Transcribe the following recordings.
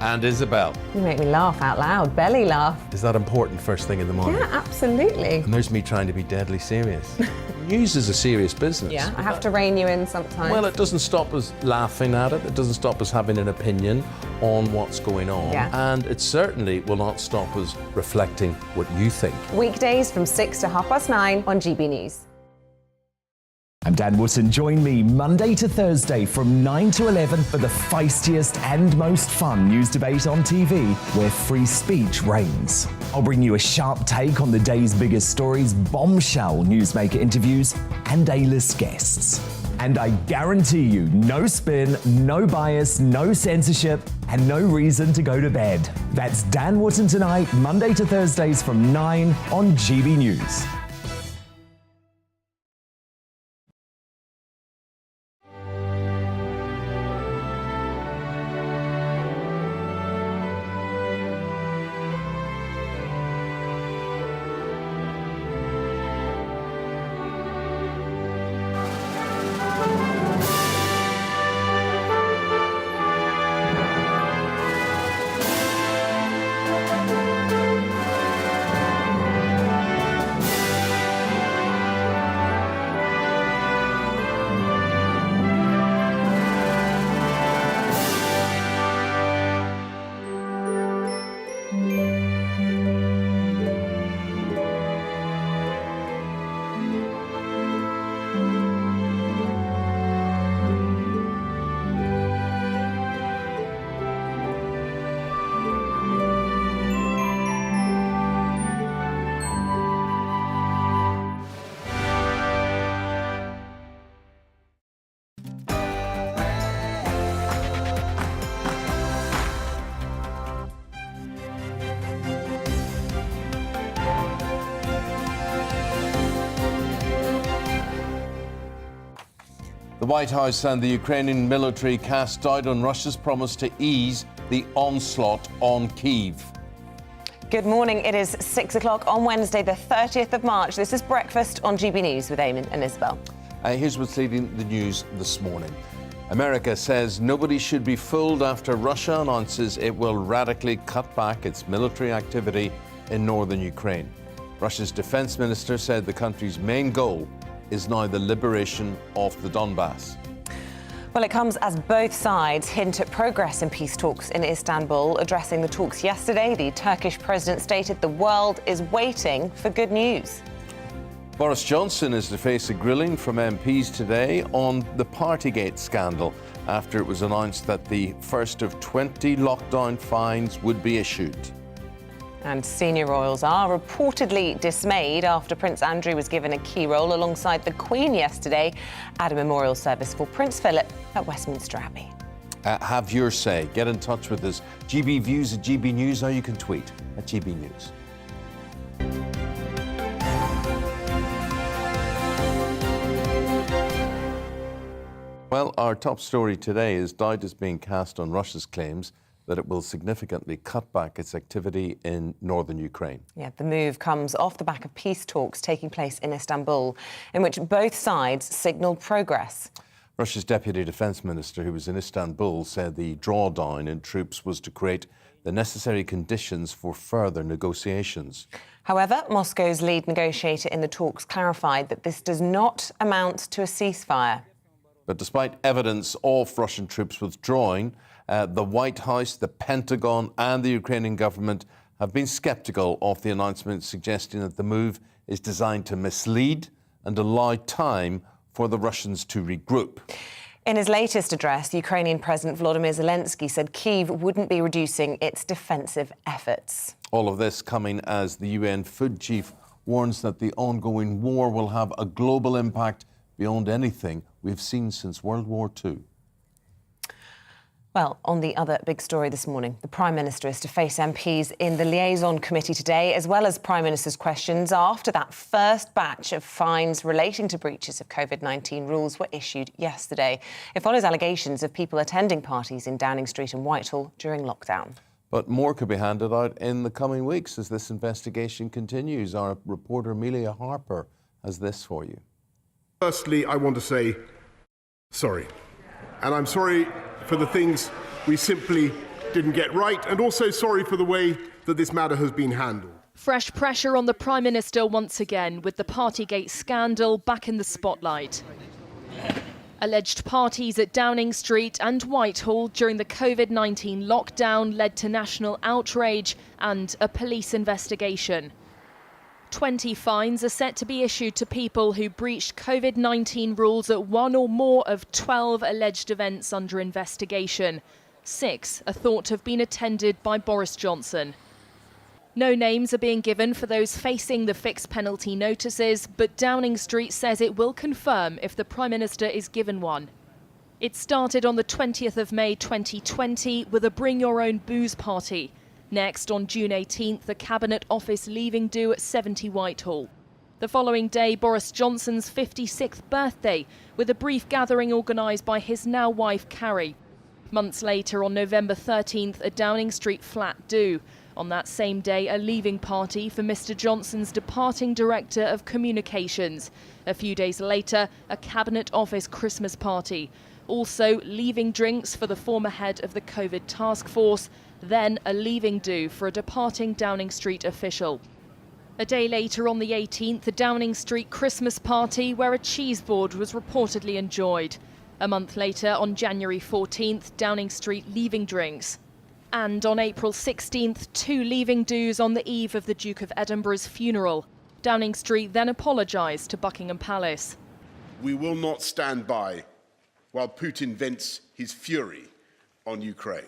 And Isabel. You make me laugh out loud, belly laugh. Is that important first thing in the morning? Yeah, absolutely. And there's me trying to be deadly serious. News is a serious business. Yeah, I have to rein you in sometimes. Well, it doesn't stop us laughing at it. It doesn't stop us having an opinion on what's going on. Yeah. And it certainly will not stop us reflecting what you think. Weekdays from 6 to 9:30 on GB News. I'm Dan Wootton. Join me Monday to Thursday from 9 to 11 for the feistiest and most fun news debate on TV, where free speech reigns. I'll bring you a sharp take on the day's biggest stories, bombshell newsmaker interviews, and A-list guests. And I guarantee you, no spin, no bias, no censorship, and no reason to go to bed. That's Dan Wootton tonight, Monday to Thursdays from 9 on GB News. The White House and the Ukrainian military cast doubt on Russia's promise to ease the onslaught on Kyiv. Good morning. It is 6 o'clock on Wednesday, the 30th of March. This is Breakfast on GB News with Eamonn and Isabel. Here's what's leading the news this morning. America says nobody should be fooled after Russia announces it will radically cut back its military activity in northern Ukraine. Russia's defense minister said the country's main goal is now the liberation of the Donbass. Well, it comes as both sides hint at progress in peace talks in Istanbul. Addressing the talks yesterday, the Turkish president stated the world is waiting for good news. Boris Johnson is to face a grilling from MPs today on the Partygate scandal after it was announced that the first of 20 lockdown fines would be issued. And senior royals are reportedly dismayed after Prince Andrew was given a key role alongside the Queen yesterday at a memorial service for Prince Philip at Westminster Abbey. Have your say. Get in touch with us. GB Views at GB News, or you can tweet at GB News. Well, our top story today is doubt is being cast on Russia's claims that it will significantly cut back its activity in northern Ukraine. Yeah, the move comes off the back of peace talks taking place in Istanbul, in which both sides signalled progress. Russia's deputy defence minister, who was in Istanbul, said the drawdown in troops was to create the necessary conditions for further negotiations. However, Moscow's lead negotiator in the talks clarified that this does not amount to a ceasefire. But despite evidence of Russian troops withdrawing, the White House, the Pentagon and the Ukrainian government have been sceptical of the announcement, suggesting that the move is designed to mislead and allow time for the Russians to regroup. In his latest address, Ukrainian President Volodymyr Zelensky said Kyiv wouldn't be reducing its defensive efforts. All of this coming as the UN food chief warns that the ongoing war will have a global impact beyond anything we've seen since World War II. Well, on the other big story this morning, the Prime Minister is to face MPs in the liaison committee today, as well as Prime Minister's questions after that first batch of fines relating to breaches of COVID-19 rules were issued yesterday. It follows allegations of people attending parties in Downing Street and Whitehall during lockdown. But more could be handed out in the coming weeks as this investigation continues. Our reporter Amelia Harper has this for you. Firstly, I want to say sorry. And I'm sorry for the things we simply didn't get right, and also sorry for the way that this matter has been handled. Fresh pressure on the Prime Minister once again, with the Partygate scandal back in the spotlight. Alleged parties at Downing Street and Whitehall during the COVID-19 lockdown led to national outrage and a police investigation. 20 fines are set to be issued to people who breached COVID-19 rules at one or more of 12 alleged events under investigation. 6 are thought to have been attended by Boris Johnson. No names are being given for those facing the fixed penalty notices, but Downing Street says it will confirm if the Prime Minister is given one. It started on the 20th of May 2020 with a Bring Your Own Booze party. Next, on June 18th, the Cabinet Office leaving do at 70 Whitehall. The following day, Boris Johnson's 56th birthday, with a brief gathering organised by his now wife, Carrie. Months later, on November 13th, a Downing Street flat do. On that same day, a leaving party for Mr Johnson's departing Director of Communications. A few days later, a Cabinet Office Christmas party. Also, leaving drinks for the former head of the COVID task force. Then a leaving do for a departing Downing Street official. A day later, on the 18th, a Downing Street Christmas party where a cheese board was reportedly enjoyed. A month later, on January 14th, Downing Street leaving drinks. And on April 16th, 2 leaving do's on the eve of the Duke of Edinburgh's funeral. Downing Street then apologised to Buckingham Palace. We will not stand by while Putin vents his fury on Ukraine.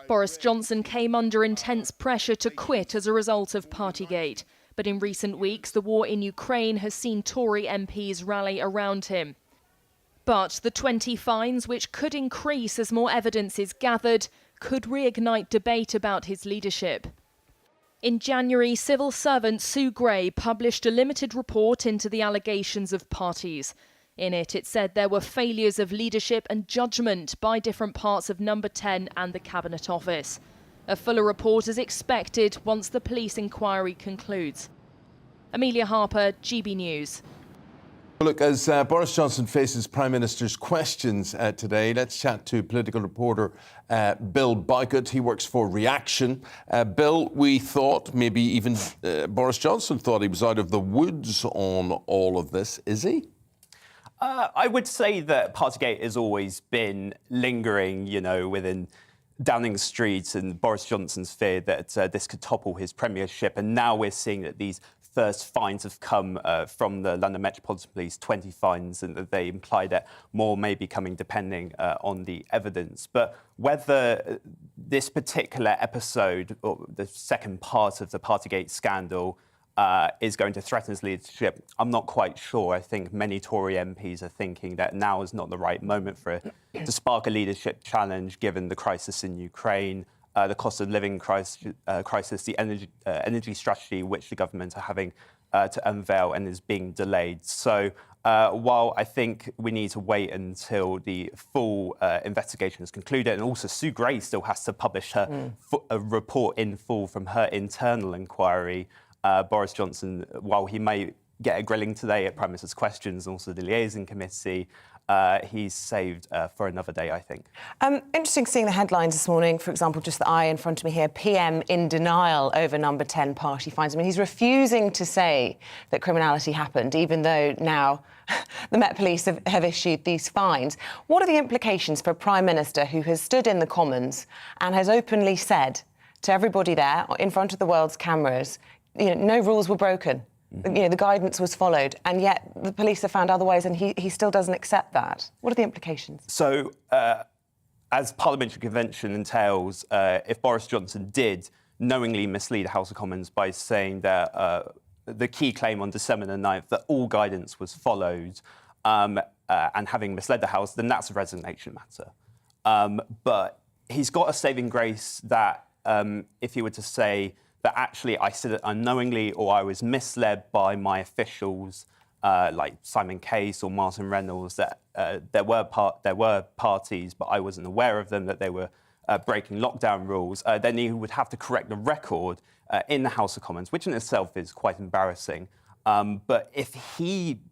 Boris Johnson came under intense pressure to quit as a result of Partygate. But in recent weeks, the war in Ukraine has seen Tory MPs rally around him. But the 20 fines, which could increase as more evidence is gathered, could reignite debate about his leadership. In January, civil servant Sue Gray published a limited report into the allegations of parties. In it, it said there were failures of leadership and judgment by different parts of Number 10 and the Cabinet Office. A fuller report is expected once the police inquiry concludes. Amelia Harper, GB News. Well, look, as Boris Johnson faces Prime Minister's questions today, let's chat to political reporter Bill Boycott. He works for Reaction. Bill, we thought, maybe even Boris Johnson thought he was out of the woods on all of this. Is he? I would say that Partygate has always been lingering, within Downing Street, and Boris Johnson's fear that this could topple his premiership. And now we're seeing that these first fines have come from the London Metropolitan Police, 20 fines, and that they imply that more may be coming depending on the evidence. But whether this particular episode, or the second part of the Partygate scandal, is going to threaten his leadership, I'm not quite sure. I think many Tory MPs are thinking that now is not the right moment for it to spark a leadership challenge, given the crisis in Ukraine, the cost of living crisis, the energy strategy which the government are having to unveil and is being delayed. So while I think we need to wait until the full investigation is concluded, and also Sue Gray still has to publish her a report in full from her internal inquiry, Boris Johnson, while he may get a grilling today at Prime Minister's questions and also the liaison committee, he's saved for another day, I think. Interesting seeing the headlines this morning. For example, just the eye in front of me here, PM in denial over Number 10 party fines. I mean, he's refusing to say that criminality happened, even though now the Met Police have issued these fines. What are the implications for a Prime Minister who has stood in the Commons and has openly said to everybody there, in front of the world's cameras, no rules were broken. The guidance was followed, and yet the police have found otherwise, and he still doesn't accept that. What are the implications? So, as parliamentary convention entails, if Boris Johnson did knowingly mislead the House of Commons by saying that the key claim on December the 9th, that all guidance was followed, and having misled the House, then that's a resignation matter. But he's got a saving grace that if he were to say that actually I said it unknowingly or I was misled by my officials, like Simon Case or Martin Reynolds, that there were parties, but I wasn't aware of them, that they were breaking lockdown rules, then he would have to correct the record in the House of Commons, which in itself is quite embarrassing. But if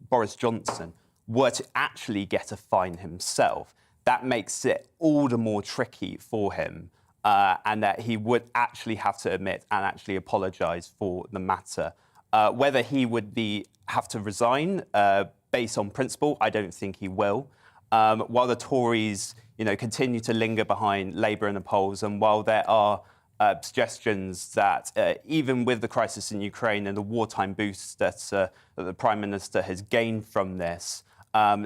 Boris Johnson, were to actually get a fine himself, that makes it all the more tricky for him, and that he would actually have to admit and actually apologise for the matter. Whether he would have to resign based on principle, I don't think he will. While the Tories, continue to linger behind Labour in the polls, and while there are suggestions that even with the crisis in Ukraine and the wartime boost that the Prime Minister has gained from this,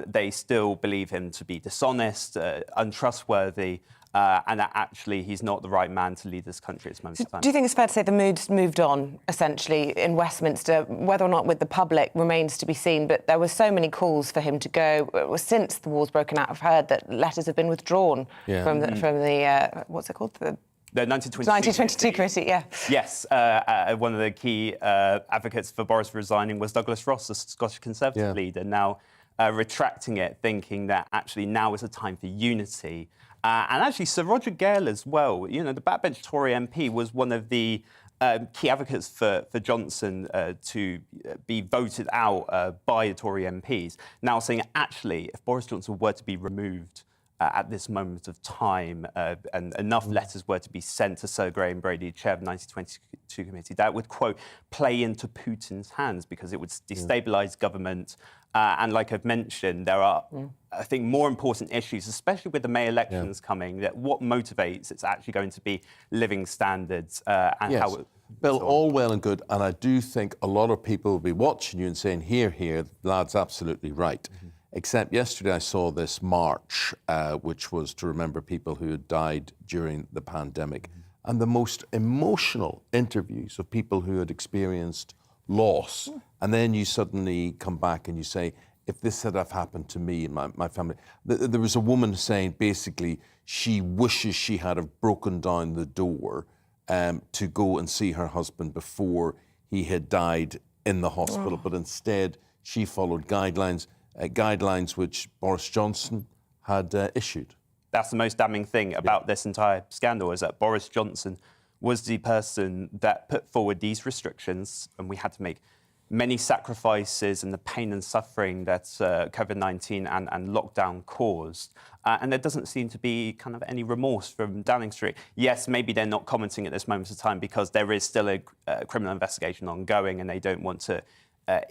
they still believe him to be dishonest, untrustworthy, and that actually he's not the right man to lead this country at this moment in time. Do you think it's fair to say the mood's moved on, essentially, in Westminster? Whether or not with the public remains to be seen, but there were so many calls for him to go. Since the war's broken out, I've heard that letters have been withdrawn from the what's it called? The 1922 committee, yeah. Yes, one of the key advocates for Boris resigning was Douglas Ross, the Scottish Conservative leader, now retracting it, thinking that actually now is a time for unity. And actually, Sir Roger Gale as well, the backbench Tory MP, was one of the key advocates for Johnson to be voted out by the Tory MPs, now saying actually, if Boris Johnson were to be removed at this moment of time, and enough letters were to be sent to Sir Graham Brady, chair of the 1922 committee, that would, quote, play into Putin's hands because it would destabilise government. And like I've mentioned, there are, I think, more important issues, especially with the May elections coming, that what motivates it's actually going to be living standards and how it... Bill, all well and good, and I do think a lot of people will be watching you and saying, here, lad's absolutely right. Except yesterday I saw this march, which was to remember people who had died during the pandemic, and the most emotional interviews of people who had experienced loss. And then you suddenly come back and you say, if this had have happened to me and my family. There was a woman saying basically she wishes she had have broken down the door to go and see her husband before he had died in the hospital, but instead she followed guidelines which Boris Johnson had issued. That's the most damning thing about this entire scandal, is that Boris Johnson was the person that put forward these restrictions, and we had to make many sacrifices and the pain and suffering that COVID-19 and lockdown caused. And there doesn't seem to be kind of any remorse from Downing Street. Yes, maybe they're not commenting at this moment of time because there is still a criminal investigation ongoing and they don't want to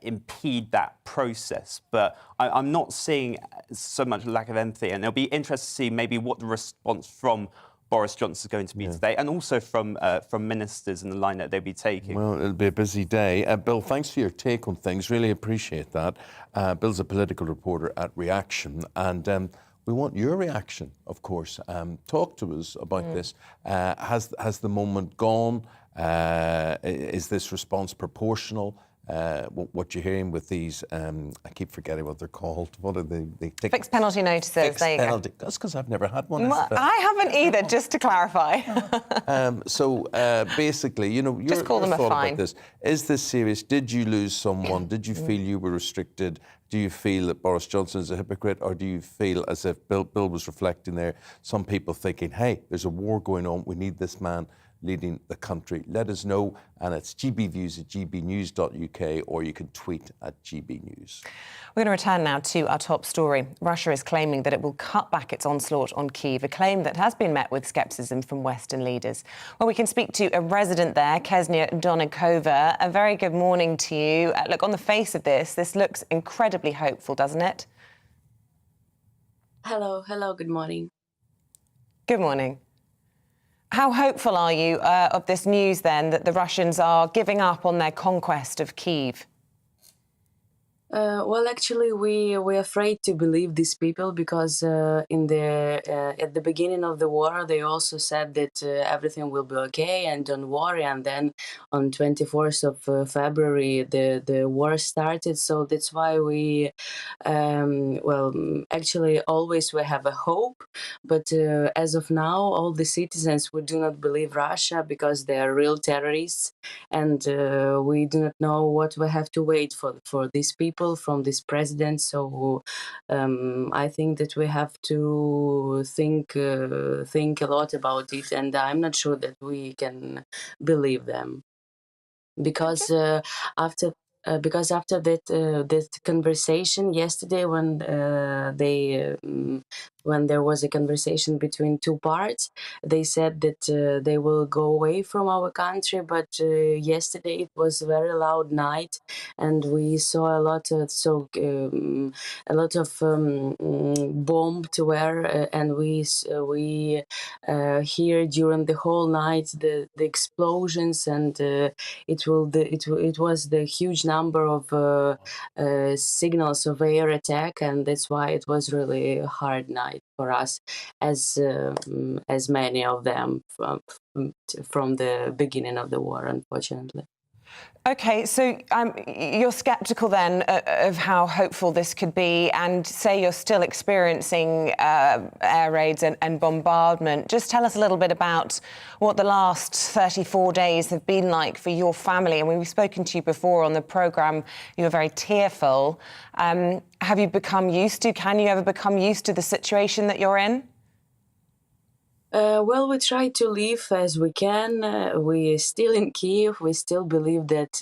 impede that process. But I'm not seeing so much lack of empathy, and it'll be interesting to see maybe what the response from Boris Johnson is going to be today, and also from ministers and the line that they'll be taking. Well, it'll be a busy day. Bill, thanks for your take on things. Really appreciate that. Bill's a political reporter at Reaction, and we want your reaction, of course. Talk to us about this. Has the moment gone? Is this response proportional? What you're hearing with these, I keep forgetting what they're called. What are they? Fixed penalty notices. Fixed there you penalty. Go. That's because I've never had one. Well, I haven't either, just to clarify. So basically, your just call them a thought fine. about this. Is this serious? Did you lose someone? Did you feel you were restricted? Do you feel that Boris Johnson is a hypocrite, or do you feel as if Bill was reflecting there, some people thinking, hey, there's a war going on, we need this man leading the country? Let us know, and it's gbviews@gbnews.uk, or you can tweet at gbnews. We're going to return now to our top story. Russia is claiming that it will cut back its onslaught on Kyiv, a claim that has been met with scepticism from Western leaders. Well, we can speak to a resident there, Ksenia Donikova. A very good morning to you. Look, on the face of this looks incredibly hopeful, doesn't it? Hello, good morning. Good morning. How hopeful are you of this news, then, that the Russians are giving up on their conquest of Kyiv? Well, actually, we're afraid to believe these people because at the beginning of the war, they also said that everything will be okay and don't worry. And then on 24th of February, the war started. So that's why we, actually, always we have a hope. But as of now, all the citizens, we do not believe Russia because they are real terrorists. And we do not know what we have to wait for these people, from this president. So I think that we have to think a lot about it, and I'm not sure that we can believe them because after that conversation yesterday, when they when there was a conversation between two parts, they said that they will go away from our country. But yesterday it was a very loud night, and we saw a lot of bombed were, and we hear during the whole night the explosions, and it was the huge number of signals of air attack, and that's why it was really a hard night for us, as many of them from the beginning of the war, unfortunately. OK, so you're sceptical then of how hopeful this could be, and say you're still experiencing air raids and bombardment. Just tell us a little bit about what the last 34 days have been like for your family. And we've spoken to you before on the programme. You were very tearful. Have you become used to, can you ever become used to the situation that you're in? Well, we try to live as we can. We're still in Kiev. We still believe that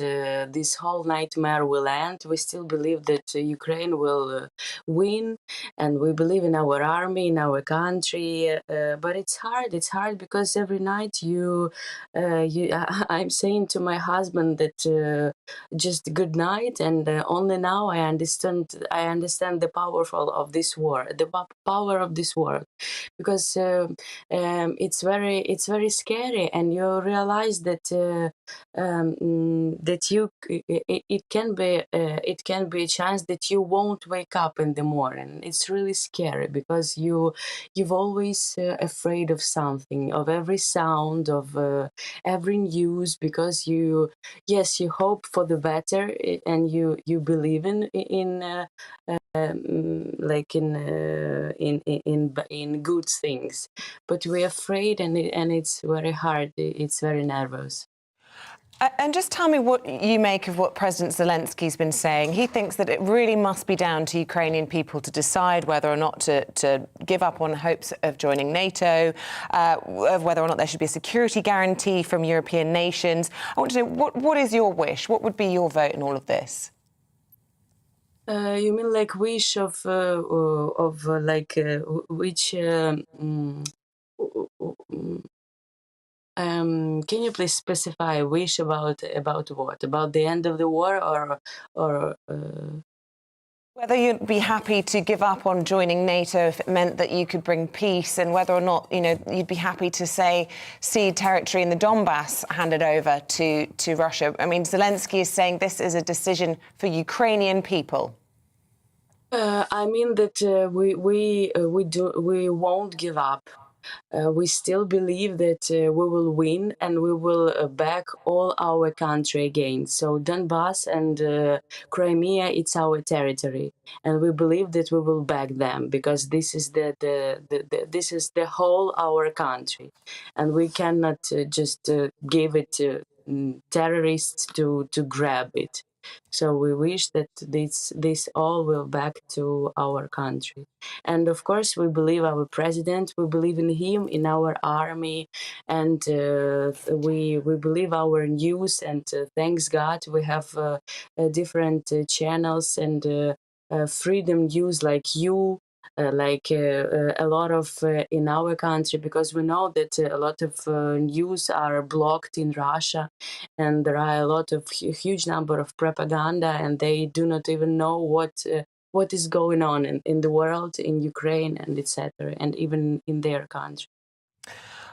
this whole nightmare will end. We still believe that Ukraine will win, and we believe in our army, in our country. But it's hard. It's hard because every night I'm saying to my husband that just good night, and only now I understand the power of this war, because. It's very scary, and you realize that it can be a chance that you won't wake up in the morning. It's really scary because you've always afraid of something, of every sound, of every news, because you hope for the better, and you believe in good things, but we're afraid, and it's very hard. It's very nervous. And just tell me what you make of what President Zelensky's been saying. He thinks that it really must be down to Ukrainian people to decide whether or not to give up on hopes of joining NATO, of whether or not there should be a security guarantee from European nations. I want to know, what is your wish? What would be your vote in all of this? You mean like wish of which? Can you please specify a wish about what? About the end of the war, or whether you'd be happy to give up on joining NATO if it meant that you could bring peace, and whether or not you'd be happy to see territory in the Donbass handed over to Russia. I mean, Zelensky is saying this is a decision for Ukrainian people. I mean that we won't give up. We still believe that we will win, and we will back all our country again. So Donbass and Crimea, it's our territory, and we believe that we will back them, because this is this is the whole our country, and we cannot just give it to terrorists to grab it. So we wish that this all will back to our country. And of course, we believe our president, we believe in him, in our army, and we believe our news, and thanks God we have different channels, and freedom news like you, a lot of in our country, because we know that a lot of news are blocked in Russia, and there are a lot of huge number of propaganda, and they do not even know what is going on in the world, in Ukraine, and etc., and even in their country.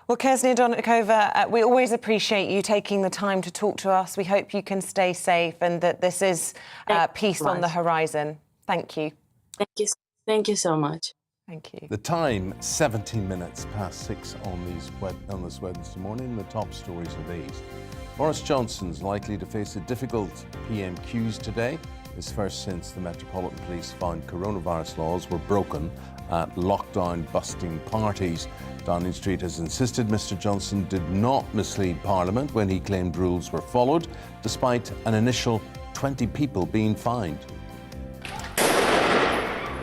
Well, Ksenia Donikova, we always appreciate you taking the time to talk to us. We hope you can stay safe, and that this is peace on the horizon. Thank you. Thank you. Thank you so much. Thank you. The time, 17 minutes past 6 on this Wednesday morning. The top stories are these. Boris Johnson's likely to face a difficult PMQs today. His first since the Metropolitan Police found coronavirus laws were broken at lockdown-busting parties. Downing Street has insisted Mr Johnson did not mislead Parliament when he claimed rules were followed, despite an initial 20 people being fined.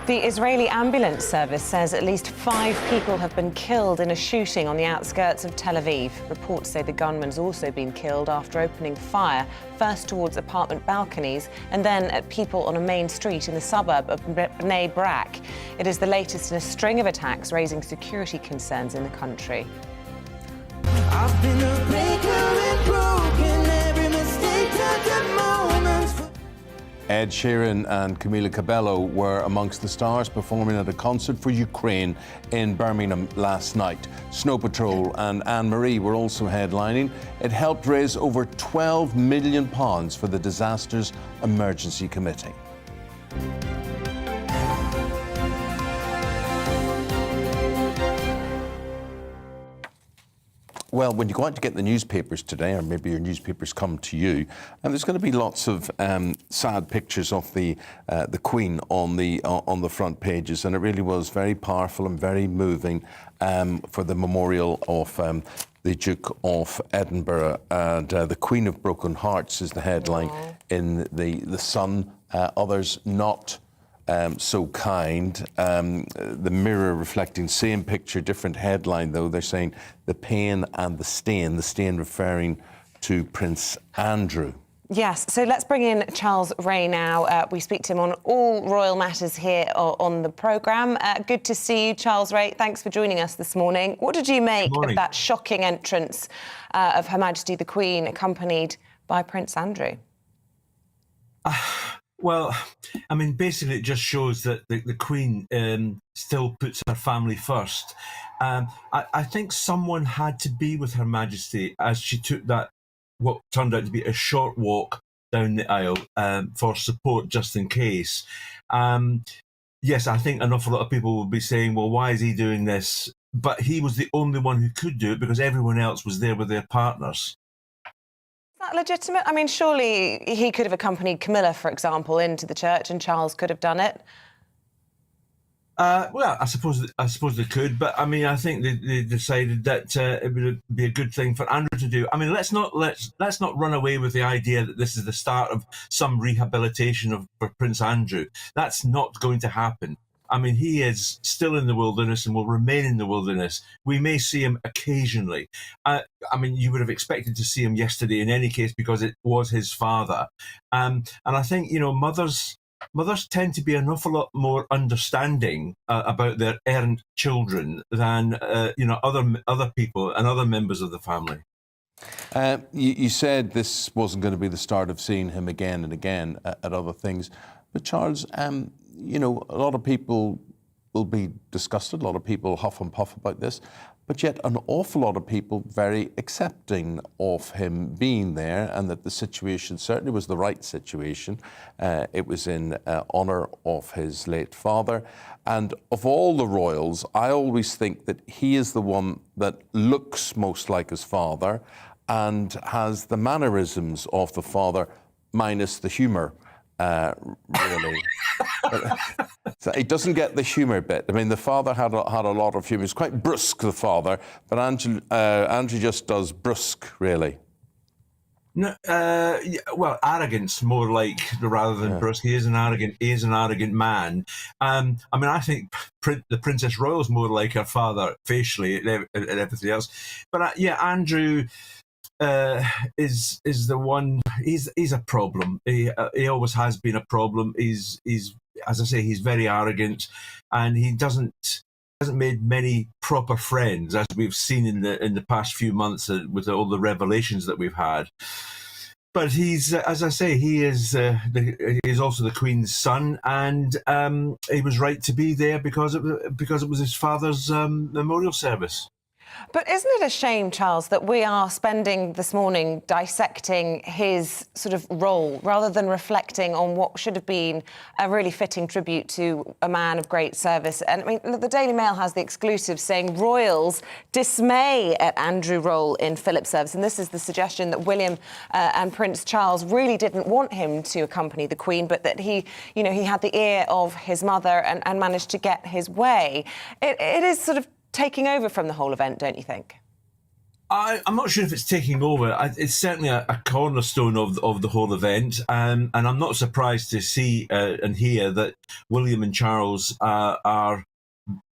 The Israeli ambulance service says at least 5 people have been killed in a shooting on the outskirts of Tel Aviv. Reports say the gunman's also been killed after opening fire, first towards apartment balconies and then at people on a main street in the suburb of Bnei Brak. It is the latest in a string of attacks raising security concerns in the country. I've been a breaker and broken, every mistake turned to moments. Ed Sheeran and Camila Cabello were amongst the stars performing at a concert for Ukraine in Birmingham last night. Snow Patrol and Anne-Marie were also headlining. It helped raise over £12 million for the Disasters Emergency Committee. Well, when you go out to get the newspapers today, or maybe your newspapers come to you, and there's going to be lots of sad pictures of the Queen on the front pages, and it really was very powerful and very moving for the memorial of the Duke of Edinburgh. And the Queen of Broken Hearts is the headline in the Sun. Others not so kind. The Mirror reflecting same picture, different headline though. They're saying the pain and the stain referring to Prince Andrew. Yes, so let's bring in Charles Ray now. We speak to him on all royal matters here on the programme. Good to see you, Charles Ray. Thanks for joining us this morning. What did you make of that shocking entrance of Her Majesty the Queen, accompanied by Prince Andrew? Well, I mean, basically, it just shows that the Queen still puts her family first. I think someone had to be with Her Majesty as she took that, what turned out to be a short walk down the aisle for support, just in case. Yes, I think an awful lot of people will be saying, well, why is he doing this? But he was the only one who could do it because everyone else was there with their partners. That legitimate? I mean, surely he could have accompanied Camilla, for example, into the church, and Charles could have done it. Well, I suppose they could, but I mean, I think they decided that it would be a good thing for Andrew to do. I mean, let's not run away with the idea that this is the start of some rehabilitation for Prince Andrew. That's not going to happen. I mean, he is still in the wilderness and will remain in the wilderness. We may see him occasionally. I mean, you would have expected to see him yesterday in any case because it was his father. And I think, you know, mothers tend to be an awful lot more understanding about their errant children than, you know, other people and other members of the family. You said this wasn't going to be the start of seeing him again and again at other things. But Charles, you know, a lot of people will be disgusted, a lot of people huff and puff about this, but yet an awful lot of people very accepting of him being there, and that the situation certainly was the right situation. It was in honour of his late father. And of all the royals, I always think that he is the one that looks most like his father and has the mannerisms of the father, minus the humour. Really. So he doesn't get the humour bit. I mean, the father had a lot of humour. He's quite brusque, the father, but Andrew just does brusque, really. No, well, arrogance more like rather than brusque. He is an arrogant man. I mean, I think the Princess Royal's more like her father facially and everything else. But yeah, Andrew is the one. He's a problem. He always has been a problem. He's as I say, he's very arrogant, and he hasn't made many proper friends, as we've seen in the past few months with all the revelations that we've had. But he's, as I say, he is he's also the Queen's son, and he was right to be there because it was his father's memorial service. But isn't it a shame, Charles, that we are spending this morning dissecting his sort of role rather than reflecting on what should have been a really fitting tribute to a man of great service? And I mean, the Daily Mail has the exclusive saying royals dismay at Andrew role in Philip's service. And this is the suggestion that William and Prince Charles really didn't want him to accompany the Queen, but that he had the ear of his mother and managed to get his way. It is sort of taking over from the whole event, don't you think? I'm not sure if it's taking over. It's certainly a cornerstone of the whole event, and I'm not surprised to see and hear that William and Charles are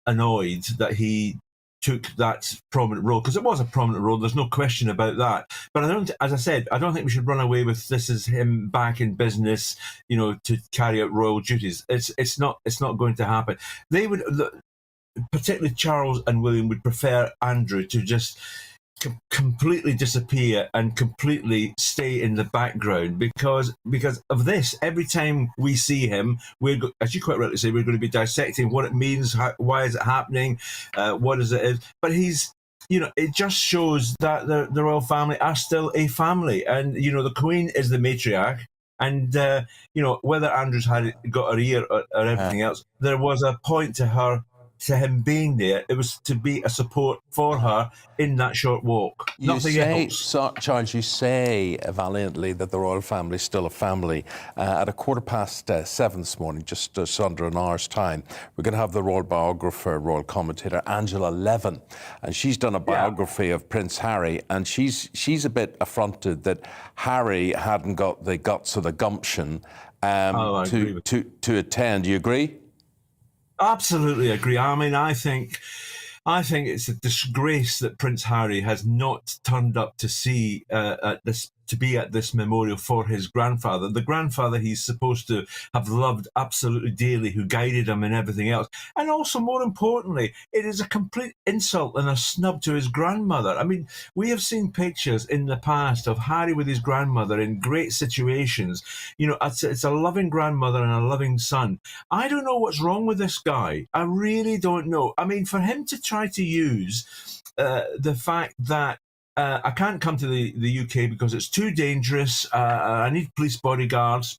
annoyed that he took that prominent role, because it was a prominent role. There's no question about that. But as I said, I don't think we should run away with this as him back in business, to carry out royal duties. It's not going to happen. They would, particularly Charles and William, would prefer Andrew to just completely disappear and completely stay in the background because of this. Every time we see him, as you quite rightly say, we're going to be dissecting what it means, why is it happening, what is it. But he's, it just shows that the royal family are still a family, and the Queen is the matriarch. And whether Andrew's got her ear or everything else, there was a point to him being there. It was to be a support for her in that short walk. Nothing else. Charles, you say valiantly that the royal family is still a family. At 7:15 this morning, just under an hour's time, we're going to have the royal biographer, royal commentator Angela Levin, and she's done a biography of Prince Harry, and she's a bit affronted that Harry hadn't got the guts or the gumption to attend. Do you agree? Absolutely agree. I mean, I think it's a disgrace that Prince Harry has not turned up to see to be at this memorial for his grandfather, the grandfather he's supposed to have loved absolutely dearly, who guided him and everything else. And also, more importantly, it is a complete insult and a snub to his grandmother. I mean, we have seen pictures in the past of Harry with his grandmother in great situations. It's a loving grandmother and a loving son. I don't know what's wrong with this guy. I really don't know. I mean, for him to try to use the fact that I can't come to the UK because it's too dangerous. I need police bodyguards.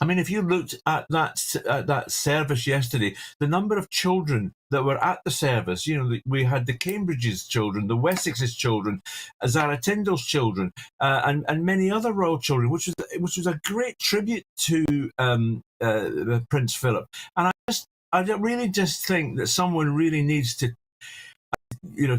I mean, if you looked at that service yesterday, the number of children that were at the service, we had the Cambridge's children, the Wessex's children, Zara Tyndall's children, and many other royal children, which was a great tribute to Prince Philip. And I really just think that someone really needs to,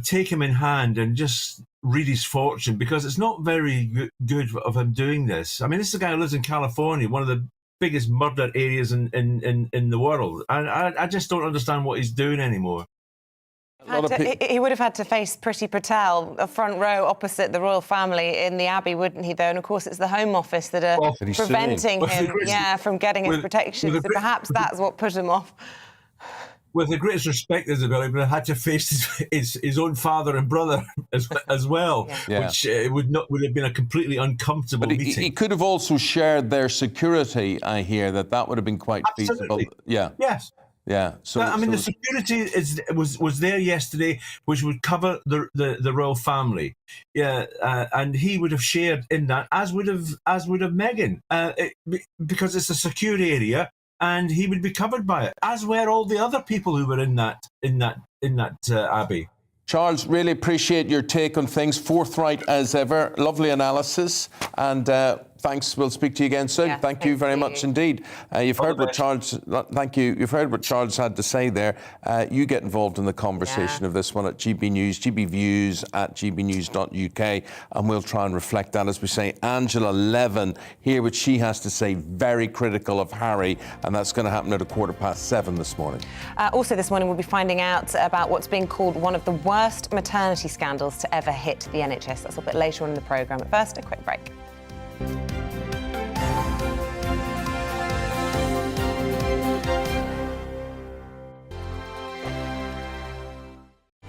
take him in hand and just read his fortune, because it's not very good of him doing this. I mean, this is a guy who lives in California, one of the biggest murder areas in the world. And I just don't understand what he's doing anymore. He would have had to face Priti Patel, a front row opposite the royal family in the Abbey, wouldn't he, though? And, of course, it's the Home Office that are preventing him from getting his protection. So perhaps that's what put him off. With the greatest respect, Isabel, he would have had to face his own father and brother as well, which would have been a completely uncomfortable meeting. He could have also shared their security. I hear that would have been quite feasible. Yeah. Yes. Yeah. So the security was there yesterday, which would cover the royal family. Yeah, and he would have shared in that, as would have Meghan, because it's a secure area. And he would be covered by it, as were all the other people who were in that abbey. Charles, really appreciate your take on things, forthright as ever. Lovely analysis, and thanks. We'll speak to you again soon. Thank you very much indeed. You've heard what Charles. Thank you. You've heard what Charles had to say there. You get involved in the conversation of this one at GB News, GB Views at gbnews.uk, and we'll try and reflect that as we say. Angela Levin, hear what she has to say. Very critical of Harry, and that's going to happen at 7:15 this morning. Also, this morning we'll be finding out about what's being called one of the worst maternity scandals to ever hit the NHS. That's a bit later on in the programme. But first, a quick break.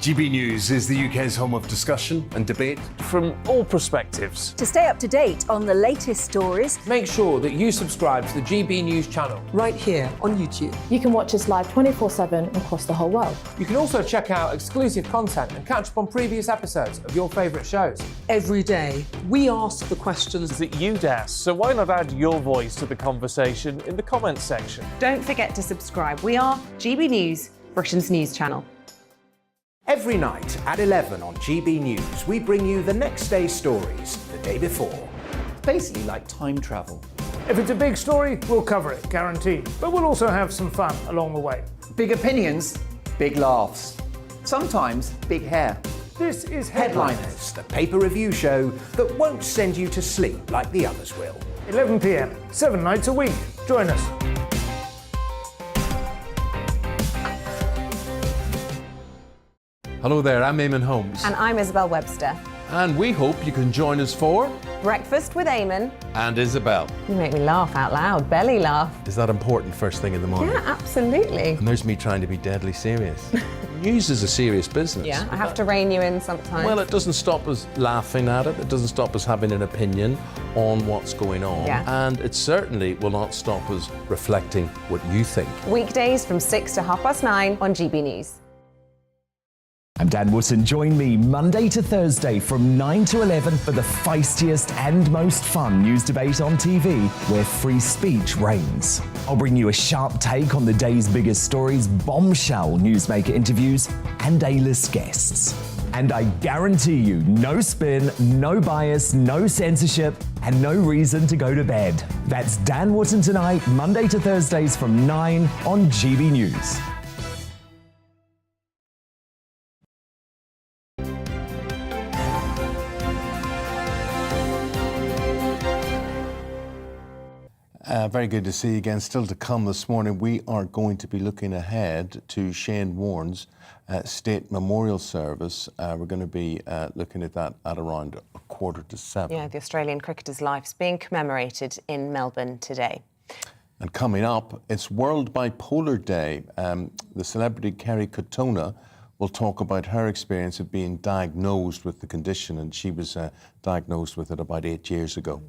GB News is the UK's home of discussion and debate from all perspectives. To stay up to date on the latest stories, make sure that you subscribe to the GB News channel right here on YouTube. You can watch us live 24/7 across the whole world. You can also check out exclusive content and catch up on previous episodes of your favourite shows. Every day, we ask the questions that you'd ask, so why not add your voice to the conversation in the comments section? Don't forget to subscribe. We are GB News, Britain's news channel. Every night at 11 on GB News, we bring you the next day's stories the day before. It's basically like time travel. If it's a big story, we'll cover it, guaranteed. But we'll also have some fun along the way. Big opinions, big laughs. Sometimes big hair. This is Headliners, the paper review show that won't send you to sleep like the others will. 11 p.m, 7 nights a week. Join us. Hello there, I'm Eamonn Holmes. And I'm Isabel Webster. And we hope you can join us for Breakfast with Eamonn. And Isabel. You make me laugh out loud, belly laugh. Is that important first thing in the morning? Yeah, absolutely. And there's me trying to be deadly serious. News is a serious business. Yeah, I have to rein you in sometimes. Well, it doesn't stop us laughing at it. It doesn't stop us having an opinion on what's going on. Yeah. And it certainly will not stop us reflecting what you think. Weekdays from 6 to 9:30 on GB News. I'm Dan Wootton. Join me Monday to Thursday from 9 to 11 for the feistiest and most fun news debate on TV, where free speech reigns. I'll bring you a sharp take on the day's biggest stories, bombshell newsmaker interviews, and A-list guests. And I guarantee you, no spin, no bias, no censorship, and no reason to go to bed. That's Dan Wootton tonight, Monday to Thursdays from 9 on GB News. Very good to see you again. Still to come this morning, we are going to be looking ahead to Shane Warne's state memorial service. We're going to be looking at that at around 7:15. Yeah, the Australian cricketer's life's being commemorated in Melbourne today. And coming up, it's World Bipolar Day. The celebrity Kerry Katona will talk about her experience of being diagnosed with the condition, and she was diagnosed with it about 8 years ago.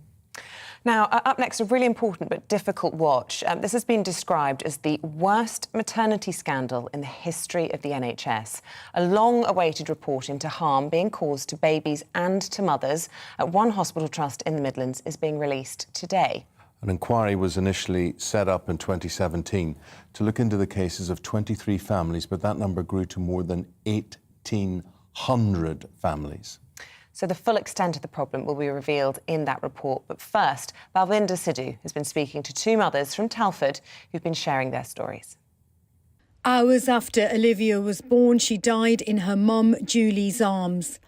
Now, up next, a really important but difficult watch. This has been described as the worst maternity scandal in the history of the NHS. A long-awaited report into harm being caused to babies and to mothers at one hospital trust in the Midlands is being released today. An inquiry was initially set up in 2017 to look into the cases of 23 families, but that number grew to more than 1,800 families. So the full extent of the problem will be revealed in that report. But first, Balvinda Sidhu has been speaking to two mothers from Telford who've been sharing their stories. Hours after Olivia was born, she died in her mum Julie's arms.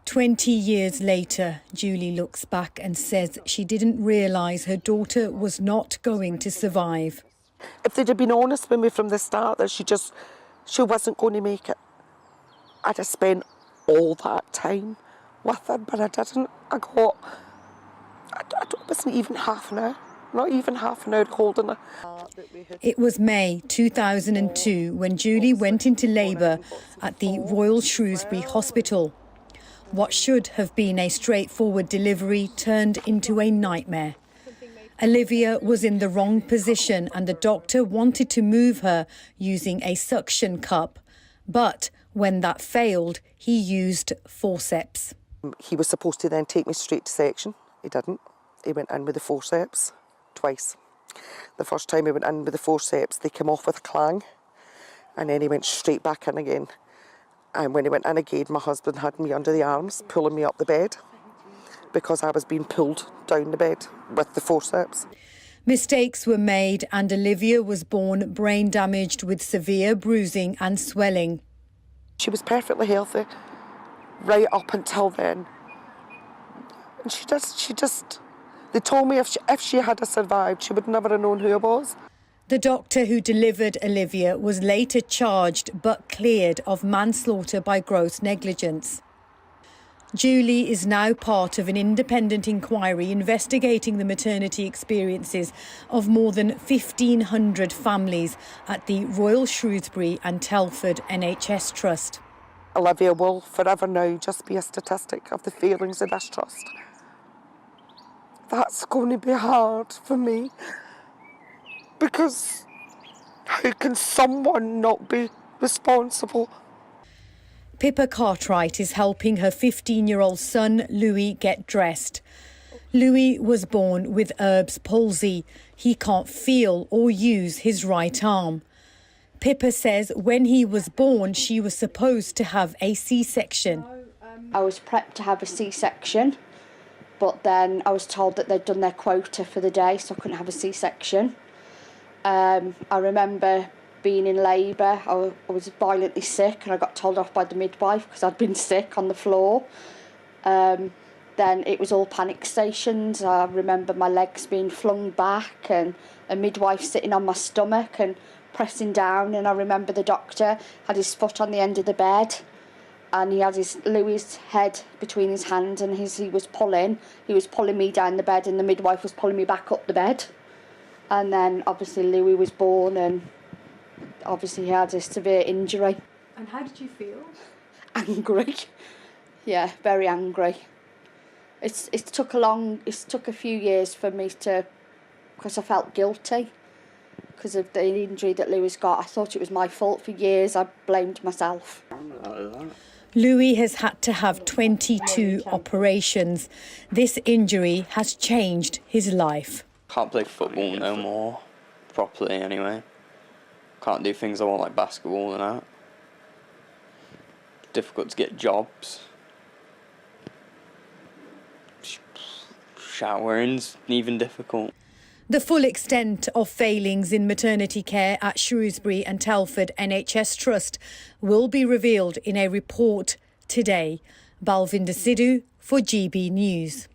20 years later, Julie looks back and says she didn't realise her daughter was not going to survive. If they'd have been honest with me from the start that she wasn't going to make it, I'd have spent all that time with her, but I didn't. I wasn't even half an hour, not even half an hour holding her. It was May 2002 when Julie went into labour at the Royal Shrewsbury Hospital. What should have been a straightforward delivery turned into a nightmare. Olivia was in the wrong position and the doctor wanted to move her using a suction cup, but when that failed, he used forceps. He was supposed to then take me straight to section. He didn't. He went in with the forceps twice. The first time he went in with the forceps, they came off with a clang, and then he went straight back in again. And when he went in again, my husband had me under the arms, pulling me up the bed, because I was being pulled down the bed with the forceps. Mistakes were made and Olivia was born brain damaged with severe bruising and swelling. She was perfectly healthy right up until then. And she just, they told me if she had survived, she would never have known who I was. The doctor who delivered Olivia was later charged but cleared of manslaughter by gross negligence. Julie is now part of an independent inquiry investigating the maternity experiences of more than 1,500 families at the Royal Shrewsbury and Telford NHS Trust. Olivia will forever now just be a statistic of the failings of this trust. That's going to be hard for me, because how can someone not be responsible? Pippa Cartwright is helping her 15-year-old son, Louis, get dressed. Louis was born with Erb's palsy. He can't feel or use his right arm. Pippa says when he was born, she was supposed to have a C-section. I was prepped to have a C-section, but then I was told that they'd done their quota for the day, so I couldn't have a C-section. I remember being in labour. I was violently sick and I got told off by the midwife because I'd been sick on the floor. Then it was all panic stations. I remember my legs being flung back and a midwife sitting on my stomach and pressing down, and I remember the doctor had his foot on the end of the bed and he had Louis's head between his hands, and he was pulling me down the bed, and the midwife was pulling me back up the bed. And then obviously Louis was born, and obviously he had a severe injury. And how did you feel? Angry. Yeah, very angry. It took a few years for me to, because I felt guilty because of the injury that Louis got. I thought it was my fault for years. I blamed myself. Louis has had to have 22 operations. This injury has changed his life. Can't play football no more, properly anyway. Can't do things I want like basketball and that. Difficult to get jobs. Showering's even difficult. The full extent of failings in maternity care at Shrewsbury and Telford NHS Trust will be revealed in a report today. Balvinder Sidhu for GB News.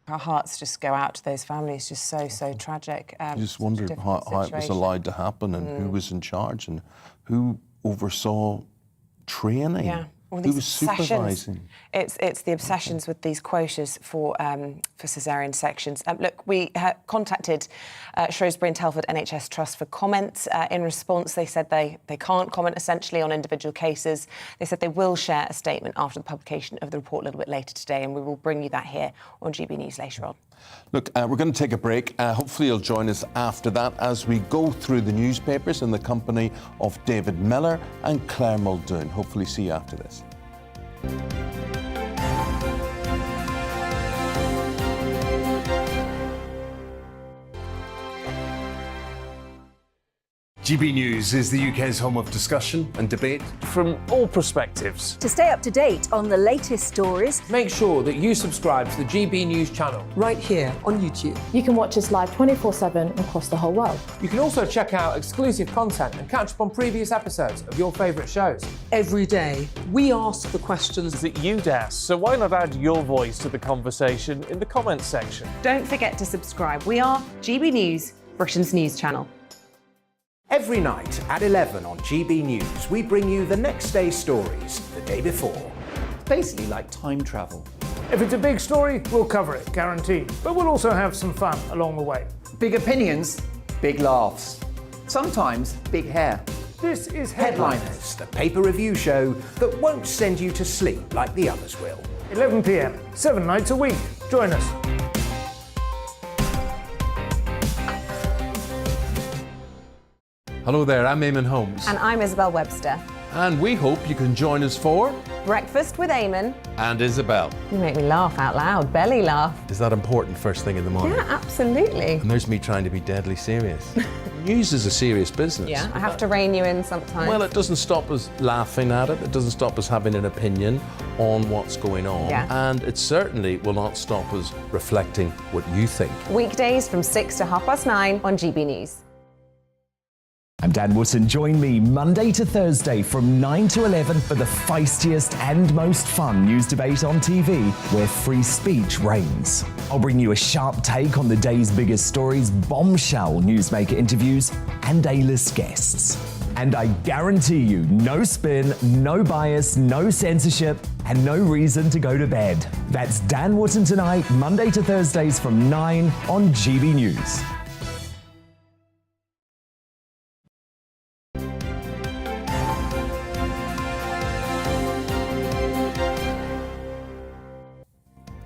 Our hearts just go out to those families, just so tragic. I just wondered how it was allowed to happen and who was in charge and who oversaw training. Yeah. Who was supervising? It's the obsessions with these quotas for caesarean sections. Look, we contacted Shrewsbury and Telford NHS Trust for comments. In response, they said they can't comment essentially on individual cases. They said they will share a statement after the publication of the report a little bit later today, and we will bring you that here on GB News later on. Look, we're going to take a break. Hopefully you'll join us after that as we go through the newspapers in the company of David Miller and Claire Muldoon. Hopefully see you after this. GB News is the UK's home of discussion and debate from all perspectives. To stay up to date on the latest stories, make sure that you subscribe to the GB News channel right here on YouTube. You can watch us live 24/7 across the whole world. You can also check out exclusive content and catch up on previous episodes of your favourite shows. Every day, we ask the questions that you'd ask, so why not add your voice to the conversation in the comments section? Don't forget to subscribe. We are GB News, Britain's news channel. Every night at 11 on GB News, we bring you the next day's stories the day before. Basically like time travel. If it's a big story, we'll cover it, guaranteed. But we'll also have some fun along the way. Big opinions, big laughs. Sometimes big hair. This is Headliners, the paper review show that won't send you to sleep like the others will. 11 p.m, 7 nights a week. Join us. Hello there, I'm Eamonn Holmes. And I'm Isabel Webster. And we hope you can join us for Breakfast with Eamonn and Isabel. You make me laugh out loud, belly laugh. Is that important first thing in the morning? Yeah, absolutely. And there's me trying to be deadly serious. News is a serious business. Yeah, I have to rein you in sometimes. Well, it doesn't stop us laughing at it. It doesn't stop us having an opinion on what's going on. Yeah. And it certainly will not stop us reflecting what you think. Weekdays from 6 to 9:30 on GB News. I'm Dan Wootton. Join me Monday to Thursday from 9 to 11 for the feistiest and most fun news debate on TV, where free speech reigns. I'll bring you a sharp take on the day's biggest stories, bombshell newsmaker interviews, and A-list guests. And I guarantee you, no spin, no bias, no censorship, and no reason to go to bed. That's Dan Wootton tonight, Monday to Thursdays from 9 on GB News.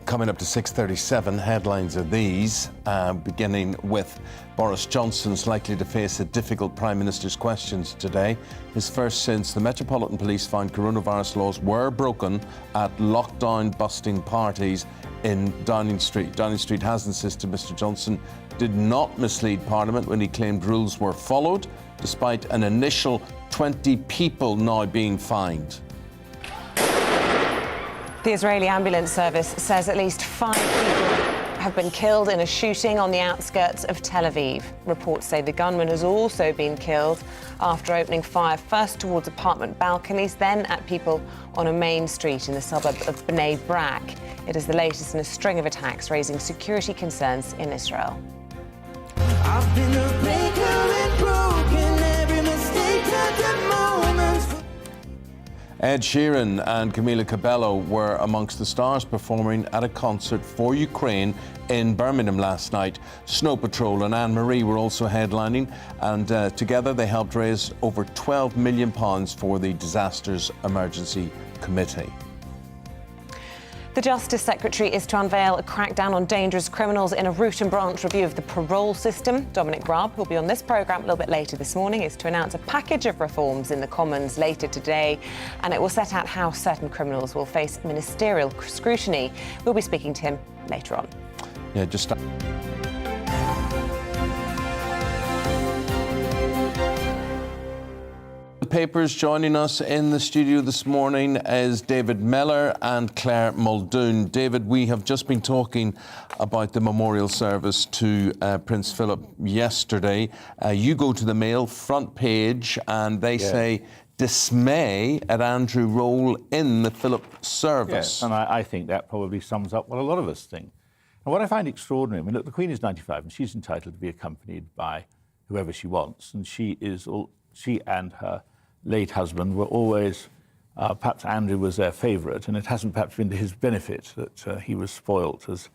Coming up to 6:37, headlines are these, beginning with Boris Johnson's likely to face a difficult Prime Minister's questions today. His first since the Metropolitan Police found coronavirus laws were broken at lockdown-busting parties in Downing Street. Downing Street has insisted Mr Johnson did not mislead Parliament when he claimed rules were followed, despite an initial 20 people now being fined. The Israeli ambulance service says at least 5 people have been killed in a shooting on the outskirts of Tel Aviv. Reports say the gunman has also been killed after opening fire first towards apartment balconies, then at people on a main street in the suburb of Bnei Brak. It is the latest in a string of attacks raising security concerns in Israel. I've been a breaker and broken, every mistake turned to moments. Ed Sheeran and Camila Cabello were amongst the stars performing at a concert for Ukraine in Birmingham last night. Snow Patrol and Anne-Marie were also headlining, and together they helped raise over £12 million for the Disasters Emergency Committee. The Justice Secretary is to unveil a crackdown on dangerous criminals in a root and branch review of the parole system. Dominic Raab, who'll be on this programme a little bit later this morning, is to announce a package of reforms in the Commons later today, and it will set out how certain criminals will face ministerial scrutiny. We'll be speaking to him later on. Yeah, just... Papers. Joining us in the studio this morning is David Miller and Claire Muldoon. David, we have just been talking about the memorial service to Prince Philip yesterday. You go to the Mail front page and they say dismay at Andrew's role in the Philip service. Yes, and I think that probably sums up what a lot of us think. And what I find extraordinary, I mean, look, the Queen is 95 and she's entitled to be accompanied by whoever she wants, and she and her late husband were always, perhaps Andrew was their favourite, and it hasn't perhaps been to his benefit that he was spoilt as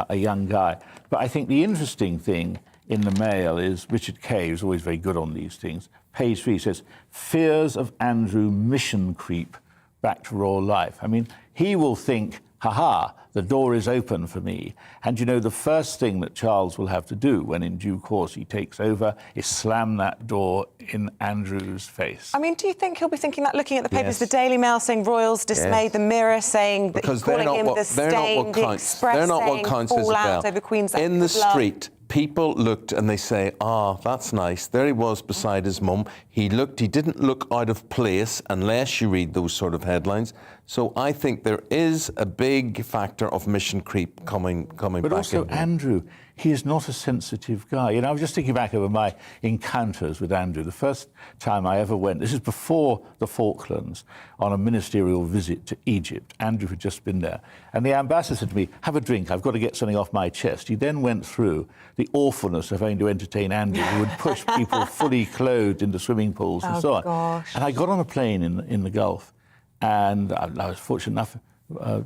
a young guy. But I think the interesting thing in the Mail is Richard Kay, who's always very good on these things, page 3 says, fears of Andrew mission creep back to royal life. I mean, he will think, ha-ha, the door is open for me. And, you know, the first thing that Charles will have to do when in due course he takes over is slam that door in Andrew's face. I mean, do you think he'll be thinking that, looking at the papers, the Daily Mail saying royals dismayed, the Mirror saying that calling him the stain, the Express they're not saying what counts, fall out Isabel. over Queen's In the street, people looked and they say, that's nice. There he was beside his mum. He didn't look out of place unless you read those sort of headlines. So I think there is a big factor of mission creep coming back. But also, Andrew, he is not a sensitive guy. You know, I was just thinking back over my encounters with Andrew. The first time I ever went, this is before the Falklands, on a ministerial visit to Egypt. Andrew had just been there. And the ambassador said to me, have a drink, I've got to get something off my chest. He then went through the awfulness of having to entertain Andrew, who would push people fully clothed into swimming pools and so on. Gosh. And I got on a plane in the Gulf, and I was fortunate enough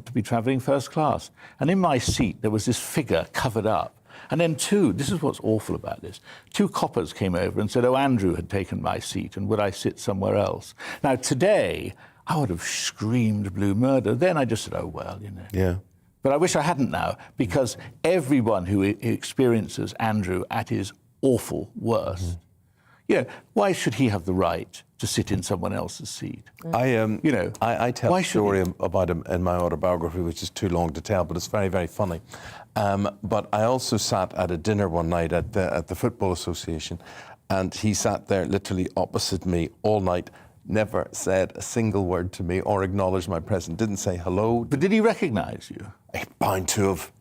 to be travelling first class. And in my seat, there was this figure covered up. And then this is what's awful about this, 2 coppers came over and said, Andrew had taken my seat, and would I sit somewhere else? Now, today, I would have screamed blue murder. Then I just said, oh, well, you know. Yeah. But I wish I hadn't now, because everyone who experiences Andrew at his awful worst, you know, why should he have the right to sit in someone else's seat? I tell a story about him in my autobiography, which is too long to tell, but it's very, very funny. But I also sat at a dinner one night at the Football Association, and he sat there literally opposite me all night, never said a single word to me or acknowledged my presence, didn't say hello. But did he recognise you? He's bound to have.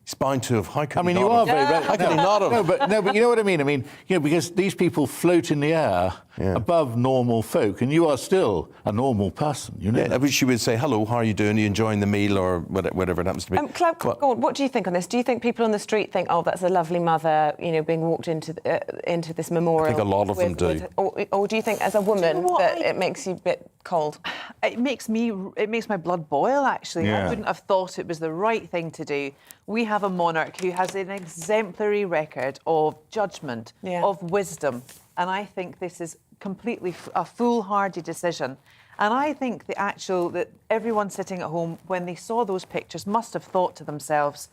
How could he not you are have? very... How could he not have? No, but you know what I mean? I mean, you know, because these people float in the air above normal folk, and you are still a normal person, you know? I wish you would say, hello, how are you doing? Are you enjoying the meal, or whatever it happens to be? Claire, go on, what do you think on this? Do you think people on the street think, that's a lovely mother, you know, being walked into this memorial? I think a lot of them do. Or do you think, as a woman, that it makes you a bit cold? It makes my blood boil, actually. I wouldn't have thought it was the right thing to do. We have a monarch who has an exemplary record of judgment, of wisdom, and I think this is completely a foolhardy decision. And I think that everyone sitting at home, when they saw those pictures, must have thought to themselves,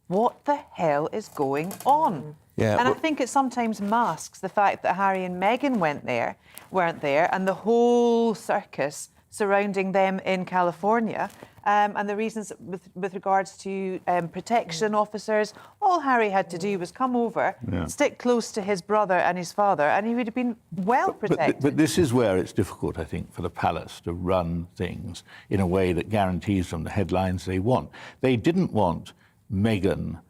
what the hell is going on? And I think it sometimes masks the fact that Harry and Meghan weren't there, and the whole circus surrounding them in California, and the reasons with regards to protection officers. All Harry had to do was come over, stick close to his brother and his father, and he would have been well protected. But this is where it's difficult, I think, for the palace to run things in a way that guarantees them the headlines they want. They didn't want Meghan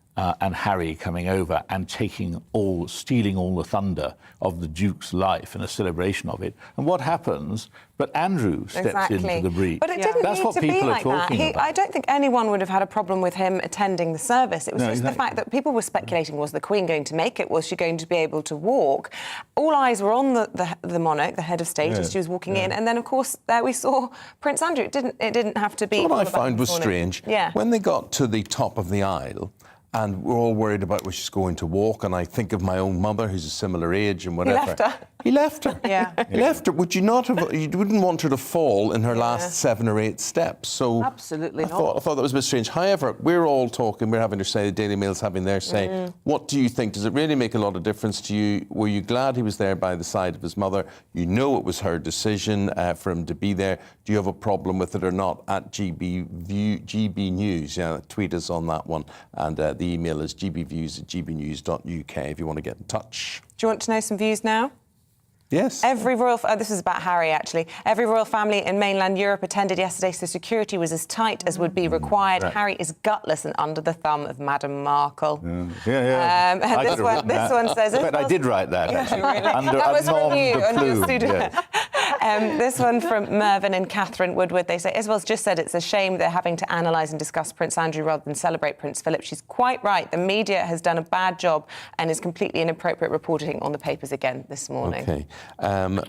and Harry coming over and stealing all the thunder of the Duke's life in a celebration of it. And what happens? But Andrew steps into the breach. But it didn't That's need what to people be are like that. talking about. I don't think anyone would have had a problem with him attending the service. It was just the fact that people were speculating, was the Queen going to make it? Was she going to be able to walk? All eyes were on the monarch, the head of state, as she was walking in. And then, of course, there we saw Prince Andrew. It didn't have to be... What I found was strange. Yeah. When they got to the top of the aisle, and we're all worried about where she's going to walk, and I think of my own mother, who's a similar age and whatever. He left her. He left her. Yeah. He left her. Would you not have... You wouldn't want her to fall in her last 7 or 8 steps. So absolutely I thought that was a bit strange. However, we're all talking, we're having to say, the Daily Mail's having their say. What do you think? Does it really make a lot of difference to you? Were you glad he was there by the side of his mother? You know it was her decision for him to be there. Do you have a problem with it or not? At GB News, tweet us on that one. And the email is gbviews@gbnews.uk if you want to get in touch. Do you want to know some views now? Yes. This is about Harry, actually. Every royal family in mainland Europe attended yesterday, so security was as tight as would be required. Right. Harry is gutless and under the thumb of Madame Markle. Yeah. This one says... But I did write that, actually. Really? Under that was from you, de under your plume, studio. yes. This one from Mervyn and Catherine Woodward. They say, Isabel's just said it's a shame they're having to analyse and discuss Prince Andrew rather than celebrate Prince Philip. She's quite right. The media has done a bad job and is completely inappropriate reporting on the papers again this morning. OK.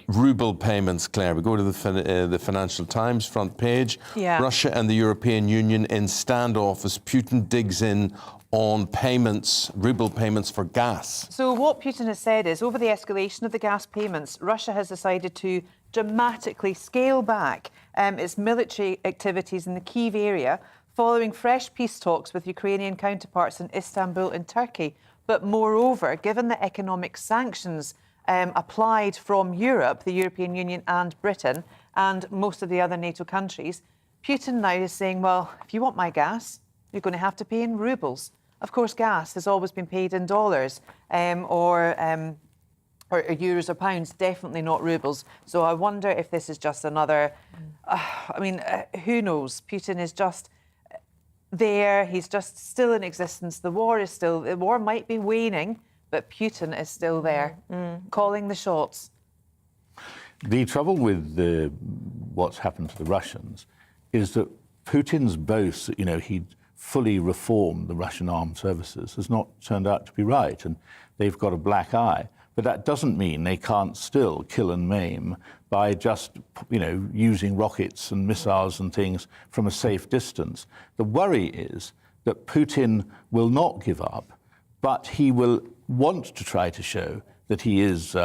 Ruble payments, Claire. We go to the Financial Times front page. Yeah. Russia and the European Union in standoff as Putin digs in on payments, ruble payments for gas. So what Putin has said is, over the escalation of the gas payments, Russia has decided to dramatically scale back its military activities in the Kyiv area following fresh peace talks with Ukrainian counterparts in Istanbul and Turkey. But moreover, given the economic sanctions applied from Europe, the European Union and Britain, and most of the other NATO countries, Putin now is saying, well, if you want my gas, you're going to have to pay in rubles. Of course, gas has always been paid in dollars or euros or pounds, definitely not rubles. So I wonder if this is just another... who knows? Putin is just there. He's just still in existence. The war might be waning, but Putin is still there, calling the shots. The trouble with what's happened to the Russians is that Putin's boast that, he'd fully reformed the Russian armed services has not turned out to be right, and they've got a black eye. But that doesn't mean they can't still kill and maim by just, using rockets and missiles and things from a safe distance. The worry is that Putin will not give up, but he will want to try to show that he is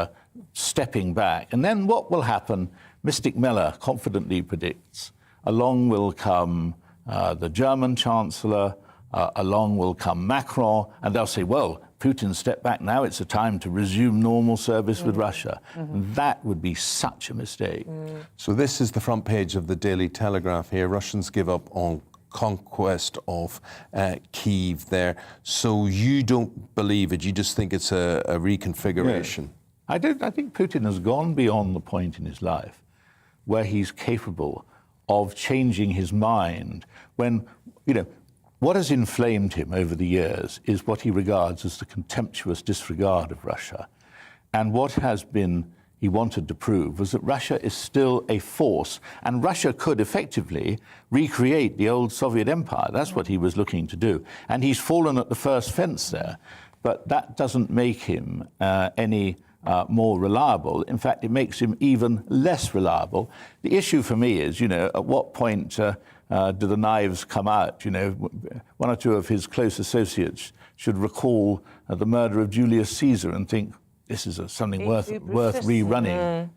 stepping back. And then what will happen, Mystic Mellor confidently predicts, along will come the German Chancellor, along will come Macron, and they'll say, well, Putin stepped back now, it's a time to resume normal service with Russia. And that would be such a mistake. So this is the front page of the Daily Telegraph here. Russians give up on conquest of Kyiv there. So you don't believe it, you just think it's a reconfiguration? Yeah. I think Putin has gone beyond the point in his life where he's capable of changing his mind when, what has inflamed him over the years is what he regards as the contemptuous disregard of Russia. And what he wanted to prove was that Russia is still a force, and Russia could effectively recreate the old Soviet empire. That's what he was looking to do. And he's fallen at the first fence there. But that doesn't make him any more reliable. In fact, it makes him even less reliable. The issue for me is, at what point do the knives come out? One or two of his close associates should recall the murder of Julius Caesar and think, this is something worth rerunning.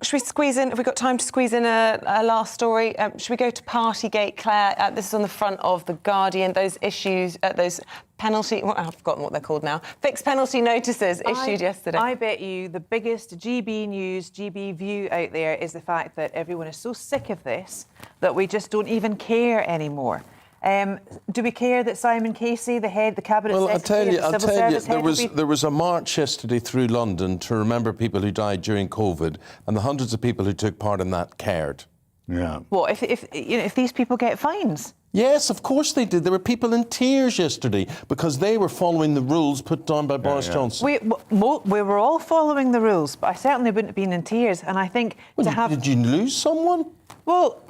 Should we squeeze in, have we got time to squeeze in a last story? Should we go to Partygate, Claire? This is on the front of The Guardian. Those issues, those penalty, I've forgotten what they're called now, fixed penalty notices issued yesterday. I bet you the biggest GB News, GB view out there is the fact that everyone is so sick of this that we just don't even care anymore. Do we care that Simon Casey, the cabinet secretary, I'll tell you, there was a march yesterday through London to remember people who died during COVID, and the hundreds of people who took part in that cared. Yeah. What if these people get fines? Yes, of course they did. There were people in tears yesterday because they were following the rules put down by Boris Johnson. We were all following the rules, but I certainly wouldn't have been in tears. And I think Did you lose someone? Well,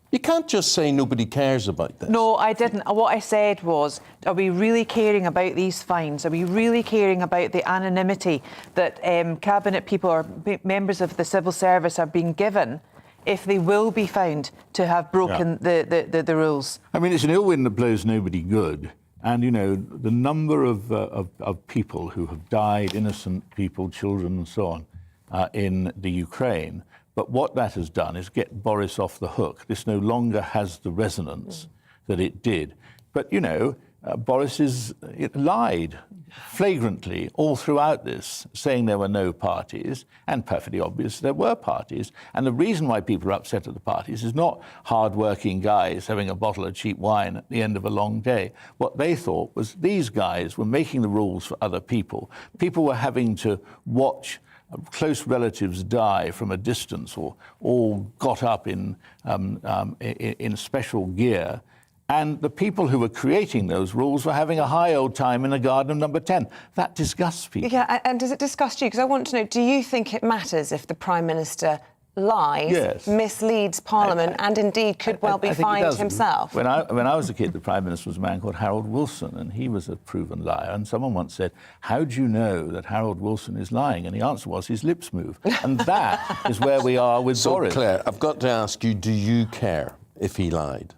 you can't just say nobody cares about this. No, I didn't. What I said was, are we really caring about these fines? Are we really caring about the anonymity that cabinet people or members of the civil service are being given if they will be found to have broken the rules? I mean, it's an ill wind that blows nobody good. And, you know, the number of people who have died, innocent people, children and so on, in the Ukraine. But what that has done is get Boris off the hook. This no longer has the resonance that it did. But, you know, Boris lied flagrantly all throughout this, saying there were no parties, and perfectly obvious there were parties. And the reason why people are upset at the parties is not hard-working guys having a bottle of cheap wine at the end of a long day. What they thought was these guys were making the rules for other people. People were having to watch close relatives die from a distance or all got up in special gear. And the people who were creating those rules were having a high old time in the garden of number 10. That disgusts people. Yeah, and does it disgust you? Because I want to know, do you think it matters if the Prime Minister lies, misleads Parliament, and indeed could well be fined himself? When I was a kid, the Prime Minister was a man called Harold Wilson, and he was a proven liar. And someone once said, how do you know that Harold Wilson is lying? And the answer was, his lips move. And that is where we are with Boris. So, Claire, I've got to ask you, do you care if he lied?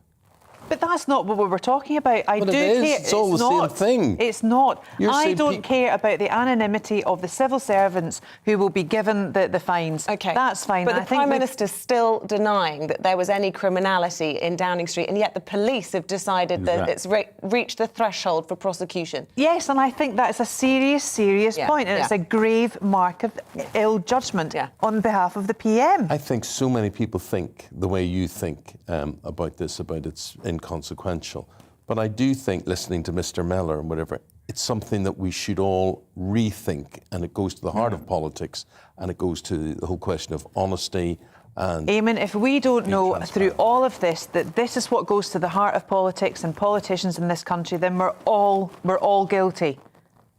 But that's not what we were talking about. I do it is. care. It's all the same thing. It's not. I don't care about the anonymity of the civil servants who will be given the fines. OK. That's fine. But the Prime Minister's still denying that there was any criminality in Downing Street, and yet the police have decided that it's reached the threshold for prosecution. Yes, and I think that's a serious point, and it's a grave mark of ill judgment on behalf of the PM. I think so many people think the way you think about this, about its inconsequential. But I do think, listening to Mr. Mellor and whatever, it's something that we should all rethink, and it goes to the heart of politics, and it goes to the whole question of honesty and... Eamonn, if we don't know through all of this that this is what goes to the heart of politics and politicians in this country, then we're all guilty.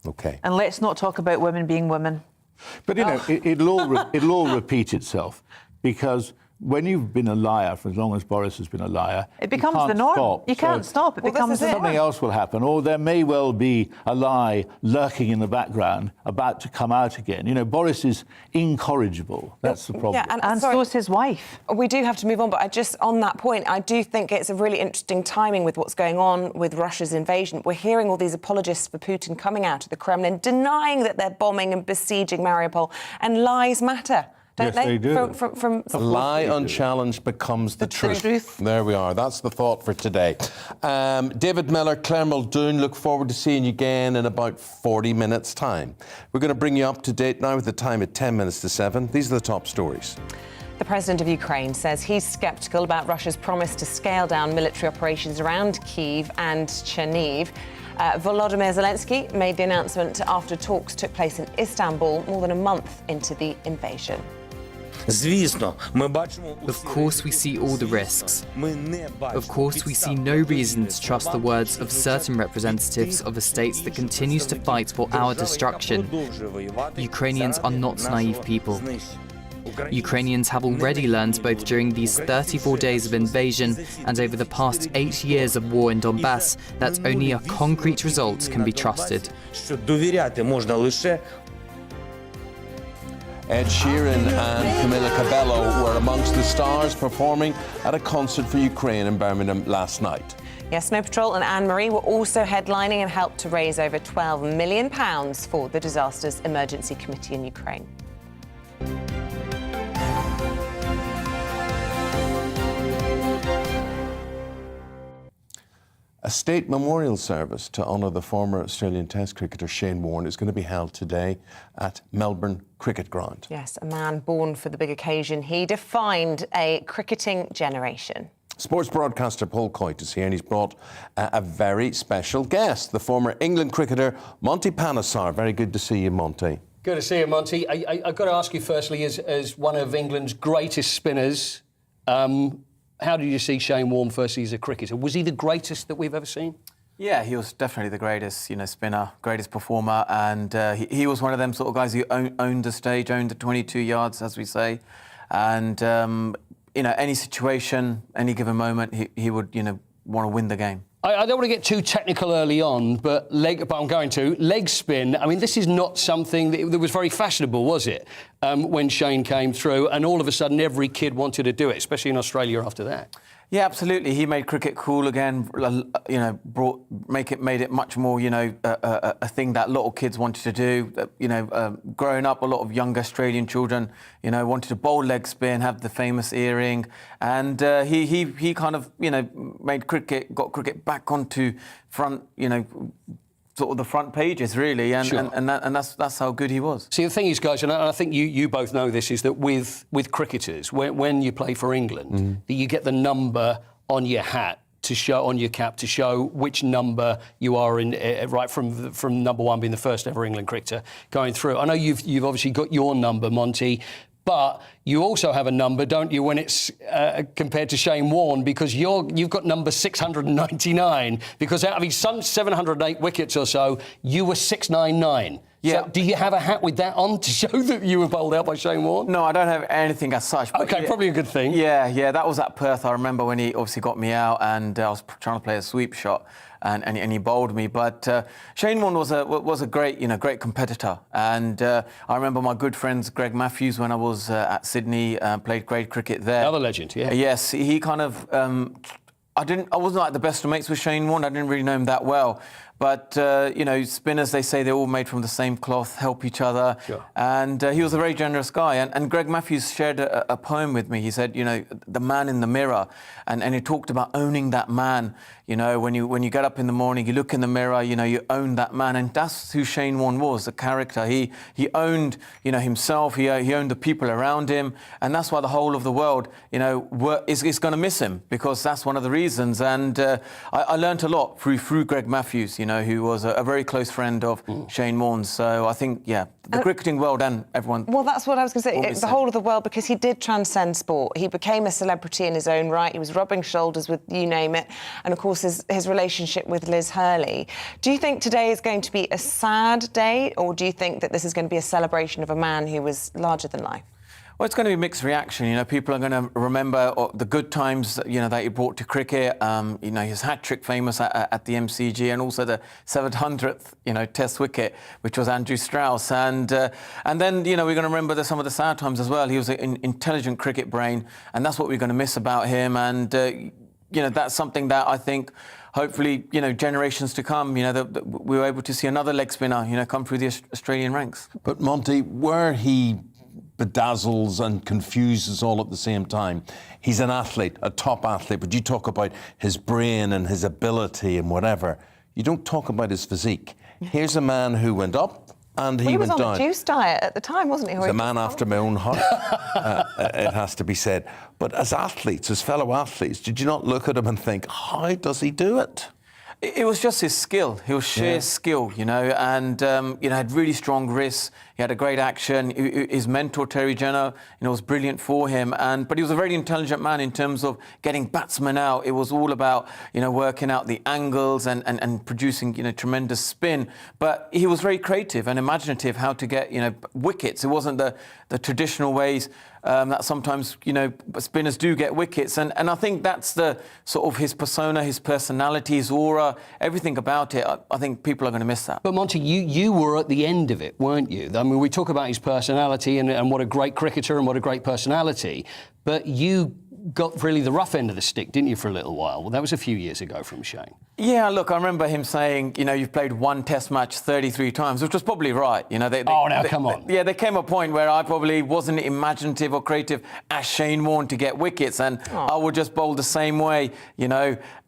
OK. And let's not talk about women being women. But, you know, it'll all repeat itself, because when you've been a liar for as long as Boris has been a liar, it becomes the norm. You can't stop. It becomes the norm. Something else will happen, or there may well be a lie lurking in the background about to come out again. You know, Boris is incorrigible. That's the problem. Yeah, and so is his wife. We do have to move on, but on that point, I do think it's a really interesting timing with what's going on with Russia's invasion. We're hearing all these apologists for Putin coming out of the Kremlin, denying that they're bombing and besieging Mariupol, and lies matter. Yes, they do. From a lie unchallenged becomes the truth. There we are. That's the thought for today. David Miller, Claire Muldoon, look forward to seeing you again in about 40 minutes' time. We're going to bring you up to date now with the time at 10 minutes to 7. These are the top stories. The president of Ukraine says he's sceptical about Russia's promise to scale down military operations around Kyiv and Chernihiv. Volodymyr Zelensky made the announcement after talks took place in Istanbul more than a month into the invasion. Of course we see all the risks. Of course we see no reason to trust the words of certain representatives of the states that continues to fight for our destruction. Ukrainians are not naive people. Ukrainians have already learned, both during these 34 days of invasion and over the past 8 years of war in Donbass, that only a concrete result can be trusted. Ed Sheeran and Camila Cabello were amongst the stars performing at a concert for Ukraine in Birmingham last night. Yes, Snow Patrol and Anne-Marie were also headlining and helped to raise over £12 million for the Disasters Emergency Committee in Ukraine. A state memorial service to honour the former Australian Test cricketer Shane Warne is going to be held today at Melbourne Cricket Ground. Yes, a man born for the big occasion. He defined a cricketing generation. Sports broadcaster Paul Coyte is here, and he's brought a very special guest, the former England cricketer Monty Panesar. Very good to see you, Monty. Good to see you, Monty. I've got to ask you firstly, as one of England's greatest spinners, how did you see Shane Warne firstly as a cricketer? Was he the greatest that we've ever seen? Yeah, he was definitely the greatest, spinner, greatest performer, and he was one of them sort of guys who owned the stage, owned the 22 yards, as we say, and any situation, any given moment, he would want to win the game. I don't want to get too technical early on, but I'm going to. Leg spin, I mean, this is not something that was very fashionable, was it, when Shane came through, and all of a sudden every kid wanted to do it, especially in Australia after that? Yeah, absolutely. He made cricket cool again, made it much more, a thing that a lot of kids wanted to do. Growing up, a lot of young Australian children, wanted to bowl leg spin, have the famous earring, and he kind of, got cricket back onto front, sort of the front pages, really, and Sure. and that's how good he was. See, the thing is, guys, and I think you both know this, is that with cricketers, when you play for England, that you get the number on your hat to show, on your cap, to show which number you are in, right from number one being the first ever England cricketer going through. I know you've obviously got your number, Monty, but you also have a number, don't you, when it's compared to Shane Warne, because you've got number 699, because out of his 708 wickets or so, you were 699. Yeah. So do you have a hat with that on to show that you were bowled out by Shane Warne? No, I don't have anything as such. But OK, probably a good thing. Yeah, that was at Perth. I remember when he obviously got me out and I was trying to play a sweep shot and he bowled me. But Shane Warne was a great, great competitor. And I remember my good friends Greg Matthews, when I was at Sydney, played great cricket there. Another legend, yeah. Yes, he kind of... I wasn't like the best of mates with Shane Warne. I didn't really know him that well. But, spinners, they say they're all made from the same cloth, help each other. Sure. And he was a very generous guy. And Greg Matthews shared a poem with me. He said, the man in the mirror. And he talked about owning that man. When you get up in the morning, you look in the mirror, you own that man. And that's who Shane Warne was, the character. He owned, himself. He owned the people around him. And that's why the whole of the world, is going to miss him, because that's one of the reasons. And I learned a lot through Greg Matthews, who was a very close friend of Shane Warne. So I think, the cricketing world and everyone... Well, that's what I was going to say, the whole of the world, because he did transcend sport. He became a celebrity in his own right. He was rubbing shoulders with you name it. And, of course, his relationship with Liz Hurley. Do you think today is going to be a sad day, or do you think that this is going to be a celebration of a man who was larger than life? Well, it's going to be mixed reaction. People are going to remember the good times, that he brought to cricket. His hat-trick famous at the MCG, and also the 700th, Test wicket, which was Andrew Strauss. And then, we're going to remember some of the sad times as well. He was an intelligent cricket brain, and that's what we're going to miss about him. And, that's something that I think... Hopefully, generations to come, that we were able to see another leg spinner, come through the Australian ranks. But Monty, where he bedazzles and confuses all at the same time, he's an athlete, a top athlete, but you talk about his brain and his ability and whatever. You don't talk about his physique. Here's a man who went up and he went down. He was on a juice diet at the time, wasn't he? He's a man after my own heart, it has to be said. But as athletes, as fellow athletes, did you not look at him and think, how does he do it? It was just his skill. He was sheer skill, and had really strong wrists. He had a great action. His mentor, Terry Jenner, was brilliant for him. But he was a very intelligent man in terms of getting batsmen out. It was all about, working out the angles and producing, tremendous spin. But he was very creative and imaginative how to get, wickets. It wasn't the traditional ways that sometimes, spinners do get wickets. And I think that's the sort of his persona, his personality, his aura, everything about it. I think people are going to miss that. But Monty, you were at the end of it, weren't you? I mean, we talk about his personality and what a great cricketer and what a great personality, but you got really the rough end of the stick, didn't you, for a little while? Well, that was a few years ago from Shane. Yeah, look, I remember him saying, you've played one Test match 33 times, which was probably right. Come on. There came a point where I probably wasn't imaginative or creative as Shane Warne to get wickets, and I would just bowl the same way,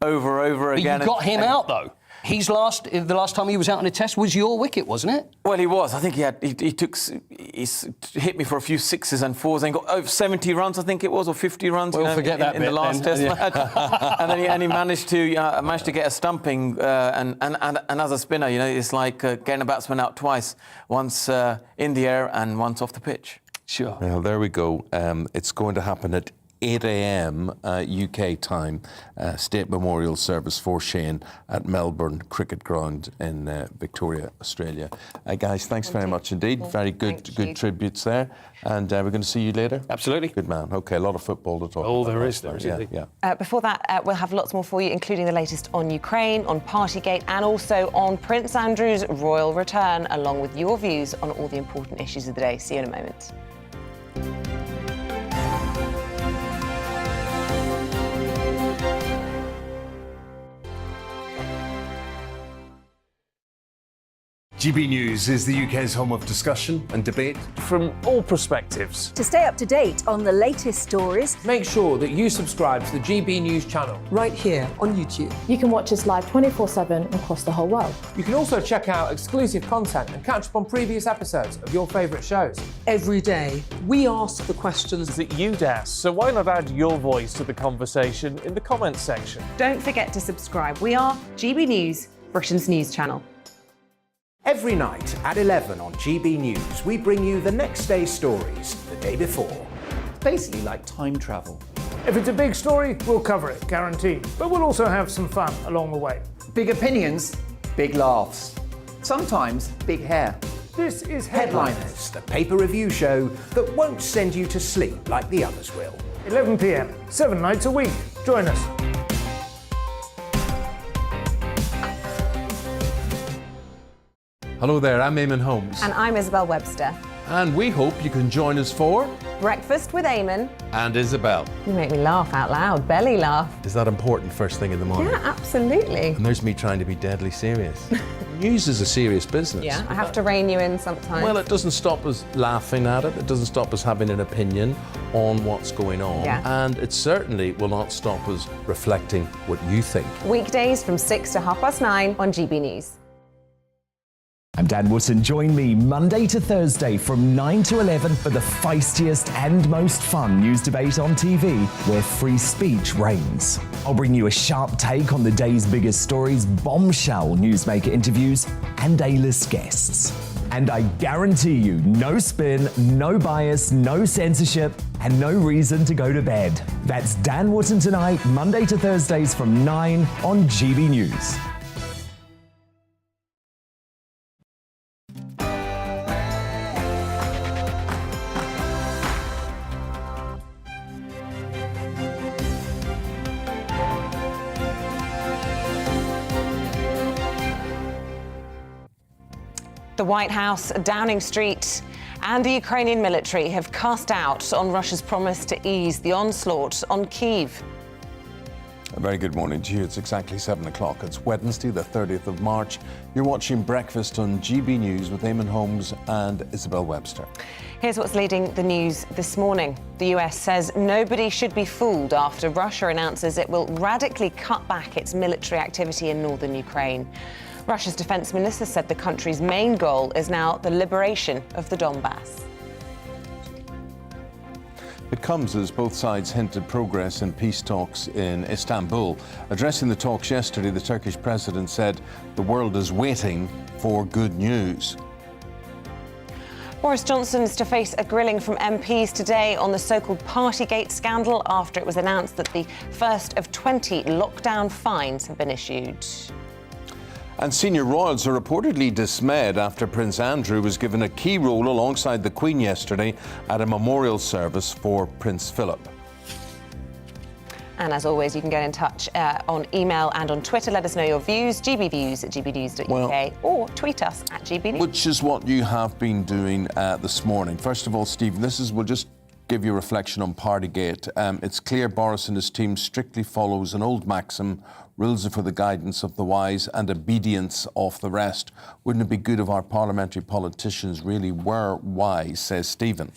over again. But you got him out, though. The last time he was out in a Test was your wicket, wasn't it? Well, he was. I think he hit me for a few sixes and fours and got over 70 runs, I think it was, or 50 runs. We'll forget that in bit the last then. Test match. and he managed to get a stumping. And as a spinner, it's like getting a batsman out twice, once in the air and once off the pitch. Sure. Well, there we go. It's going to happen at 8 a.m. UK time, State Memorial Service for Shane at Melbourne Cricket Ground in Victoria, Australia. Guys, thanks very much indeed. Very good tributes there. And we're going to see you later? Absolutely. Good man. OK, a lot of football to talk about. Oh, there is. Yeah. Before that, we'll have lots more for you, including the latest on Ukraine, on Partygate, and also on Prince Andrew's royal return, along with your views on all the important issues of the day. See you in a moment. GB News is the UK's home of discussion and debate. From all perspectives. To stay up to date on the latest stories, make sure that you subscribe to the GB News channel. Right here on YouTube. You can watch us live 24/7 across the whole world. You can also check out exclusive content and catch up on previous episodes of your favourite shows. Every day, we ask the questions that you'd ask, so why not add your voice to the conversation in the comments section? Don't forget to subscribe. We are GB News, Britain's news channel. Every night at 11 on GB News, we bring you the next day's stories the day before. It's basically like time travel. If it's a big story, we'll cover it, guaranteed. But we'll also have some fun along the way. Big opinions, big laughs. Sometimes big hair. This is Headliners, the paper review show that won't send you to sleep like the others will. 11 p.m, 7 nights a week. Join us. Hello there, I'm Eamonn Holmes. And I'm Isabel Webster. And we hope you can join us for Breakfast with Eamonn and Isabel. You make me laugh out loud, belly laugh. Is that important first thing in the morning? Yeah, absolutely. And there's me trying to be deadly serious. News is a serious business. Yeah, I have to rein you in sometimes. Well, it doesn't stop us laughing at it. It doesn't stop us having an opinion on what's going on. Yeah. And it certainly will not stop us reflecting what you think. Weekdays from 6 to 9:30 on GB News. I'm Dan Wootton. Join me Monday to Thursday from 9 to 11 for the feistiest and most fun news debate on TV, where free speech reigns. I'll bring you a sharp take on the day's biggest stories, bombshell newsmaker interviews, and A-list guests. And I guarantee you, no spin, no bias, no censorship, and no reason to go to bed. That's Dan Wootton tonight, Monday to Thursdays from 9 on GB News. The White House, Downing Street, and the Ukrainian military have cast doubt on Russia's promise to ease the onslaught on Kyiv. A very good morning to you. It's exactly 7 o'clock. It's Wednesday, the 30th of March. You're watching Breakfast on GB News with Eamonn Holmes and Isabel Webster. Here's what's leading the news this morning. The US says nobody should be fooled after Russia announces it will radically cut back its military activity in northern Ukraine. Russia's defense minister said the country's main goal is now the liberation of the Donbass. It comes as both sides hinted progress in peace talks in Istanbul. Addressing the talks yesterday, the Turkish president said the world is waiting for good news. Boris Johnson is to face a grilling from MPs today on the so-called Partygate scandal after it was announced that the first of 20 lockdown fines have been issued. And senior royals are reportedly dismayed after Prince Andrew was given a key role alongside the Queen yesterday at a memorial service for Prince Philip. And as always, you can get in touch on email and on Twitter. Let us know your views, gbviews@gbnews.uk, or tweet us at GBNews. Which is what you have been doing this morning. First of all, Stephen, we'll just give you a reflection on Partygate. It's clear Boris and his team strictly follows an old maxim: rules are for the guidance of the wise and obedience of the rest. Wouldn't it be good if our parliamentary politicians really were wise, says Stephen.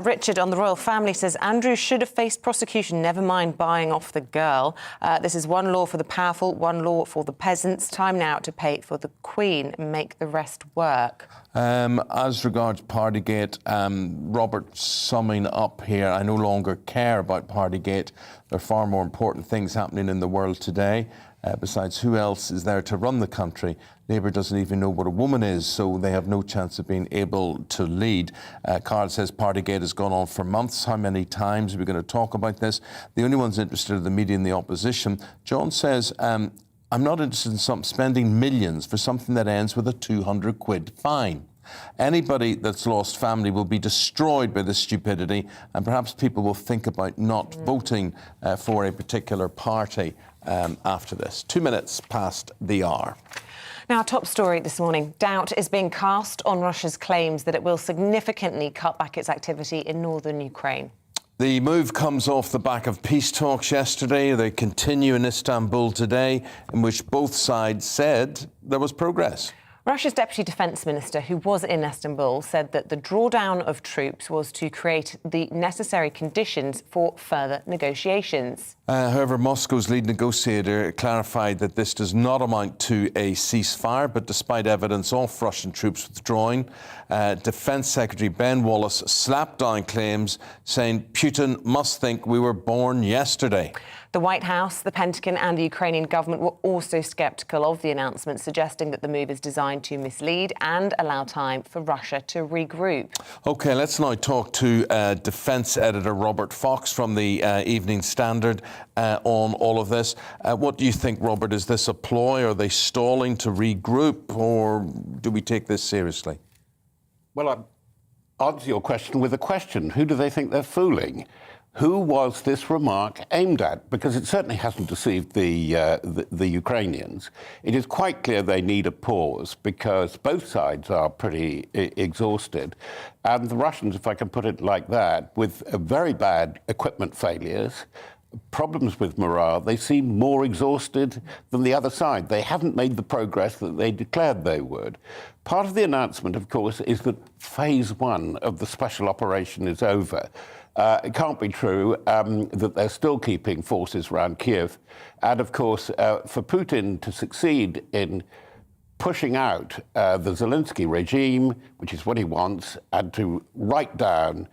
Richard on the royal family says Andrew should have faced prosecution, never mind buying off the girl. This is one law for the powerful, one law for the peasants. Time now to pay for the Queen and make the rest work. As regards Partygate, Robert summing up here, I no longer care about Partygate. There are far more important things happening in the world today. Besides, who else is there to run the country? Labour doesn't even know what a woman is, so they have no chance of being able to lead. Carl says Partygate has gone on for months. How many times are we going to talk about this? The only ones interested are the media and the opposition. John says, I'm not interested in spending millions for something that ends with a 200 quid fine. Anybody that's lost family will be destroyed by this stupidity, and perhaps people will think about not voting for a particular party after this. 2 minutes past the hour. Now, top story this morning. Doubt is being cast on Russia's claims that it will significantly cut back its activity in northern Ukraine. The move comes off the back of peace talks yesterday. They continue in Istanbul today, in which both sides said there was progress. Russia's Deputy Defence Minister, who was in Istanbul, said that the drawdown of troops was to create the necessary conditions for further negotiations. However, Moscow's lead negotiator clarified that this does not amount to a ceasefire, but despite evidence of Russian troops withdrawing, Defence Secretary Ben Wallace slapped down claims, saying Putin must think we were born yesterday. The White House, the Pentagon and the Ukrainian government were also sceptical of the announcement, suggesting that the move is designed to mislead and allow time for Russia to regroup. OK, let's now talk to Defence Editor Robert Fox from the Evening Standard on all of this. What do you think, Robert? Is this a ploy? Are they stalling to regroup, or do we take this seriously? Well, I'll answer your question with a question. Who do they think they're fooling? Who was this remark aimed at? Because it certainly hasn't deceived the Ukrainians. It is quite clear they need a pause because both sides are pretty exhausted. And the Russians, if I can put it like that, with very bad equipment failures, problems with morale, they seem more exhausted than the other side. They haven't made the progress that they declared they would. Part of the announcement, of course, is that phase one of the special operation is over. It can't be true that they're still keeping forces around Kiev. And, of course, for Putin to succeed in pushing out the Zelensky regime, which is what he wants, and to write down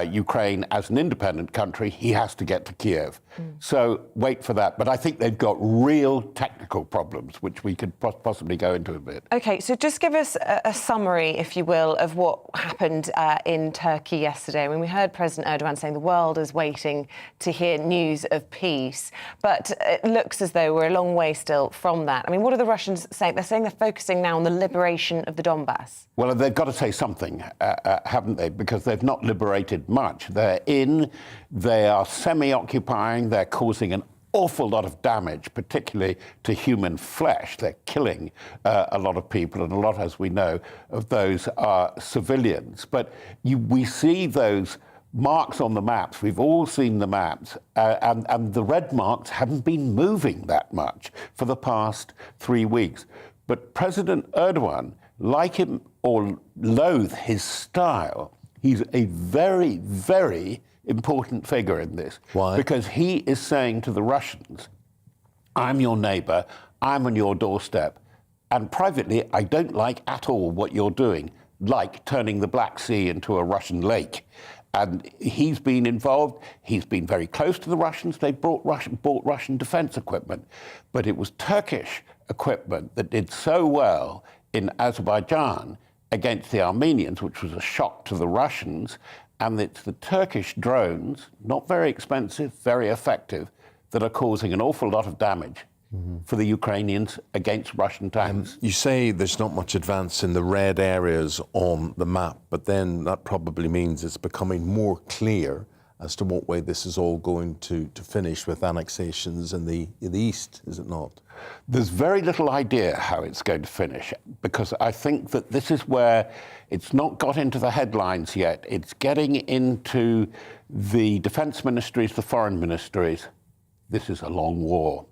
Ukraine as an independent country, he has to get to Kiev. So wait for that. But I think they've got real technical problems, which we could possibly go into a bit. OK, so just give us a summary, if you will, of what happened in Turkey yesterday. I mean, we heard President Erdogan saying the world is waiting to hear news of peace. But it looks as though we're a long way still from that. I mean, what are the Russians saying? They're saying they're focusing now on the liberation of the Donbass. Well, they've got to say something, haven't they? Because they've not liberated much. They are semi-occupying, they're causing an awful lot of damage, particularly to human flesh. They're killing a lot of people, and a lot, as we know, of those are civilians. But we see those marks on the maps. We've all seen the maps, and the red marks haven't been moving that much for the past 3 weeks. But President Erdogan, like him or loathe his style, he's a very, very important figure in this. Why? Because he is saying to the Russians, I'm your neighbour, I'm on your doorstep, and privately, I don't like at all what you're doing, like turning the Black Sea into a Russian lake. And he's been involved. He's been very close to the Russians. They bought Russian defence equipment. But it was Turkish equipment that did so well in Azerbaijan against the Armenians, which was a shock to the Russians. And it's the Turkish drones, not very expensive, very effective, that are causing an awful lot of damage for the Ukrainians against Russian tanks. You say there's not much advance in the red areas on the map, but then that probably means it's becoming more clear as to what way this is all going to finish with annexations in the east, is it not? There's very little idea how it's going to finish, because I think that this is where it's not got into the headlines yet. It's getting into the defense ministries, the foreign ministries. This is a long war.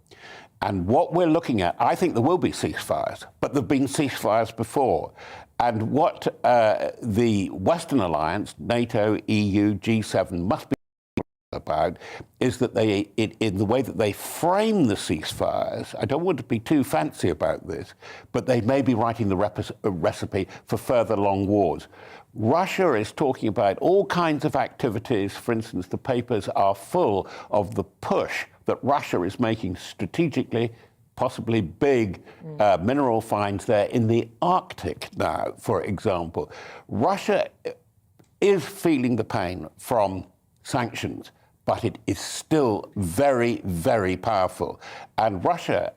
And what we're looking at, I think there will be ceasefires, but there have been ceasefires before. And what the Western alliance, NATO, EU, G7, must be about is that in the way that they frame the ceasefires, I don't want to be too fancy about this, but they may be writing the recipe for further long wars. Russia is talking about all kinds of activities. For instance, the papers are full of the push that Russia is making strategically possibly big mineral finds there in the Arctic now, for example. Russia is feeling the pain from sanctions, but it is still very, very powerful. And Russia,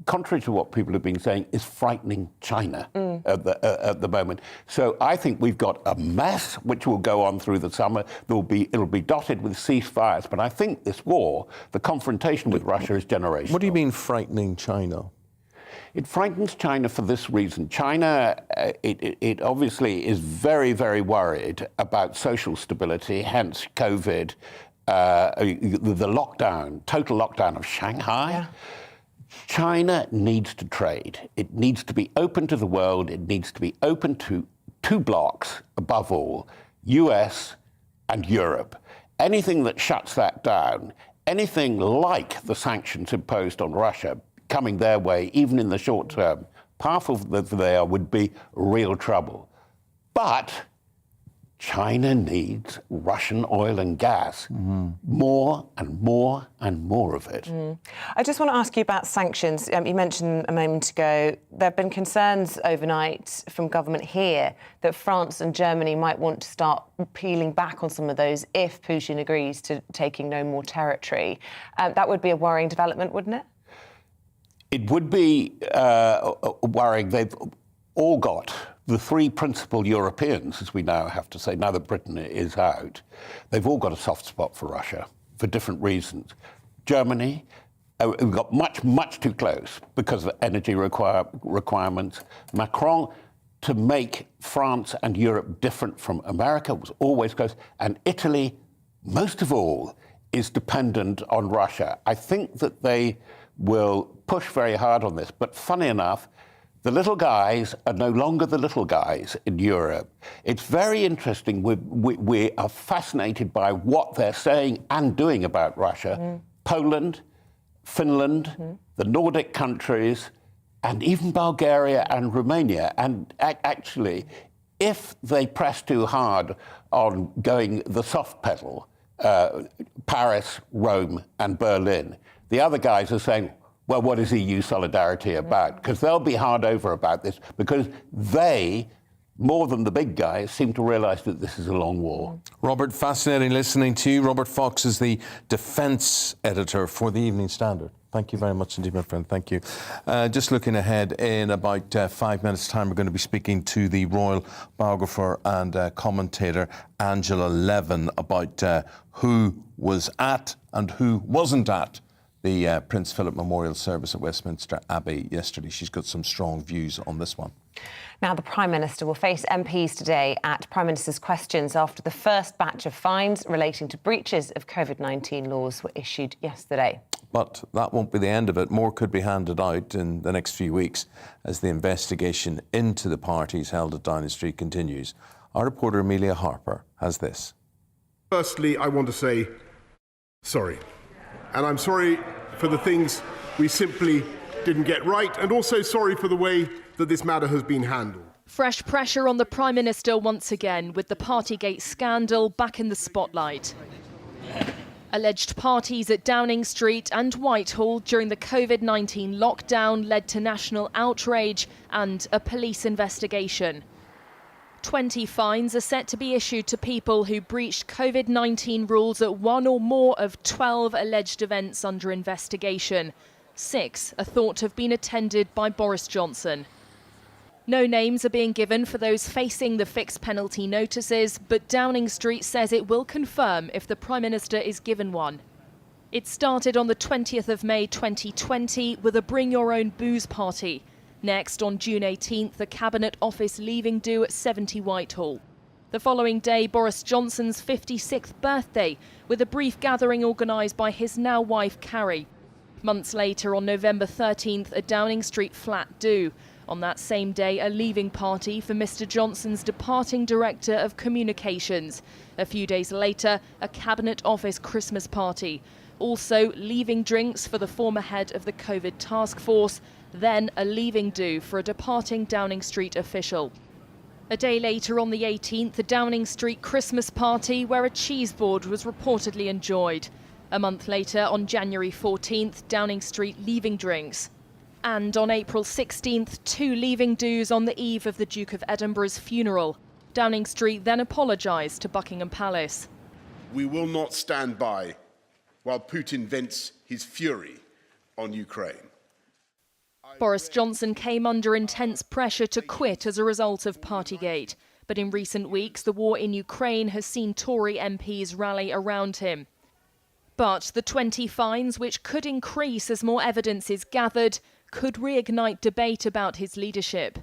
contrary to what people have been saying, is frightening China at the moment. So I think we've got a mess which will go on through the summer. It'll be dotted with ceasefires. But I think this war, the confrontation with Russia, is generational. What do you mean frightening China? It frightens China for this reason. China, it obviously is very, very worried about social stability, hence COVID, the lockdown, total lockdown of Shanghai. Yeah. China needs to trade. It needs to be open to the world. It needs to be open to two blocks, above all, US and Europe. Anything that shuts that down, anything like the sanctions imposed on Russia coming their way, even in the short term, powerful that they are, would be real trouble. But China needs Russian oil and gas, more and more and more of it. I just want to ask you about sanctions. You mentioned a moment ago there have been concerns overnight from government here that France and Germany might want to start peeling back on some of those if Putin agrees to taking no more territory. That would be a worrying development, wouldn't it? It would be worrying. They've all got the three principal Europeans, as we now have to say, now that Britain is out, they've all got a soft spot for Russia for different reasons. Germany, we got much too close because of energy requirements. Macron, to make France and Europe different from America, was always close. And Italy, most of all, is dependent on Russia. I think that they will push very hard on this. But funny enough, the little guys are no longer the little guys in Europe. It's very interesting. We are fascinated by what they're saying and doing about Russia. Poland, Finland, the Nordic countries, and even Bulgaria and Romania. And actually, if they press too hard on going the soft pedal, Paris, Rome, and Berlin, the other guys are saying, well, what is EU solidarity about? Because they'll be hard over about this, because they, more than the big guys, seem to realise that this is a long war. Robert, fascinating listening to you. Robert Fox is the defence editor for the Evening Standard. Thank you very much indeed, my friend. Thank you. Just looking ahead, in about 5 minutes' time, we're going to be speaking to the royal biographer and commentator Angela Levin about who was at and who wasn't at the Prince Philip Memorial Service at Westminster Abbey yesterday. She's got some strong views on this one. Now, the Prime Minister will face MPs today at Prime Minister's Questions after the first batch of fines relating to breaches of COVID-19 laws were issued yesterday. But that won't be the end of it. More could be handed out in the next few weeks as the investigation into the parties held at Downing Street continues. Our reporter Amelia Harper has this. Firstly, I want to say sorry. And I'm sorry for the things we simply didn't get right, and also sorry for the way that this matter has been handled. Fresh pressure on the Prime Minister once again, with the Partygate scandal back in the spotlight. Alleged parties at Downing Street and Whitehall during the COVID-19 lockdown led to national outrage and a police investigation. 20 fines are set to be issued to people who breached COVID-19 rules at one or more of 12 alleged events under investigation. 6 are thought to have been attended by Boris Johnson. No names are being given for those facing the fixed penalty notices, but Downing Street says it will confirm if the Prime Minister is given one. It started on the 20th of May 2020 with a Bring Your Own Booze party. Next, on June 18th, the Cabinet Office leaving do at 70 Whitehall. The following day, Boris Johnson's 56th birthday, with a brief gathering organised by his now wife, Carrie. Months later, on November 13th, a Downing Street flat do. On that same day, a leaving party for Mr Johnson's departing Director of Communications. A few days later, a Cabinet Office Christmas party. Also, leaving drinks for the former head of the COVID task force. Then a leaving do for a departing Downing Street official. A day later, on the 18th, the Downing Street Christmas party where a cheese board was reportedly enjoyed. A month later, on January 14th, Downing Street leaving drinks. And on April 16th, 2 leaving do's on the eve of the Duke of Edinburgh's funeral. Downing Street then apologised to Buckingham Palace. We will not stand by while Putin vents his fury on Ukraine. Boris Johnson came under intense pressure to quit as a result of Partygate. But in recent weeks, the war in Ukraine has seen Tory MPs rally around him. But the 20 fines, which could increase as more evidence is gathered, could reignite debate about his leadership.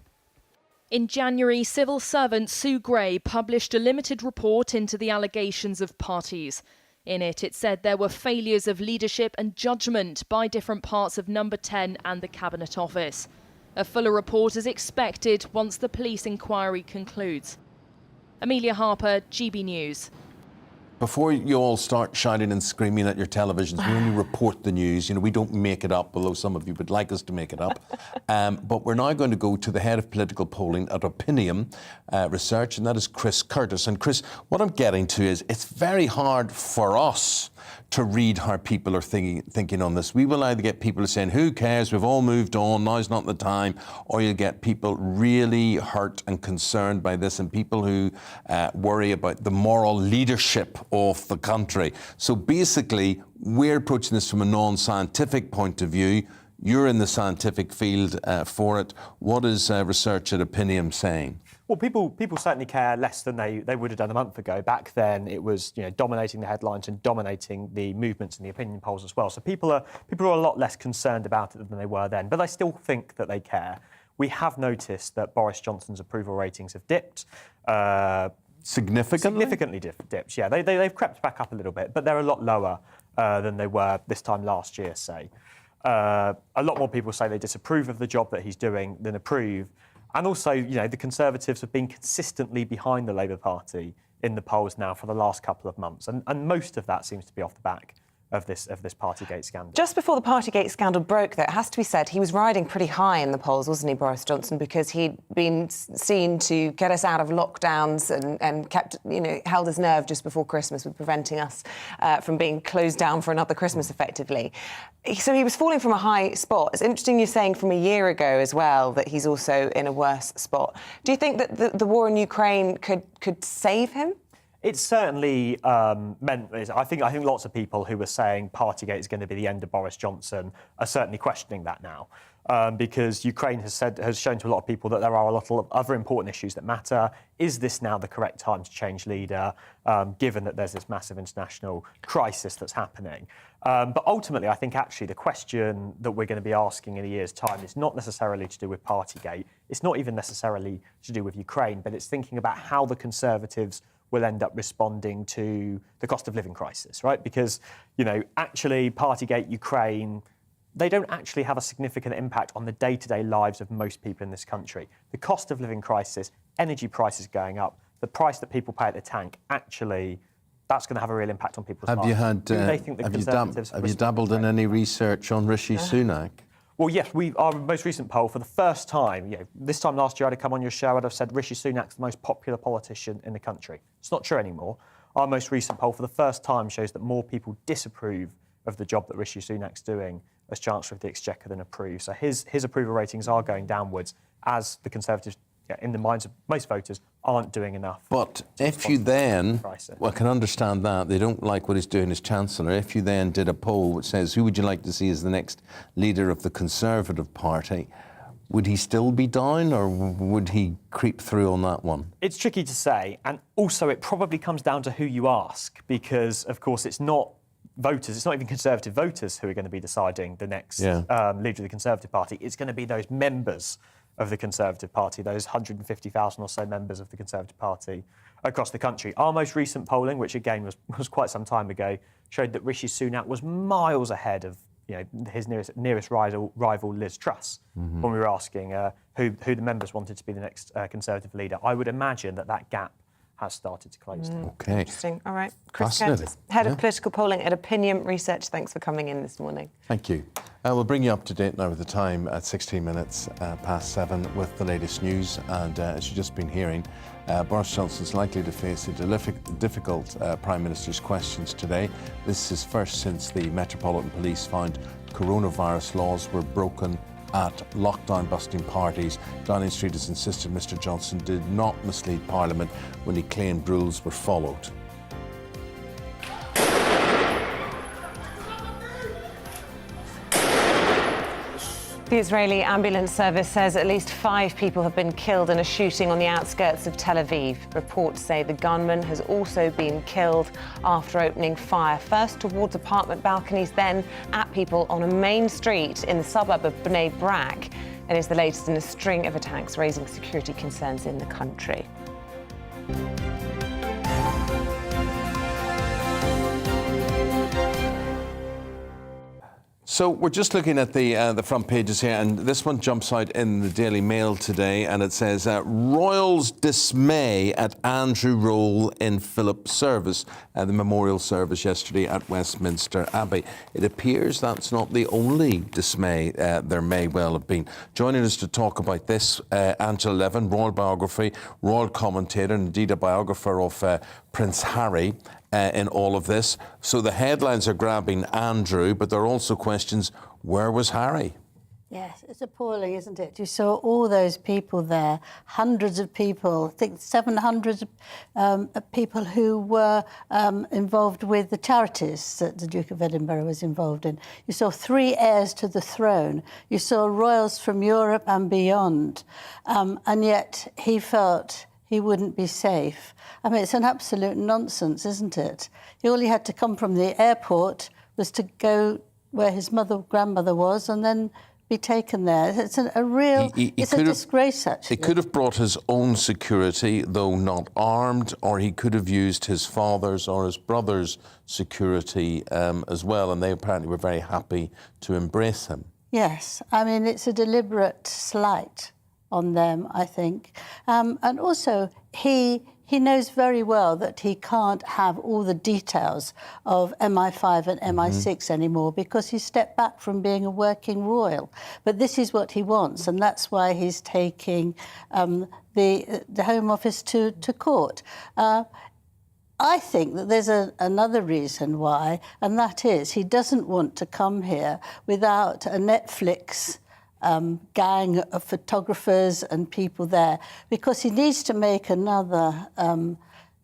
In January, civil servant Sue Gray published a limited report into the allegations of parties. In it, it said there were failures of leadership and judgment by different parts of Number 10 and the Cabinet Office. A fuller report is expected once the police inquiry concludes. Amelia Harper, GB News. Before you all start shouting and screaming at your televisions, we only report the news. You know, we don't make it up, although some of you would like us to make it up. But we're now going to go to the head of political polling at Opinium Research, and that is Chris Curtis. And Chris, what I'm getting to is it's very hard for us to read how people are thinking on this. We will either get people saying, who cares, we've all moved on, now's not the time, or you'll get people really hurt and concerned by this, and people who worry about the moral leadership of the country. So basically, we're approaching this from a non-scientific point of view. You're in the scientific field for it. What is research at Opinium saying? Well, people certainly care less than they would have done a month ago. Back then, it was dominating the headlines and dominating the movements in the opinion polls as well. So people are a lot less concerned about it than they were then. But I still think that they care. We have noticed that Boris Johnson's approval ratings have dipped. Significantly dipped, yeah. They've crept back up a little bit, but they're a lot lower than they were this time last year, say. A lot more people say they disapprove of the job that he's doing than approve. And also, the Conservatives have been consistently behind the Labour Party in the polls now for the last couple of months. And most of that seems to be off the back of this Partygate scandal. Just before the Partygate scandal broke, though, it has to be said, he was riding pretty high in the polls, wasn't he, Boris Johnson, because he'd been seen to get us out of lockdowns and kept, held his nerve just before Christmas with preventing us from being closed down for another Christmas, effectively. So he was falling from a high spot. It's interesting you're saying from a year ago as well that he's also in a worse spot. Do you think that the war in Ukraine could save him? It's certainly meant. I think lots of people who were saying Partygate is going to be the end of Boris Johnson are certainly questioning that now, because Ukraine has shown to a lot of people that there are a lot of other important issues that matter. Is this now the correct time to change leader, given that there's this massive international crisis that's happening? But ultimately, I think actually the question that we're going to be asking in a year's time is not necessarily to do with Partygate. It's not even necessarily to do with Ukraine, but it's thinking about how the Conservatives will end up responding to the cost of living crisis, right? Because, actually Partygate, Ukraine, they don't actually have a significant impact on the day-to-day lives of most people in this country. The cost of living crisis, energy prices going up, the price that people pay at the tank, actually, that's going to have a real impact on people's lives. Have you dabbled in any research on Rishi Sunak? Well, yes, our most recent poll, for the first time, this time last year I'd have come on your show, I'd have said Rishi Sunak's the most popular politician in the country. It's not true anymore. Our most recent poll, for the first time, shows that more people disapprove of the job that Rishi Sunak's doing as Chancellor of the Exchequer than approve. So his approval ratings are going downwards as the Conservatives, in the minds of most voters, aren't doing enough. But if you then, I can understand that, they don't like what he's doing as Chancellor. If you then did a poll which says, who would you like to see as the next leader of the Conservative Party, would he still be down or would he creep through on that one? It's tricky to say. And also it probably comes down to who you ask, because, of course, it's not voters, it's not even Conservative voters who are going to be deciding the next leader of the Conservative Party. It's going to be those members of the Conservative Party, those 150,000 or so members of the Conservative Party across the country. Our most recent polling, which again was quite some time ago, showed that Rishi Sunak was miles ahead of his nearest rival Liz Truss when we were asking who the members wanted to be the next Conservative leader. I would imagine that gap has started to close down. Okay. Interesting. All right. Chris Curtis, Head of Political Polling at Opinium Research. Thanks for coming in this morning. Thank you. We'll bring you up to date now with the time at 16 minutes past 7 with the latest news. And as you've just been hearing, Boris Johnson's likely to face a difficult Prime Minister's questions today. This is first since the Metropolitan Police found coronavirus laws were broken at lockdown-busting parties. Downing Street has insisted Mr Johnson did not mislead Parliament when he claimed rules were followed. The Israeli ambulance service says at least 5 people have been killed in a shooting on the outskirts of Tel Aviv. Reports say the gunman has also been killed after opening fire, first towards apartment balconies, then at people on a main street in the suburb of Bnei Brak. It is the latest in a string of attacks raising security concerns in the country. So we're just looking at the front pages here, and this one jumps out in the Daily Mail today, and it says, Royals dismay at Andrew role in Philip's service, the memorial service yesterday at Westminster Abbey. It appears that's not the only dismay there may well have been. Joining us to talk about this, Angela Levin, royal biography, royal commentator, and indeed a biographer of Prince Harry. In all of this. So the headlines are grabbing Andrew, but there are also questions, where was Harry? Yes, it's appalling, isn't it? You saw all those people there, hundreds of people, I think 700 people who were involved with the charities that the Duke of Edinburgh was involved in. You saw 3 heirs to the throne. You saw royals from Europe and beyond. And yet he felt he wouldn't be safe. I mean, it's an absolute nonsense, isn't it? All he had to come from the airport was to go where his grandmother was, and then be taken there. It's a real, it's a disgrace, actually. He could have brought his own security, though not armed, or he could have used his father's or his brother's security as well, and they apparently were very happy to embrace him. Yes, I mean, it's a deliberate slight on them, I think. And also, he knows very well that he can't have all the details of MI5 and MI6 anymore because he stepped back from being a working royal. But this is what he wants, and that's why he's taking the Home Office to court. I think that there's another reason why, and that is he doesn't want to come here without a Netflix gang of photographers and people there, because he needs to make another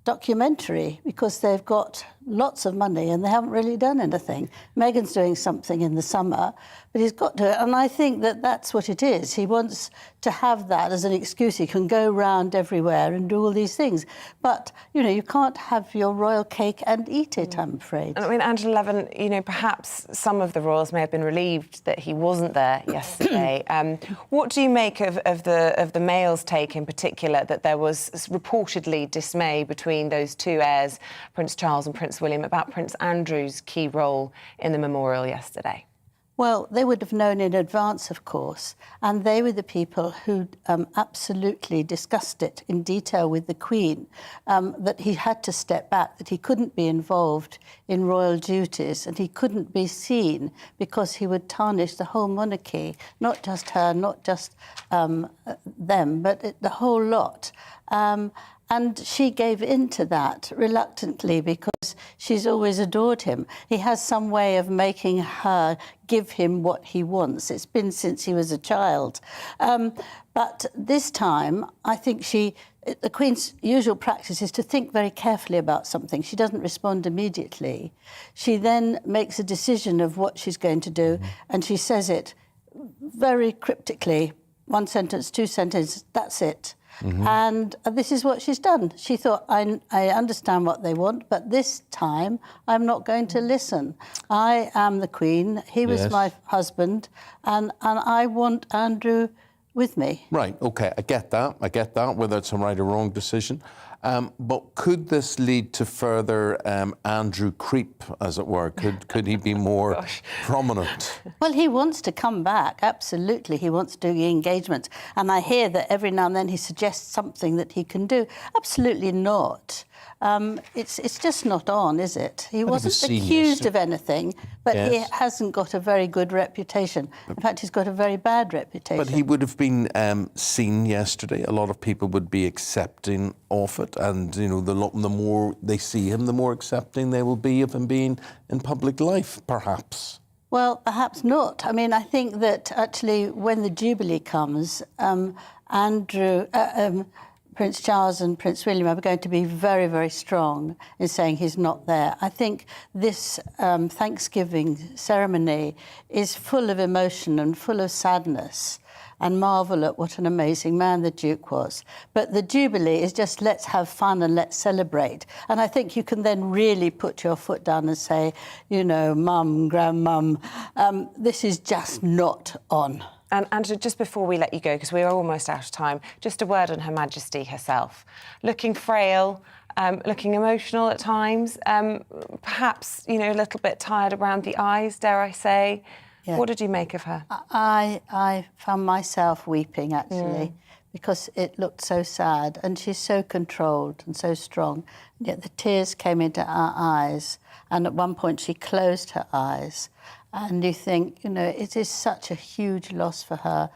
documentary because they've got lots of money and they haven't really done anything. Meghan's doing something in the summer, but he's got to, and I think that that's what it is. He wants to have that as an excuse. He can go round everywhere and do all these things. But, you know, you can't have your royal cake and eat it, I'm afraid. And I mean, Angela Levin, you know, perhaps some of the royals may have been relieved that he wasn't there yesterday. What do you make of the Mail's take in particular, that there was reportedly dismay between those 2 heirs, Prince Charles and Prince William, about Prince Andrew's key role in the memorial yesterday? Well, they would have known in advance, of course, and they were the people who absolutely discussed it in detail with the Queen, that he had to step back, that he couldn't be involved in royal duties, and he couldn't be seen because he would tarnish the whole monarchy, not just her, not just them, but the whole lot. And she gave in to that reluctantly because she's always adored him. He has some way of making her give him what he wants. It's been since he was a child. But this time, I think the Queen's usual practice is to think very carefully about something. She doesn't respond immediately. She then makes a decision of what she's going to do, and she says it very cryptically, 1 sentence, 2 sentences, that's it. And this is what she's done. She thought, I understand what they want, but this time I'm not going to listen. I am the Queen. He was my husband, and I want Andrew with me. Right, OK, I get that, whether it's a right or wrong decision. But could this lead to further Andrew creep, as it were? Could he be more prominent? Well, he wants to come back, absolutely. He wants to do the engagement. And I hear that every now and then he suggests something that he can do. Absolutely not. It's just not on, is it? He wasn't accused of anything, but he hasn't got a very good reputation. In fact, he's got a very bad reputation. But he would have been seen yesterday. A lot of people would be accepting of it, and you know, the more they see him, the more accepting they will be of him being in public life, perhaps. Well, perhaps not. I mean, I think that actually when the Jubilee comes, Prince Charles and Prince William are going to be very, very strong in saying he's not there. I think this Thanksgiving ceremony is full of emotion and full of sadness, and marvel at what an amazing man the Duke was. But the Jubilee is just let's have fun and let's celebrate. And I think you can then really put your foot down and say, you know, mum, grandmum, this is just not on. And Angela, just before we let you go, because we are almost out of time, just a word on Her Majesty herself. Looking frail, looking emotional at times, perhaps, you know, a little bit tired around the eyes, dare I say. Yeah. What did you make of her? I found myself weeping, actually, because it looked so sad. And she's so controlled and so strong. And yet the tears came into our eyes. And at one point she closed her eyes. And you think, you know, it is such a huge loss for her,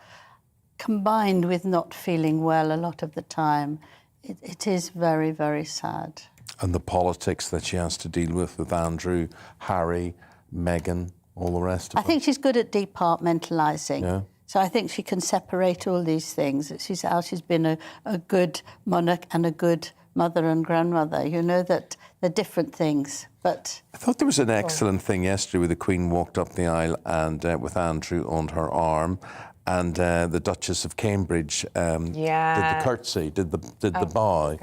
combined with not feeling well a lot of the time. It is very, very sad. And the politics that she has to deal with Andrew, Harry, Meghan, all the rest of it. I think she's good at departmentalising. Yeah. So I think she can separate all these things. She's been a good monarch and a good mother and grandmother. You know that they're different things. But I thought there was an excellent thing yesterday where the Queen walked up the aisle and with Andrew on her arm, and the Duchess of Cambridge did the curtsy, did the bow,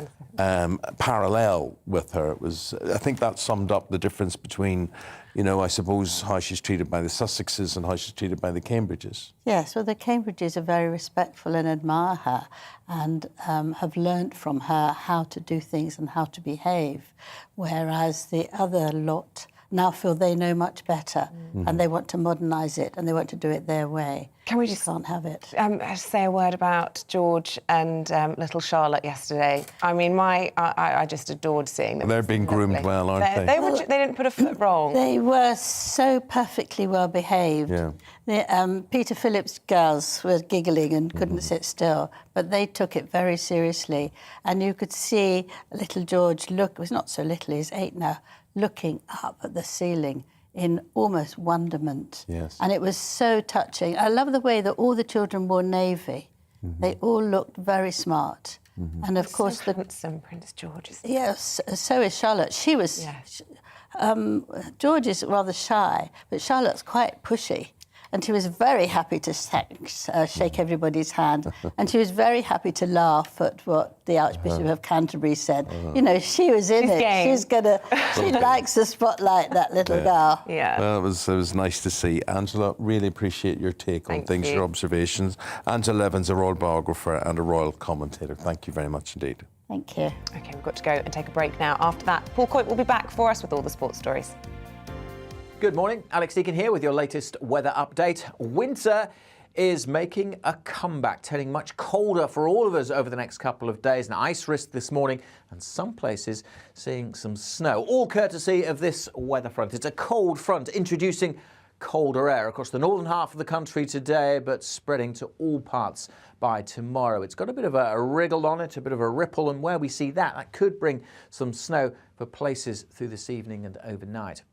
parallel with her. It was, I think that summed up the difference between, you know, I suppose how she's treated by the Sussexes and how she's treated by the Cambridges. Yes, well, the Cambridges are very respectful and admire her and have learnt from her how to do things and how to behave, whereas the other lot now feel they know much better and they want to modernise it and they want to do it their way. Can we You just can't have it. Say a word about George and little Charlotte yesterday? I mean, I just adored seeing them. They're being groomed well, aren't they? They didn't put a foot wrong. They were so perfectly well behaved. Yeah. Peter Phillips' girls were giggling and couldn't sit still, but they took it very seriously. And you could see little George look, he's not so little, he's 8 now, looking up at the ceiling in almost wonderment. Yes. And it was so touching. I love the way that all the children wore navy. They all looked very smart. And of course, so handsome, Prince George. Yes, so is Charlotte. She was. Yes. George is rather shy, but Charlotte's quite pushy. And she was very happy to shake everybody's hand. And she was very happy to laugh at what the Archbishop of Canterbury said. You know, she was in it. Game. She likes the spotlight, that little girl. Yeah. Well, it was nice to see. Angela, really appreciate your take on things, your observations. Angela Evans, a royal biographer and a royal commentator. Thank you very much indeed. Thank you. OK, we've got to go and take a break now. After that, Paul Coit will be back for us with all the sports stories. Good morning, Alex Deakin here with your latest weather update. Winter is making a comeback, turning much colder for all of us over the next couple of days. An ice risk this morning and some places seeing some snow, all courtesy of this weather front. It's a cold front introducing colder air across the northern half of the country today, but spreading to all parts by tomorrow. It's got a bit of a wriggle on it, a bit of a ripple, and where we see that could bring some snow for places through this evening and overnight.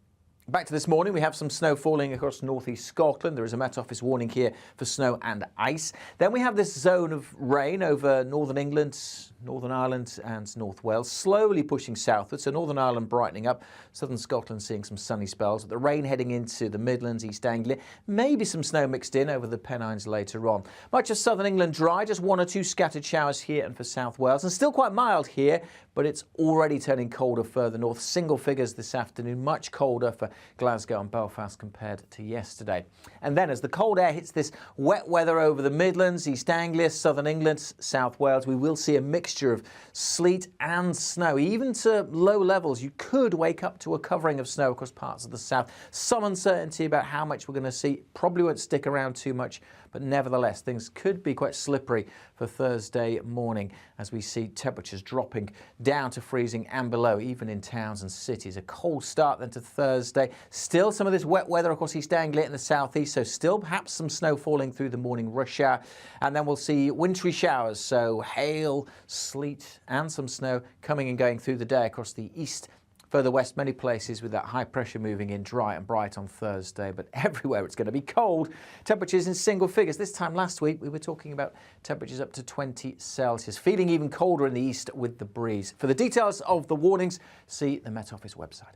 Back to this morning, we have some snow falling across northeast Scotland. There is a Met Office warning here for snow and ice. Then we have this zone of rain over northern England, Northern Ireland and North Wales, slowly pushing southwards. So Northern Ireland brightening up, southern Scotland seeing some sunny spells. The rain heading into the Midlands, East Anglia, maybe some snow mixed in over the Pennines later on. Much of southern England dry, just 1 or 2 scattered showers here and for South Wales, and still quite mild here, but it's already turning colder further north. Single figures this afternoon, much colder for Glasgow and Belfast compared to yesterday. And then as the cold air hits this wet weather over the Midlands, East Anglia, southern England, South Wales, we will see a mixture of sleet and snow. Even to low levels, you could wake up to a covering of snow across parts of the south. Some uncertainty about how much we're going to see. Probably won't stick around too much, but nevertheless, things could be quite slippery for Thursday morning as we see temperatures dropping down to freezing and below, even in towns and cities. A cold start then to Thursday. Still some of this wet weather across East Anglia and the southeast, so still perhaps some snow falling through the morning rush hour. And then we'll see wintry showers, so hail, sleet and some snow coming and going through the day across the east Further west, many places with that high pressure moving in dry and bright on Thursday, but everywhere it's going to be cold. Temperatures in single figures. This time last week, we were talking about temperatures up to 20 Celsius, feeling even colder in the east with the breeze. For the details of the warnings, see the Met Office website.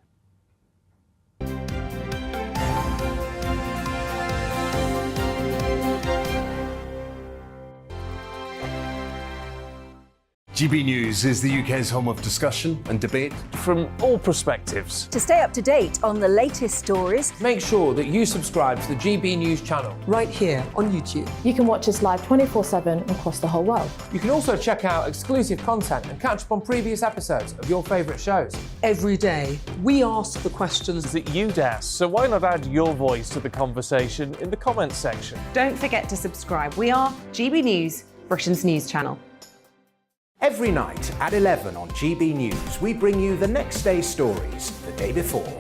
GB News is the UK's home of discussion and debate from all perspectives. To stay up to date on the latest stories, make sure that you subscribe to the GB News channel right here on YouTube. You can watch us live 24/7 across the whole world. You can also check out exclusive content and catch up on previous episodes of your favourite shows. Every day, we ask the questions that you'd ask, so why not add your voice to the conversation in the comments section? Don't forget to subscribe. We are GB News, Britain's news channel. Every night at 11 on GB News, we bring you the next day's stories the day before.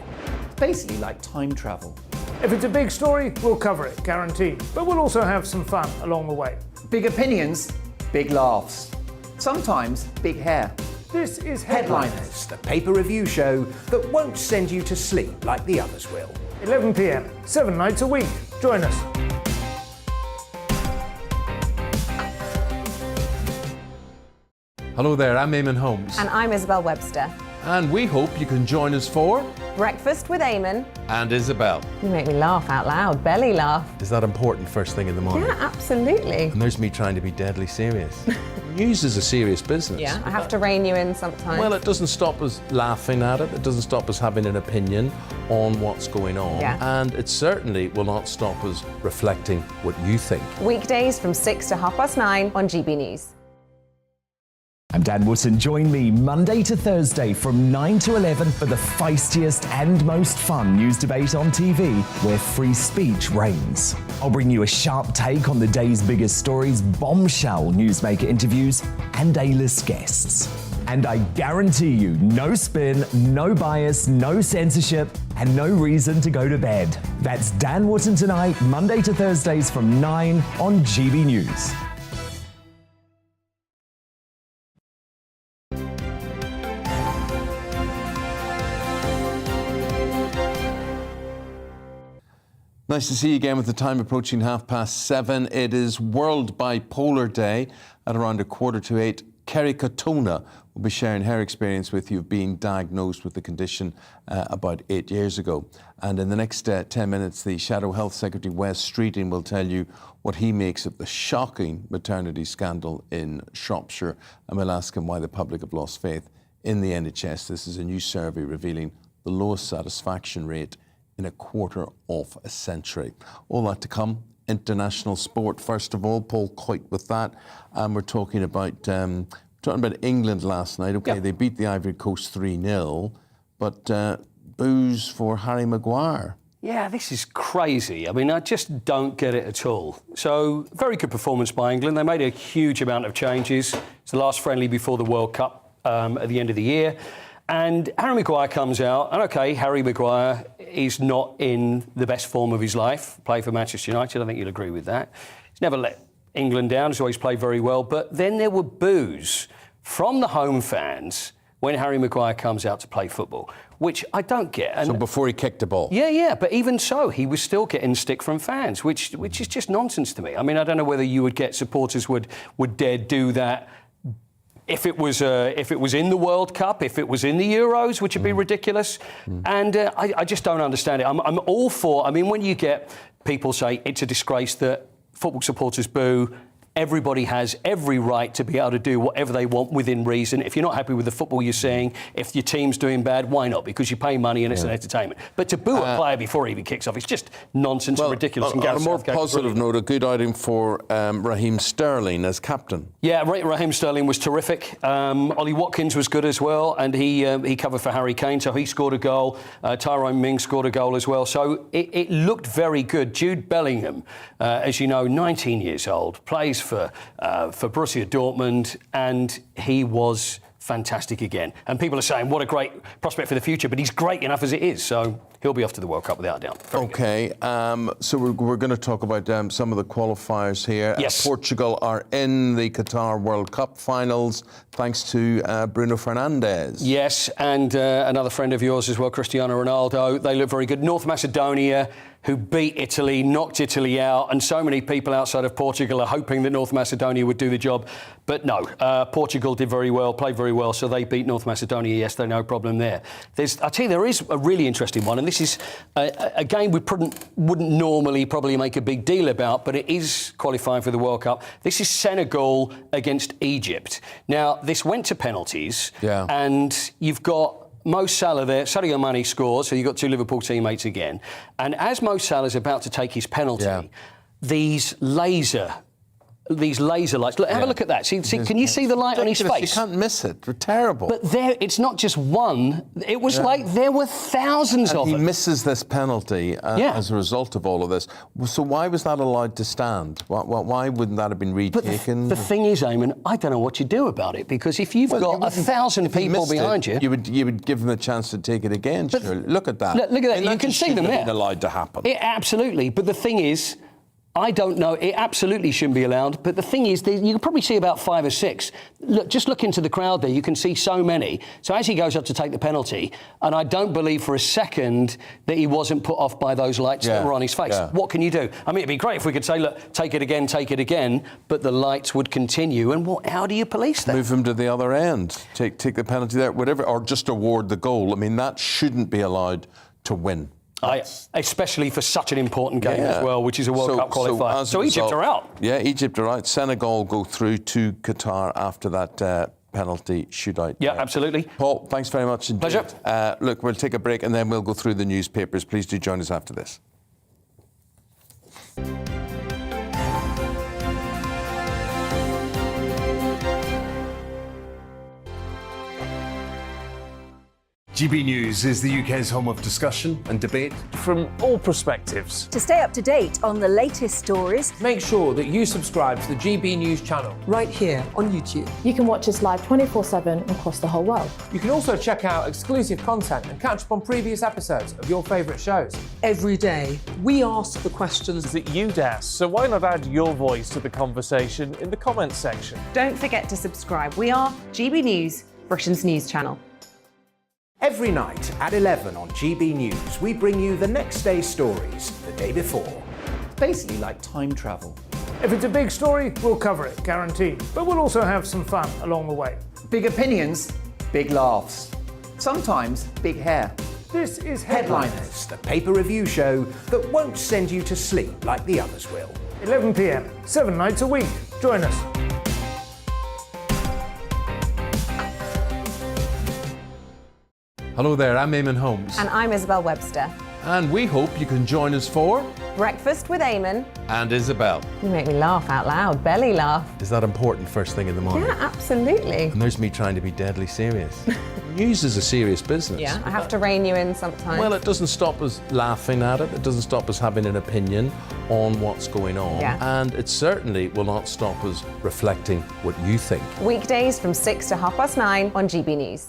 It's basically like time travel. If it's a big story, we'll cover it, guaranteed. But we'll also have some fun along the way. Big opinions, big laughs. Sometimes big hair. This is Headliners, the paper review show that won't send you to sleep like the others will. 11 p.m, 7 nights a week. Join us. Hello there, I'm Eamonn Holmes. And I'm Isabel Webster. And we hope you can join us for Breakfast with Eamonn and Isabel. You make me laugh out loud, belly laugh. Is that important first thing in the morning? Yeah, absolutely. And there's me trying to be deadly serious. News is a serious business. Yeah, I have to rein you in sometimes. Well, it doesn't stop us laughing at it. It doesn't stop us having an opinion on what's going on. Yeah. And it certainly will not stop us reflecting what you think. Weekdays from 6 to 9:30 on GB News. I'm Dan Wootton. Join me Monday to Thursday from 9 to 11 for the feistiest and most fun news debate on TV, where free speech reigns. I'll bring you a sharp take on the day's biggest stories, bombshell newsmaker interviews, and A-list guests. And I guarantee you, no spin, no bias, no censorship, and no reason to go to bed. That's Dan Wootton tonight, Monday to Thursdays from 9 on GB News. Nice to see you again with the time approaching 7:30. It is World Bipolar Day. At around 7:45, Kerry Katona will be sharing her experience with you of being diagnosed with the condition about 8 years ago. And in the next 10 minutes, the Shadow Health Secretary, Wes Streeting, will tell you what he makes of the shocking maternity scandal in Shropshire. And we'll ask him why the public have lost faith in the NHS. This is a new survey revealing the lowest satisfaction rate in a quarter of a century. All that to come. International sport, first of all. Paul Coit with that. And we're talking about England last night. OK, They beat the Ivory Coast 3-0, but boos for Harry Maguire. Yeah, this is crazy. I mean, I just don't get it at all. So, very good performance by England. They made a huge amount of changes. It's the last friendly before the World Cup at the end of the year. And Harry Maguire comes out, and OK, Harry Maguire is not in the best form of his life. Played for Manchester United, I think you'll agree with that. He's never let England down, he's always played very well. But then there were boos from the home fans when Harry Maguire comes out to play football, which I don't get. And so before he kicked the ball? Yeah, but even so, he was still getting stick from fans, which is just nonsense to me. I mean, I don't know whether you would get supporters would dare do that if it was in the World Cup, if it was in the Euros, which would be ridiculous. And I just don't understand it. I'm all for, I mean, when you get people say it's a disgrace that football supporters boo, everybody has every right to be able to do whatever they want within reason. If you're not happy with the football you're seeing, if your team's doing bad, why not? Because you pay money and it's an entertainment. But to boo a player before he even kicks off, it's just nonsense and ridiculous. On a more positive note, a good outing for Raheem Sterling as captain. Yeah, Raheem Sterling was terrific. Ollie Watkins was good as well, and he covered for Harry Kane, so he scored a goal. Tyrone Mings scored a goal as well. So it looked very good. Jude Bellingham, as you know, 19 years old, plays for Borussia Dortmund, and he was fantastic again. And people are saying, what a great prospect for the future, but he's great enough as it is. So he'll be off to the World Cup without a doubt. Okay, so we're going to talk about some of the qualifiers here. Yes. Portugal are in the Qatar World Cup finals thanks to Bruno Fernandes. Yes, and another friend of yours as well, Cristiano Ronaldo. They look very good. North Macedonia, who beat Italy, knocked Italy out, and so many people outside of Portugal are hoping that North Macedonia would do the job. But no, Portugal did very well, played very well, so they beat North Macedonia yesterday, no problem there. I tell you, there is a really interesting one, and this is a game we wouldn't normally probably make a big deal about, but it is qualifying for the World Cup. This is Senegal against Egypt. Now, this went to penalties, and you've got Mo Salah there, Sadio Mane scores, so you've got two Liverpool teammates again. And as Mo Salah's about to take his penalty, these laser lights. Look, have a look at that. See, can you see the light on his face? You can't miss it. They're terrible. But it's not just one. It was like there were thousands of them. He misses this penalty as a result of all of this. So why was that allowed to stand? Why wouldn't that have been retaken? The thing is, Eamonn, I don't know what you do about it, because if you've got 1,000 people behind you, you would give them a chance to take it again. Sure. Look at that. Look at that. You can see them there. Been allowed to happen. Absolutely. But the thing is, I don't know. It absolutely shouldn't be allowed. But the thing is, you can probably see about 5 or 6. Just look into the crowd there. You can see so many. So as he goes up to take the penalty, and I don't believe for a second that he wasn't put off by those lights that were on his face. What can you do? I mean, it'd be great if we could say, look, take it again, but the lights would continue. And how do you police that? Move him to the other end. Take the penalty there, whatever, or just award the goal. I mean, that shouldn't be allowed to win. Especially for such an important game as well, which is a World Cup qualifier. So Egypt are out. Yeah, Egypt are out. Senegal go through to Qatar after that penalty shootout. Yeah, absolutely. Paul, thanks very much indeed. Pleasure. Look, we'll take a break and then we'll go through the newspapers. Please do join us after this. GB News is the UK's home of discussion and debate from all perspectives. To stay up to date on the latest stories, make sure that you subscribe to the GB News channel right here on YouTube. You can watch us live 24/7 across the whole world. You can also check out exclusive content and catch up on previous episodes of your favourite shows. Every day, we ask the questions that you'd ask, so why not add your voice to the conversation in the comments section? Don't forget to subscribe. We are GB News, Britain's news channel. Every night at 11 on GB News, we bring you the next day's stories the day before. It's basically like time travel. If it's a big story, we'll cover it, guaranteed. But we'll also have some fun along the way. Big opinions, big laughs. Sometimes big hair. This is Headliners, the paper review show that won't send you to sleep like the others will. 11 p.m, 7 nights a week. Join us. Hello there, I'm Eamonn Holmes. And I'm Isabel Webster. And we hope you can join us for Breakfast with Eamonn and Isabel. You make me laugh out loud, belly laugh. Is that important first thing in the morning? Yeah, absolutely. And there's me trying to be deadly serious. News is a serious business. Yeah, I have to rein you in sometimes. Well, it doesn't stop us laughing at it. It doesn't stop us having an opinion on what's going on. Yeah. And it certainly will not stop us reflecting what you think. Weekdays from 6 to 9:30 on GB News.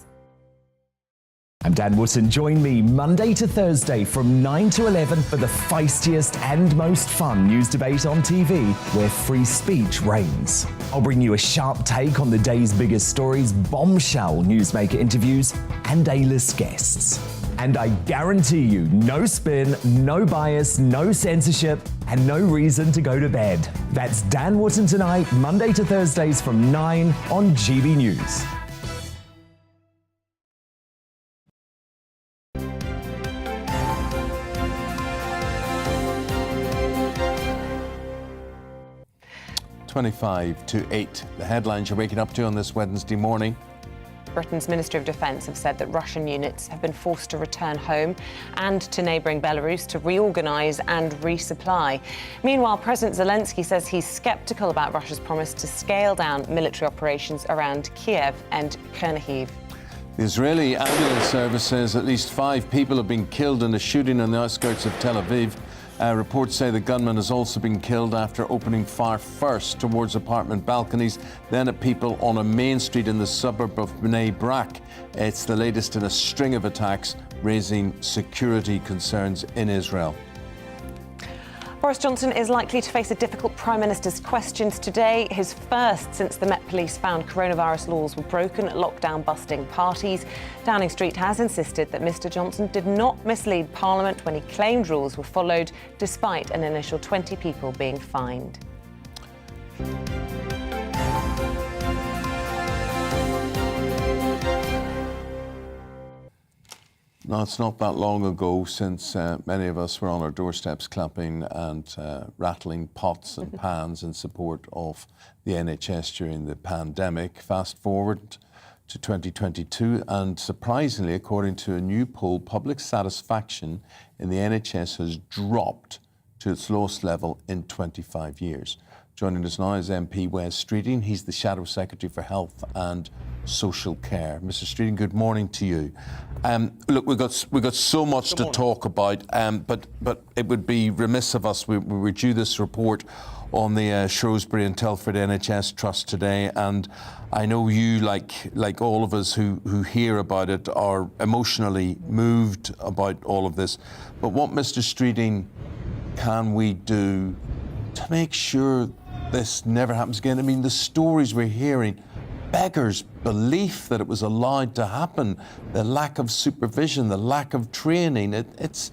I'm Dan Wootton. Join me Monday to Thursday from 9 to 11 for the feistiest and most fun news debate on TV, where free speech reigns. I'll bring you a sharp take on the day's biggest stories, bombshell newsmaker interviews, and A-list guests. And I guarantee you, no spin, no bias, no censorship, and no reason to go to bed. That's Dan Wootton tonight, Monday to Thursdays from 9 on GB News. Twenty-five to 8. The headlines you're waking up to on this Wednesday morning. Britain's Ministry of Defence have said that Russian units have been forced to return home and to neighbouring Belarus to reorganise and resupply. Meanwhile, President Zelensky says he's sceptical about Russia's promise to scale down military operations around Kiev and Chernihiv. The Israeli ambulance service says at least 5 people have been killed in a shooting on the outskirts of Tel Aviv. Reports say the gunman has also been killed after opening fire first towards apartment balconies, then at people on a main street in the suburb of Bnei Brak. It's the latest in a string of attacks, raising security concerns in Israel. Boris Johnson is likely to face a difficult Prime Minister's questions today, his first since the Met Police found coronavirus laws were broken at lockdown-busting parties. Downing Street has insisted that Mr Johnson did not mislead Parliament when he claimed rules were followed, despite an initial 20 people being fined. No, it's not that long ago since many of us were on our doorsteps clapping and rattling pots and pans in support of the NHS during the pandemic. Fast forward to 2022, and surprisingly, according to a new poll, public satisfaction in the NHS has dropped to its lowest level in 25 years. Joining us now is MP Wes Streeting. He's the Shadow Secretary for Health and Social Care. Mr. Streeting, good morning to you. Look, we've got so much to talk about, but it would be remiss of us. We were due this report on the Shrewsbury and Telford NHS Trust today, and I know you, like all of us who hear about it, are emotionally moved about all of this. But what, Mr. Streeting, can we do to make sure this never happens again? I mean, the stories we're hearing beggars belief that it was allowed to happen. The lack of supervision, the lack of training, it's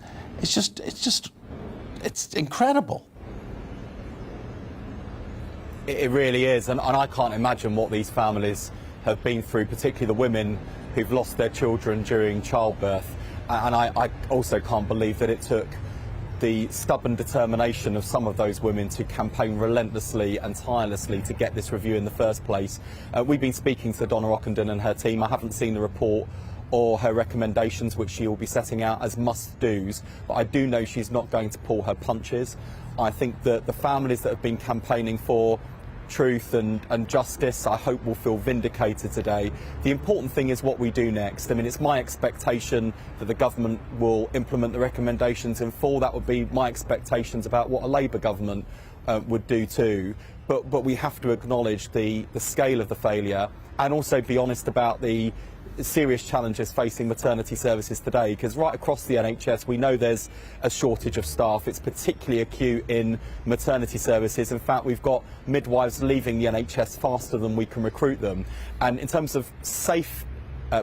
incredible. It really is, and I can't imagine what these families have been through, particularly the women who've lost their children during childbirth. And I also can't believe that it took the stubborn determination of some of those women to campaign relentlessly and tirelessly to get this review in the first place. We've been speaking to Donna Ockenden and her team. I haven't seen the report or her recommendations, which she will be setting out as must-dos, but I do know she's not going to pull her punches. I think that the families that have been campaigning for truth and justice, I hope, will feel vindicated today. The important thing is what we do next. I mean, it's my expectation that the government will implement the recommendations in full. That would be my expectations about what a Labour government would do too. But we have to acknowledge the scale of the failure and also be honest about the serious challenges facing maternity services today, because right across the NHS we know there's a shortage of staff. It's particularly acute in maternity services. In fact, we've got midwives leaving the NHS faster than we can recruit them. And in terms of safe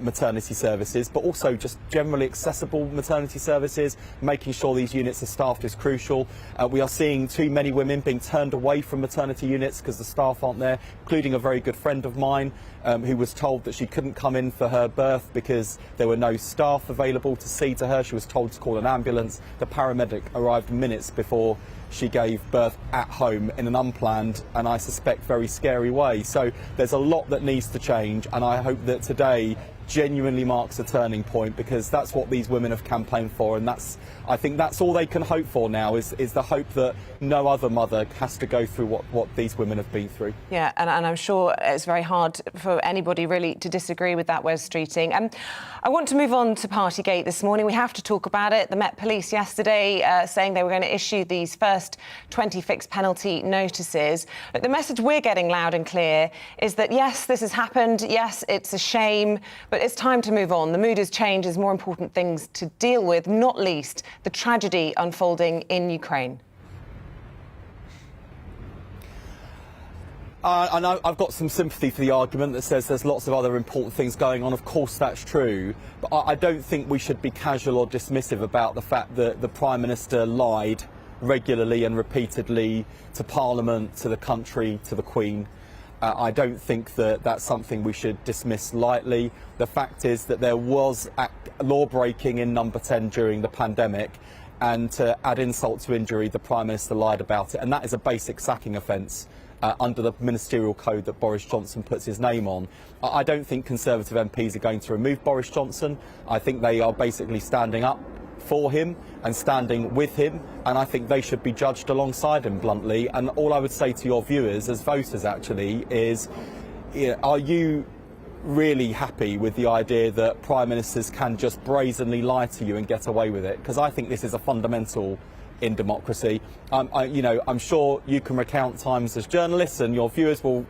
maternity services, but also just generally accessible maternity services, making sure these units are staffed is crucial. We are seeing too many women being turned away from maternity units because the staff aren't there, including a very good friend of mine who was told that she couldn't come in for her birth because there were no staff available to see to her. She was told to call an ambulance. The paramedic arrived minutes before she gave birth at home in an unplanned and I suspect very scary way. So there's a lot that needs to change, and I hope that today genuinely marks a turning point, because that's what these women have campaigned for, and I think that's all they can hope for now is the hope that no other mother has to go through what these women have been through. Yeah, and I'm sure it's very hard for anybody really to disagree with that, Wes Streeting. I want to move on to Partygate this morning. We have to talk about it. The Met Police yesterday saying they were going to issue these first 20 fixed penalty notices. But the message we're getting loud and clear is that, yes, this has happened. Yes, it's a shame, but it's time to move on. The mood has changed. There's more important things to deal with, not least the tragedy unfolding in Ukraine. And I've got some sympathy for the argument that says there's lots of other important things going on. Of course, that's true. But I don't think we should be casual or dismissive about the fact that the Prime Minister lied regularly and repeatedly to Parliament, to the country, to the Queen. I don't think that that's something we should dismiss lightly. The fact is that there was law breaking in Number 10 during the pandemic, and to add insult to injury, the Prime Minister lied about it, and that is a basic sacking offence under the ministerial code that Boris Johnson puts his name on. I don't think Conservative MPs are going to remove Boris Johnson. I think they are basically standing up for him and standing with him, and I think they should be judged alongside him, bluntly. And all I would say to your viewers, as voters actually, is, are you really happy with the idea that Prime Ministers can just brazenly lie to you and get away with it? Because I think this is a fundamental in democracy. I'm sure you can recount times as journalists, and your viewers will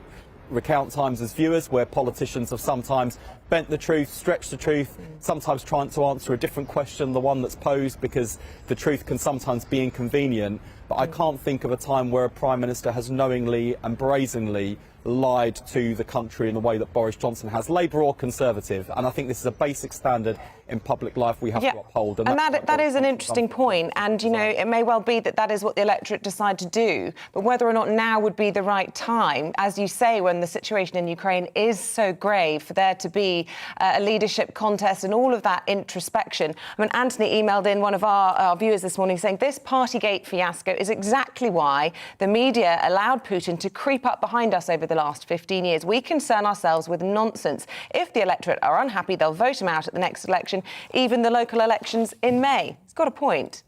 recount times as viewers where politicians have sometimes bent the truth, stretched the truth, sometimes trying to answer a different question, the one that's posed, because the truth can sometimes be inconvenient. But I can't think of a time where a Prime Minister has knowingly and brazenly lied to the country in the way that Boris Johnson has, Labour or Conservative. And I think this is a basic standard in public life we have to uphold. And that is an interesting point. And, it may well be that is what the electorate decide to do. But whether or not now would be the right time, as you say, when the situation in Ukraine is so grave, for there to be a leadership contest and all of that introspection. I mean, Anthony emailed in, one of our viewers this morning, saying this Partygate fiasco is exactly why the media allowed Putin to creep up behind us over the last 15 years. We concern ourselves with nonsense. If the electorate are unhappy, they'll vote him out at the next election, even the local elections in May. He's got a point.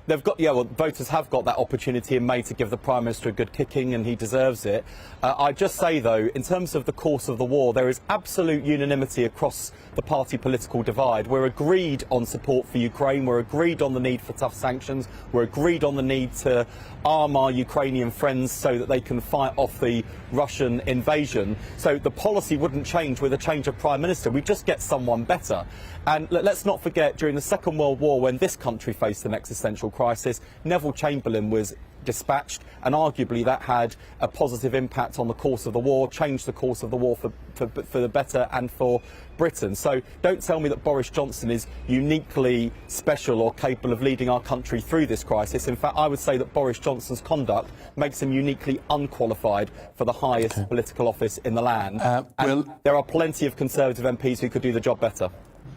Voters have got that opportunity in May to give the Prime Minister a good kicking, and he deserves it. I just say, though, in terms of the course of the war, there is absolute unanimity across the party political divide. We're agreed on support for Ukraine, we're agreed on the need for tough sanctions, we're agreed on the need to arm our Ukrainian friends so that they can fight off the Russian invasion. So the policy wouldn't change with a change of Prime Minister. We just get someone better. And let's not forget, during the Second World War, when this country faced an existential crisis, Neville Chamberlain was dispatched, and arguably that had a positive impact on the course of the war, changed the course of the war for the better and for Britain. So don't tell me that Boris Johnson is uniquely special or capable of leading our country through this crisis. In fact, I would say that Boris Johnson's conduct makes him uniquely unqualified for the highest political office in the land. And there are plenty of Conservative MPs who could do the job better.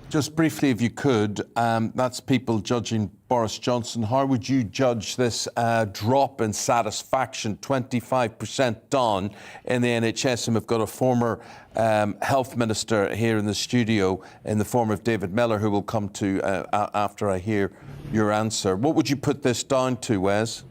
Just briefly, if you could, that's people judging Boris Johnson. How would you judge this drop in satisfaction, 25% down in the NHS? And we've got a former health minister here in the studio in the form of David Miller, who will come to after I hear your answer. What would you put this down to, Wes?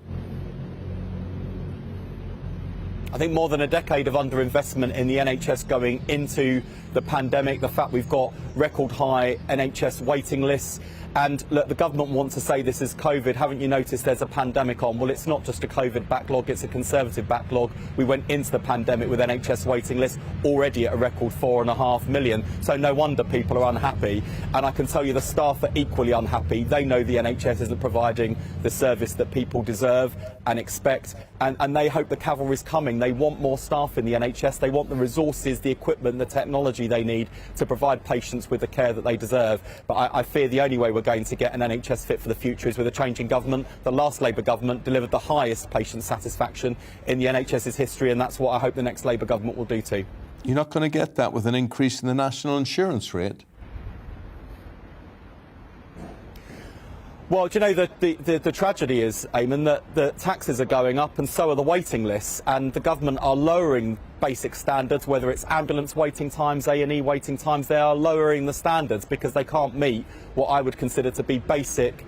I think more than a decade of underinvestment in the NHS going into the pandemic, the fact we've got record high NHS waiting lists. And look, the government wants to say this is COVID. Haven't you noticed there's a pandemic on? Well, it's not just a COVID backlog, it's a Conservative backlog. We went into the pandemic with NHS waiting lists already at a record 4.5 million. So no wonder people are unhappy. And I can tell you the staff are equally unhappy. They know the NHS isn't providing the service that people deserve and expect. And they hope the cavalry's coming. They want more staff in the NHS. They want the resources, the equipment, the technology they need to provide patients with the care that they deserve. But I fear the only way we're going to get an NHS fit for the future is with a change in government. The last Labour government delivered the highest patient satisfaction in the NHS's history, and that's what I hope the next Labour government will do too. You're not going to get that with an increase in the national insurance rate. Well, do you know, the tragedy is, Eamonn, that the taxes are going up and so are the waiting lists, and the government are lowering basic standards, whether it's ambulance waiting times, A&E waiting times. They are lowering the standards because they can't meet what I would consider to be basic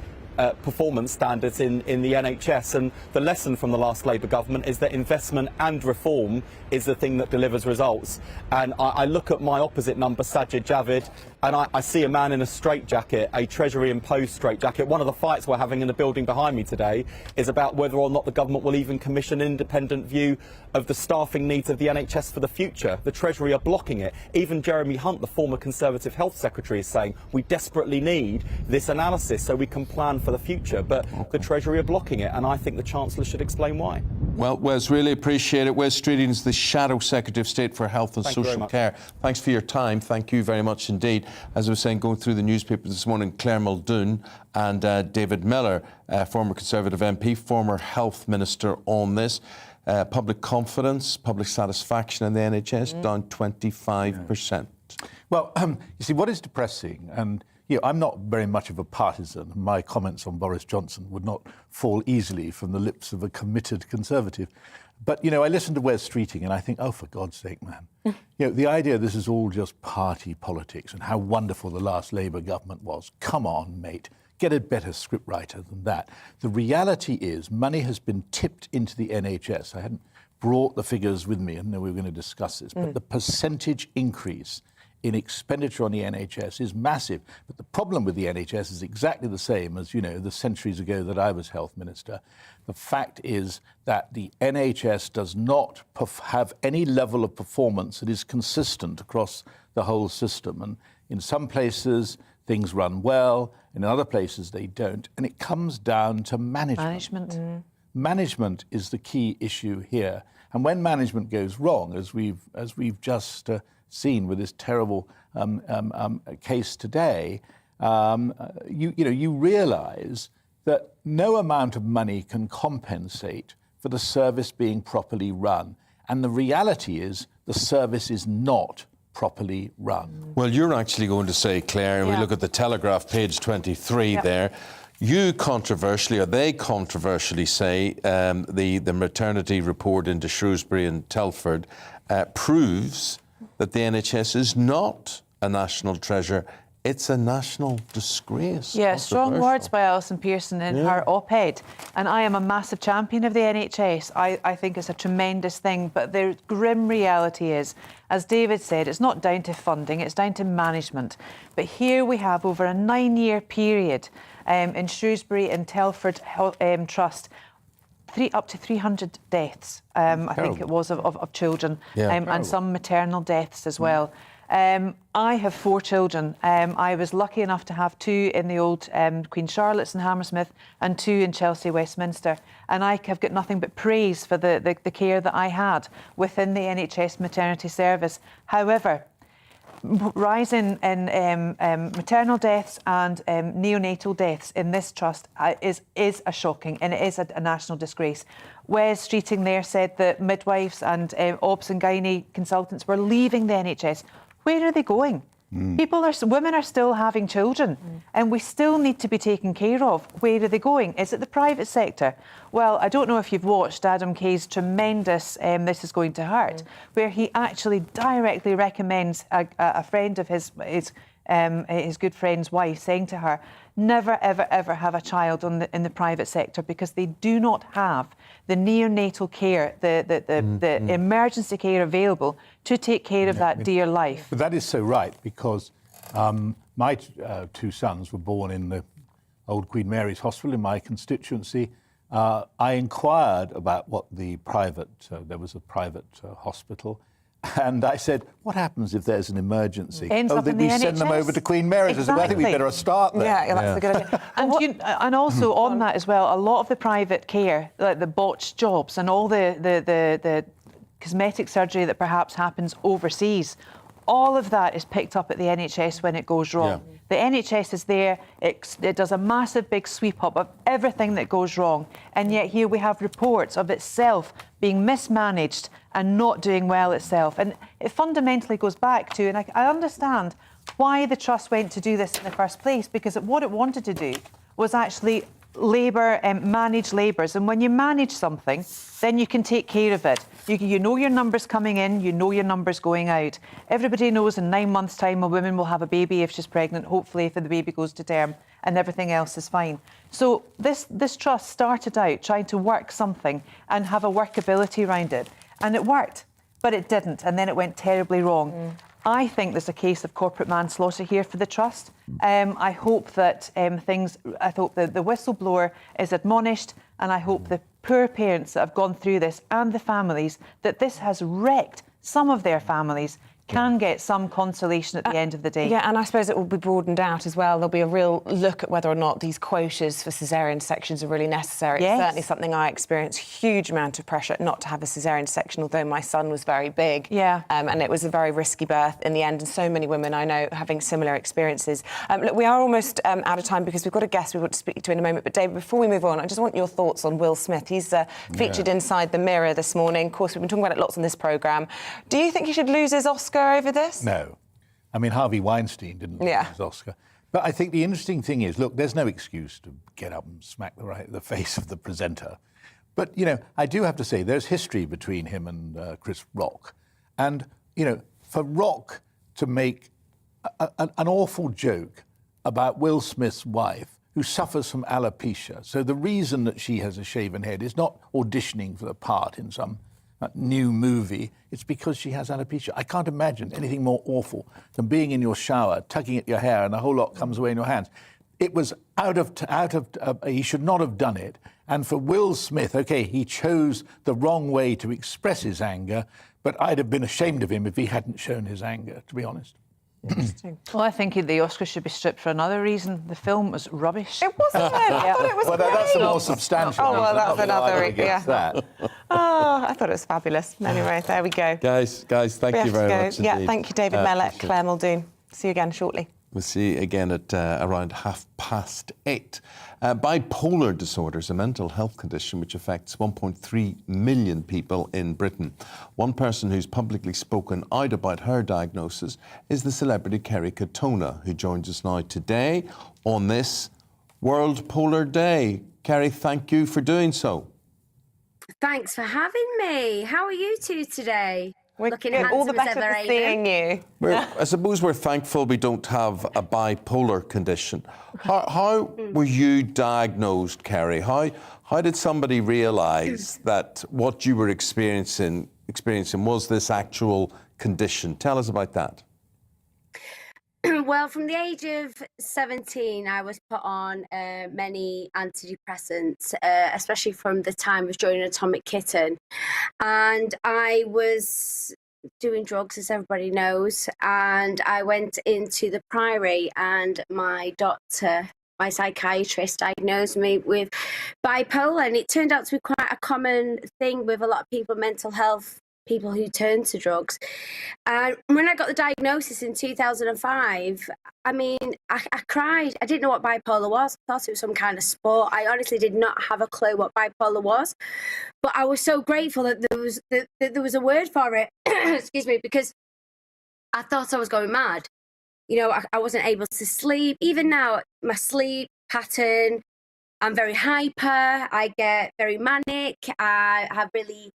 performance standards in the NHS. And the lesson from the last Labour government is that investment and reform is the thing that delivers results. And I look at my opposite number, Sajid Javid, and I see a man in a straitjacket, a Treasury-imposed straitjacket. One of the fights we're having in the building behind me today is about whether or not the government will even commission an independent view of the staffing needs of the NHS for the future. The Treasury are blocking it. Even Jeremy Hunt, the former Conservative Health Secretary, is saying we desperately need this analysis so we can plan for the future. But the Treasury are blocking it, and I think the Chancellor should explain why. Well, Wes, really appreciate it. Wes Streeting is the Shadow Secretary of State for Health and Social Care. Thanks for your time. Thank you very much indeed. As I was saying, going through the newspaper this morning, Claire Muldoon and David Miller, former Conservative MP, former Health Minister, on this. Public confidence, public satisfaction in the NHS down 25%. Well, you see, what is depressing, and I'm not very much of a partisan. My comments on Boris Johnson would not fall easily from the lips of a committed Conservative. But, I listen to Wes Streeting and I think, oh, for God's sake, man. The idea this is all just party politics and how wonderful the last Labour government was. Come on, mate. Get a better scriptwriter than that. The reality is money has been tipped into the NHS. I hadn't brought the figures with me, and we were going to discuss this, but the percentage increase in expenditure on the NHS is massive. But the problem with the NHS is exactly the same as, the centuries ago that I was health minister. The fact is that the NHS does not have any level of performance that is consistent across the whole system. And in some places, things run well. In other places, they don't. And it comes down to management. Management is the key issue here. And when management goes wrong, as we've just seen with this terrible case today, you realise that no amount of money can compensate for the service being properly run. And the reality is the service is not properly run. Well, you're actually going to say, Claire, and we look at the Telegraph, page 23 there, you controversially, or they controversially say the maternity report into Shrewsbury and Telford proves that the NHS is not a national treasure, it's a national disgrace. Yeah, strong words by Alison Pearson in her op-ed. And I am a massive champion of the NHS. I think it's a tremendous thing. But the grim reality is, as David said, it's not down to funding, it's down to management. But here we have, over a 9-year period in Shrewsbury and Telford Trust, up to 300 deaths, I think it was, of children, and some maternal deaths as well. I have 4 children. I was lucky enough to have 2 in the old Queen Charlotte's in Hammersmith and 2 in Chelsea, Westminster. And I have got nothing but praise for the care that I had within the NHS maternity service. However, rise in maternal deaths and neonatal deaths in this trust is a shocking, and it is a national disgrace. Wes Streeting there said that midwives and obs and gynae consultants were leaving the NHS. Where are they going? Women are still having children, and we still need to be taken care of. Where are they going? Is it the private sector? Well, I don't know if you've watched Adam Kay's tremendous This Is Going to Hurt, where he actually directly recommends a friend of his good friend's wife, saying to her, never, ever, ever have a child in the private sector, because they do not have the neonatal care, the emergency care available to take care of that dear life. But that is so right, because my 2 sons were born in the old Queen Mary's Hospital in my constituency. I inquired about what the private, there was a private hospital, and I said, what happens if there's an emergency? We send them over to Queen Mary's. Exactly. I said, well, I think we better start there. Yeah, that's a good idea. And also on that as well, a lot of the private care, like the botched jobs and all the cosmetic surgery that perhaps happens overseas, all of that is picked up at the NHS when it goes wrong. Yeah. The NHS is there, it does a massive big sweep up of everything that goes wrong, and yet here we have reports of itself being mismanaged and not doing well itself. And it fundamentally goes back to, and I understand why the Trust went to do this in the first place, because what it wanted to do was actually manage labours. And when you manage something, then you can take care of it. You know your numbers coming in, you know your numbers going out. Everybody knows in 9 months' time a woman will have a baby if she's pregnant, hopefully if the baby goes to term, and everything else is fine. So this trust started out trying to work something and have a workability around it. And it worked, but it didn't, and then it went terribly wrong. I think there's a case of corporate manslaughter here for the Trust. I hope that the whistleblower is admonished, and I hope the poor parents that have gone through this and the families, that this has wrecked some of their families, can get some consolation at the end of the day. Yeah, and I suppose it will be broadened out as well. There'll be a real look at whether or not these quotas for caesarean sections are really necessary. Yes. It's certainly something I experienced huge amount of pressure not to have a caesarean section, although my son was very big. Yeah. And it was a very risky birth in the end, and so many women I know having similar experiences. Look, we are almost out of time because we've got a guest we want to speak to in a moment. But David, before we move on, I just want your thoughts on Will Smith. He's featured inside the Mirror this morning. Of course, we've been talking about it lots on this programme. Do you think he should lose his Oscar over this? No. I mean, Harvey Weinstein didn't lose his Oscar. But I think the interesting thing is, look, there's no excuse to get up and smack the face of the presenter. But, I do have to say, there's history between him and Chris Rock. And, for Rock to make an awful joke about Will Smith's wife, who suffers from alopecia. So the reason that she has a shaven head is not auditioning for the part in some new movie, it's because she has alopecia. I can't imagine anything more awful than being in your shower, tugging at your hair, and a whole lot comes away in your hands. It was he should not have done it. And for Will Smith, OK, he chose the wrong way to express his anger, but I'd have been ashamed of him if he hadn't shown his anger, to be honest. Well, I think the Oscars should be stripped for another reason. The film was rubbish. It wasn't. I thought it was well, great. That's the more substantial. Oh, well, that's another. Yeah. That. Oh, I thought it was fabulous. Anyway, there we go. Guys, thank you very much Yeah, indeed. thank you, David Mellett, Claire Muldoon. See you again shortly. We'll see you again at around 8:30. Bipolar disorder is a mental health condition which affects 1.3 million people in Britain. One person who's publicly spoken out about her diagnosis is the celebrity Kerry Katona, who joins us now today on this World Polar Day. Kerry, thank you for doing so. Thanks for having me. How are you two today? We're looking good. handsome All the as better ever, for seeing you. I suppose we're thankful we don't have a bipolar condition. How were you diagnosed, Kerry? How did somebody realise that what you were experiencing was this actual condition? Tell us about that. Well, from the age of 17, I was put on many antidepressants, especially from the time of joining Atomic Kitten. And I was doing drugs, as everybody knows. And I went into the Priory, and my doctor, my psychiatrist, diagnosed me with bipolar. And it turned out to be quite a common thing with a lot of people, mental health people who turn to drugs. And when I got the diagnosis in 2005, I mean, I cried. I didn't know what bipolar was. I thought it was some kind of sport. I honestly did not have a clue what bipolar was. But I was so grateful that there was a word for it, excuse me, because I thought I was going mad. You know, I wasn't able to sleep. Even now, my sleep pattern, I'm very hyper. I get very manic. I have really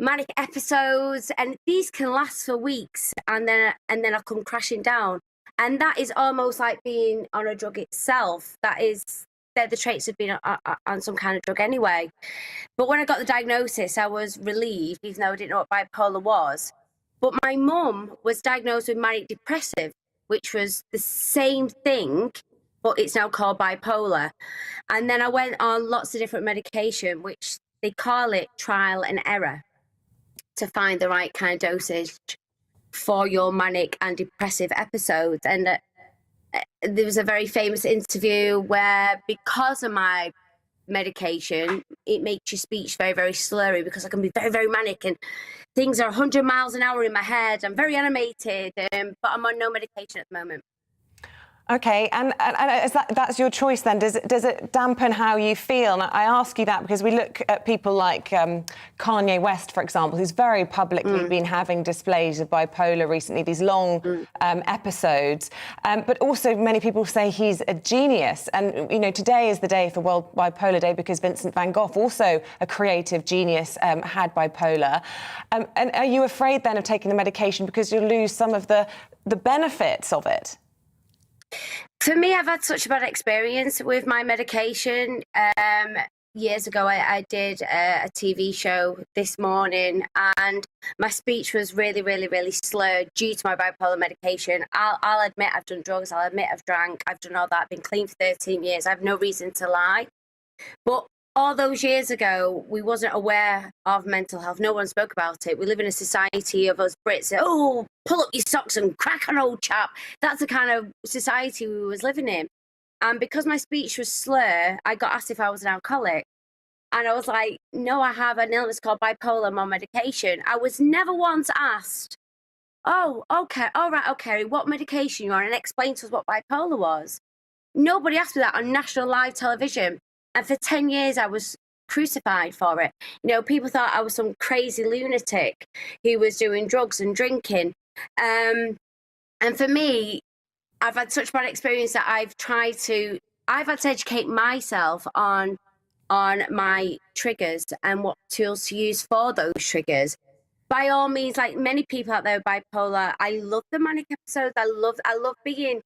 manic episodes, and these can last for weeks, and then I come crashing down, and that is almost like being on a drug itself. They're the traits of being on some kind of drug anyway. But when I got the diagnosis, I was relieved, even though I didn't know what bipolar was. But my mum was diagnosed with manic depressive, which was the same thing, but it's now called bipolar. And then I went on lots of different medication, which they call it trial and error, to find the right kind of dosage for your manic and depressive episodes. And there was a very famous interview where, because of my medication, it makes your speech very, very slurry, because I can be very, very manic and things are 100 miles an hour in my head. I'm very animated, but I'm on no medication at the moment. OK, and that's your choice then. Does it dampen how you feel? And I ask you that because we look at people like Kanye West, for example, who's very publicly been having displays of bipolar recently, these long episodes. But also many people say he's a genius. And, you know, today is the day for World Bipolar Day because Vincent van Gogh, also a creative genius, had bipolar. And are you afraid then of taking the medication because you'll lose some of the benefits of it? For me, I've had such a bad experience with my medication. Years ago, I did a TV show This Morning, and my speech was really, really, really slurred due to my bipolar medication. I'll admit I've done drugs. I'll admit I've drank. I've done all that. I've been clean for 13 years. I have no reason to lie. But all those years ago, we wasn't aware of mental health. No one spoke about it. We live in a society of us Brits that, oh, pull up your socks and crack an old chap. That's the kind of society we was living in. And because my speech was slur, I got asked if I was an alcoholic. And I was like, no, I have an illness called bipolar. I'm on medication. I was never once asked, oh, okay, all right, okay, what medication you're on, and explain to us what bipolar was. Nobody asked me that on national live television. And for 10 years, I was crucified for it. You know, people thought I was some crazy lunatic who was doing drugs and drinking. And for me, I've had such bad experience that I've had to educate myself on my triggers and what tools to use for those triggers. by all means, like many people out there with bipolar, I love the manic episodes. I love being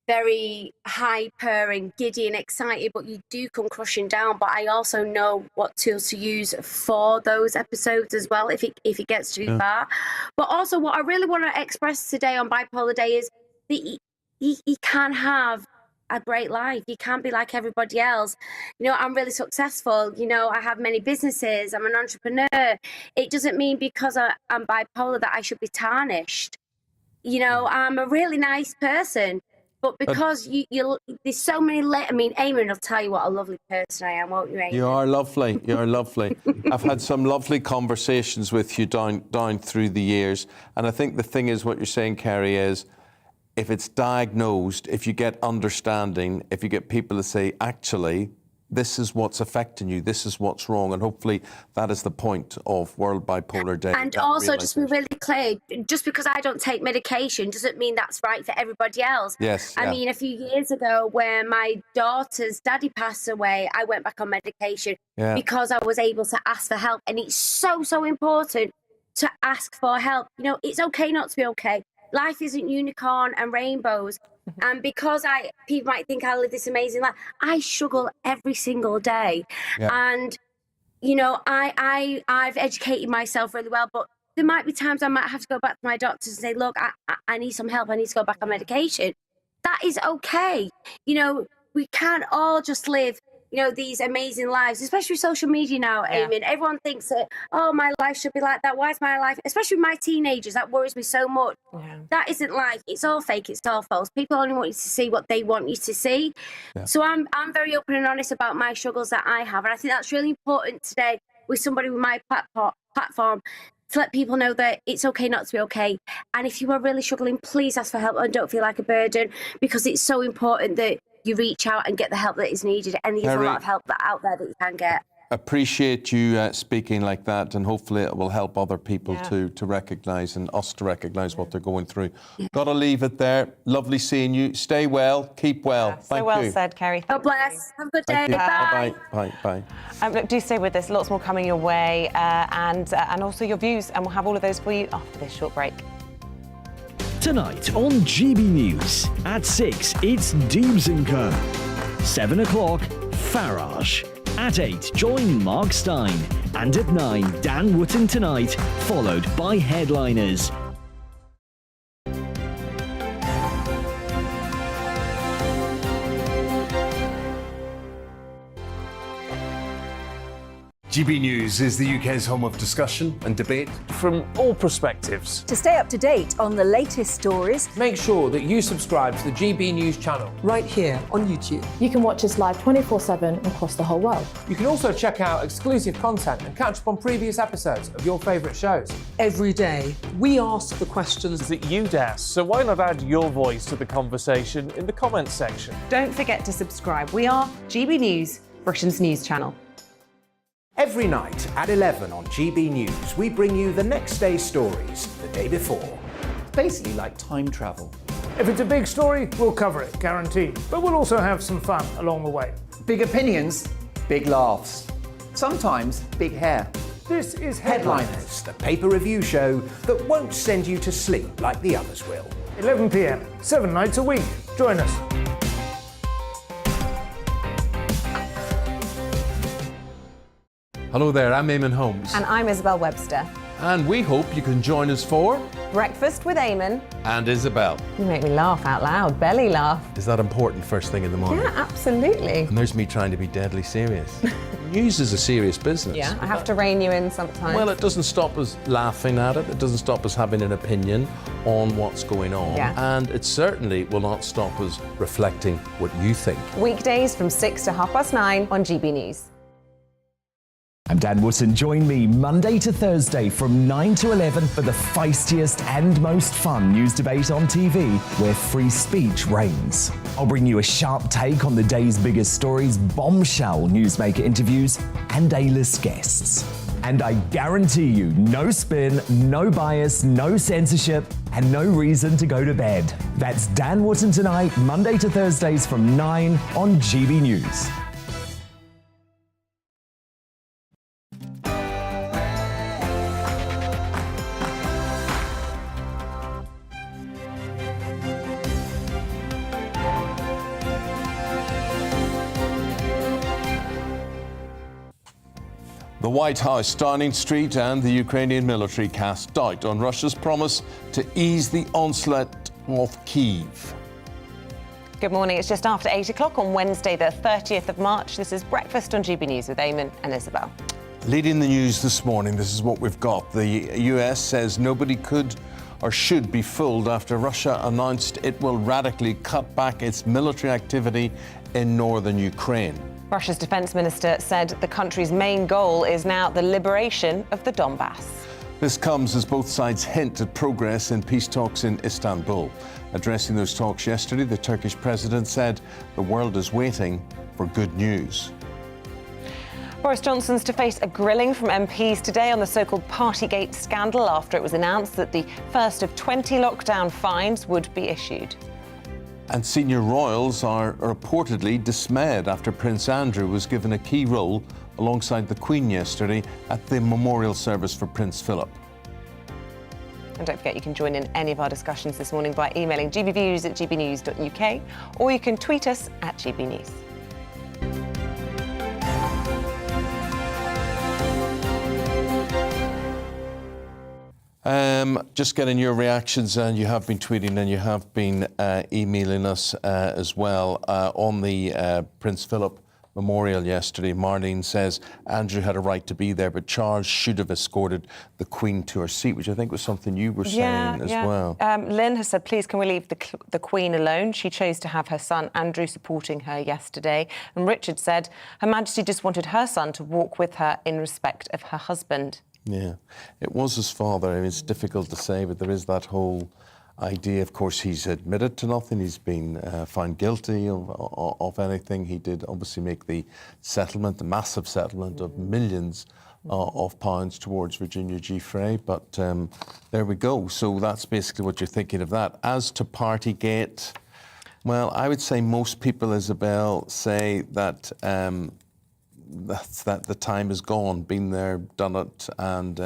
very hyper and giddy and excited, but you do come crushing down. But I also know what tools to use for those episodes as well, if it gets too far. But also, what I really want to express today on Bipolar Day is that you can have a great life. You can't be like everybody else. You know, I'm really successful. You know, I have many businesses. I'm an entrepreneur. It doesn't mean because I'm bipolar that I should be tarnished. You know, I'm a really nice person. But because there's so many I mean, Eamonn will tell you what a lovely person I am, won't you, Eamonn? You are lovely. You are lovely. I've had some lovely conversations with you down through the years. And I think the thing is, what you're saying, Kerry, is if it's diagnosed, if you get understanding, if you get people to say, actually, this is what's affecting you, this is what's wrong, and hopefully that is the point of World Bipolar Day. And also, just to be really clear, just because I don't take medication doesn't mean that's right for everybody else. Yes. I mean, a few years ago, when my daughter's daddy passed away, I went back on medication because I was able to ask for help. And it's so important to ask for help. You know, it's okay not to be okay. Life isn't unicorn and rainbows. And because people might think I live this amazing life, I struggle every single day. And, you know, I've educated myself really well, but there might be times I might have to go back to my doctors and say, look, I need some help. I need to go back on medication. That is okay. You know, we can't all just live, you know, these amazing lives, especially with social media now, Eamonn. Everyone thinks that, oh, my life should be like that. Why is my life, especially with my teenagers, that worries me so much. That isn't life. It's all fake. It's all false. People only want you to see what they want you to see. So I'm very open and honest about my struggles that I have. And I think that's really important today with somebody with my platform to let people know that it's okay not to be okay. And if you are really struggling, please ask for help and don't feel like a burden, because it's so important that you reach out and get the help that is needed. And there's a lot of help out there that you can get. Appreciate you speaking like that, and hopefully it will help other people to recognise, and us to recognise what they're going through. Got to leave it there. Lovely seeing you. Stay well. Keep well. Thank you. So well said, Kerry. God bless. Have a good day. Bye. Bye. Look, do stay with us. Lots more coming your way, and also your views, and we'll have all of those for you after this short break. Tonight on GB News. At 6, it's Deebs & Co. 7 o'clock, Farage. At 8, join Mark Stein. And at 9, Dan Wootton Tonight, followed by Headliners. GB News is the UK's home of discussion and debate from all perspectives. To stay up to date on the latest stories, make sure that you subscribe to the GB News channel right here on YouTube. You can watch us live 24/7 across the whole world. You can also check out exclusive content and catch up on previous episodes of your favourite shows. Every day, we ask the questions that you'd ask, so why not add your voice to the conversation in the comments section? Don't forget to subscribe. We are GB News, Britain's news channel. Every night at 11 on GB News, we bring you the next day's stories the day before. It's basically like time travel. If it's a big story, we'll cover it, guaranteed. But we'll also have some fun along the way. Big opinions, big laughs. Sometimes big hair. This is Headliners, the paper review show that won't send you to sleep like the others will. 11 p.m, 7 nights a week. Join us. Hello there, I'm Eamonn Holmes. And I'm Isabel Webster. And we hope you can join us for Breakfast with Eamonn and Isabel. You make me laugh out loud, belly laugh. Is that important first thing in the morning? Yeah, absolutely. And there's me trying to be deadly serious. News is a serious business. Yeah, I have to rein you in sometimes. Well, it doesn't stop us laughing at it. It doesn't stop us having an opinion on what's going on. Yeah. And it certainly will not stop us reflecting what you think. Weekdays from 6 to 9:30 on GB News. I'm Dan Wootton. Join me Monday to Thursday from 9 to 11 for the feistiest and most fun news debate on TV, where free speech reigns. I'll bring you a sharp take on the day's biggest stories, bombshell newsmaker interviews, and A-list guests. And I guarantee you, no spin, no bias, no censorship, and no reason to go to bed. That's Dan Wootton Tonight, Monday to Thursdays from 9 on GB News. The White House, Downing Street and the Ukrainian military cast doubt on Russia's promise to ease the onslaught of Kyiv. Good morning. It's just after 8 o'clock on Wednesday, the 30th of March. This is Breakfast on GB News with Eamonn and Isabel. Leading the news this morning, this is what we've got. The US says nobody could or should be fooled after Russia announced it will radically cut back its military activity in northern Ukraine. Russia's defence minister said the country's main goal is now the liberation of the Donbass. This comes as both sides hint at progress in peace talks in Istanbul. Addressing those talks yesterday, the Turkish president said the world is waiting for good news. Boris Johnson's to face a grilling from MPs today on the so-called Partygate scandal after it was announced that the first of 20 lockdown fines would be issued. And senior royals are reportedly dismayed after Prince Andrew was given a key role alongside the Queen yesterday at the memorial service for Prince Philip. And don't forget, you can join in any of our discussions this morning by emailing gbviews@gbnews.uk, or you can tweet us at GBNews. Just getting your reactions, and you have been tweeting and you have been emailing us as well on the Prince Philip memorial yesterday. Marlene says Andrew had a right to be there, but Charles should have escorted the Queen to her seat, which I think was something you were saying as well. Lynn has said, please can we leave the Queen alone? She chose to have her son Andrew supporting her yesterday. And Richard said Her Majesty just wanted her son to walk with her in respect of her husband. Yeah, it was his father. I mean, it's difficult to say, but there is that whole idea. Of course, he's admitted to nothing. He's been found guilty of anything. He did obviously make the settlement, the massive settlement of millions of pounds towards Virginia G. Frey. But there we go. So that's basically what you're thinking of that. As to Partygate, well, I would say most people, Isabel, say that that the time is gone, been there, done it, and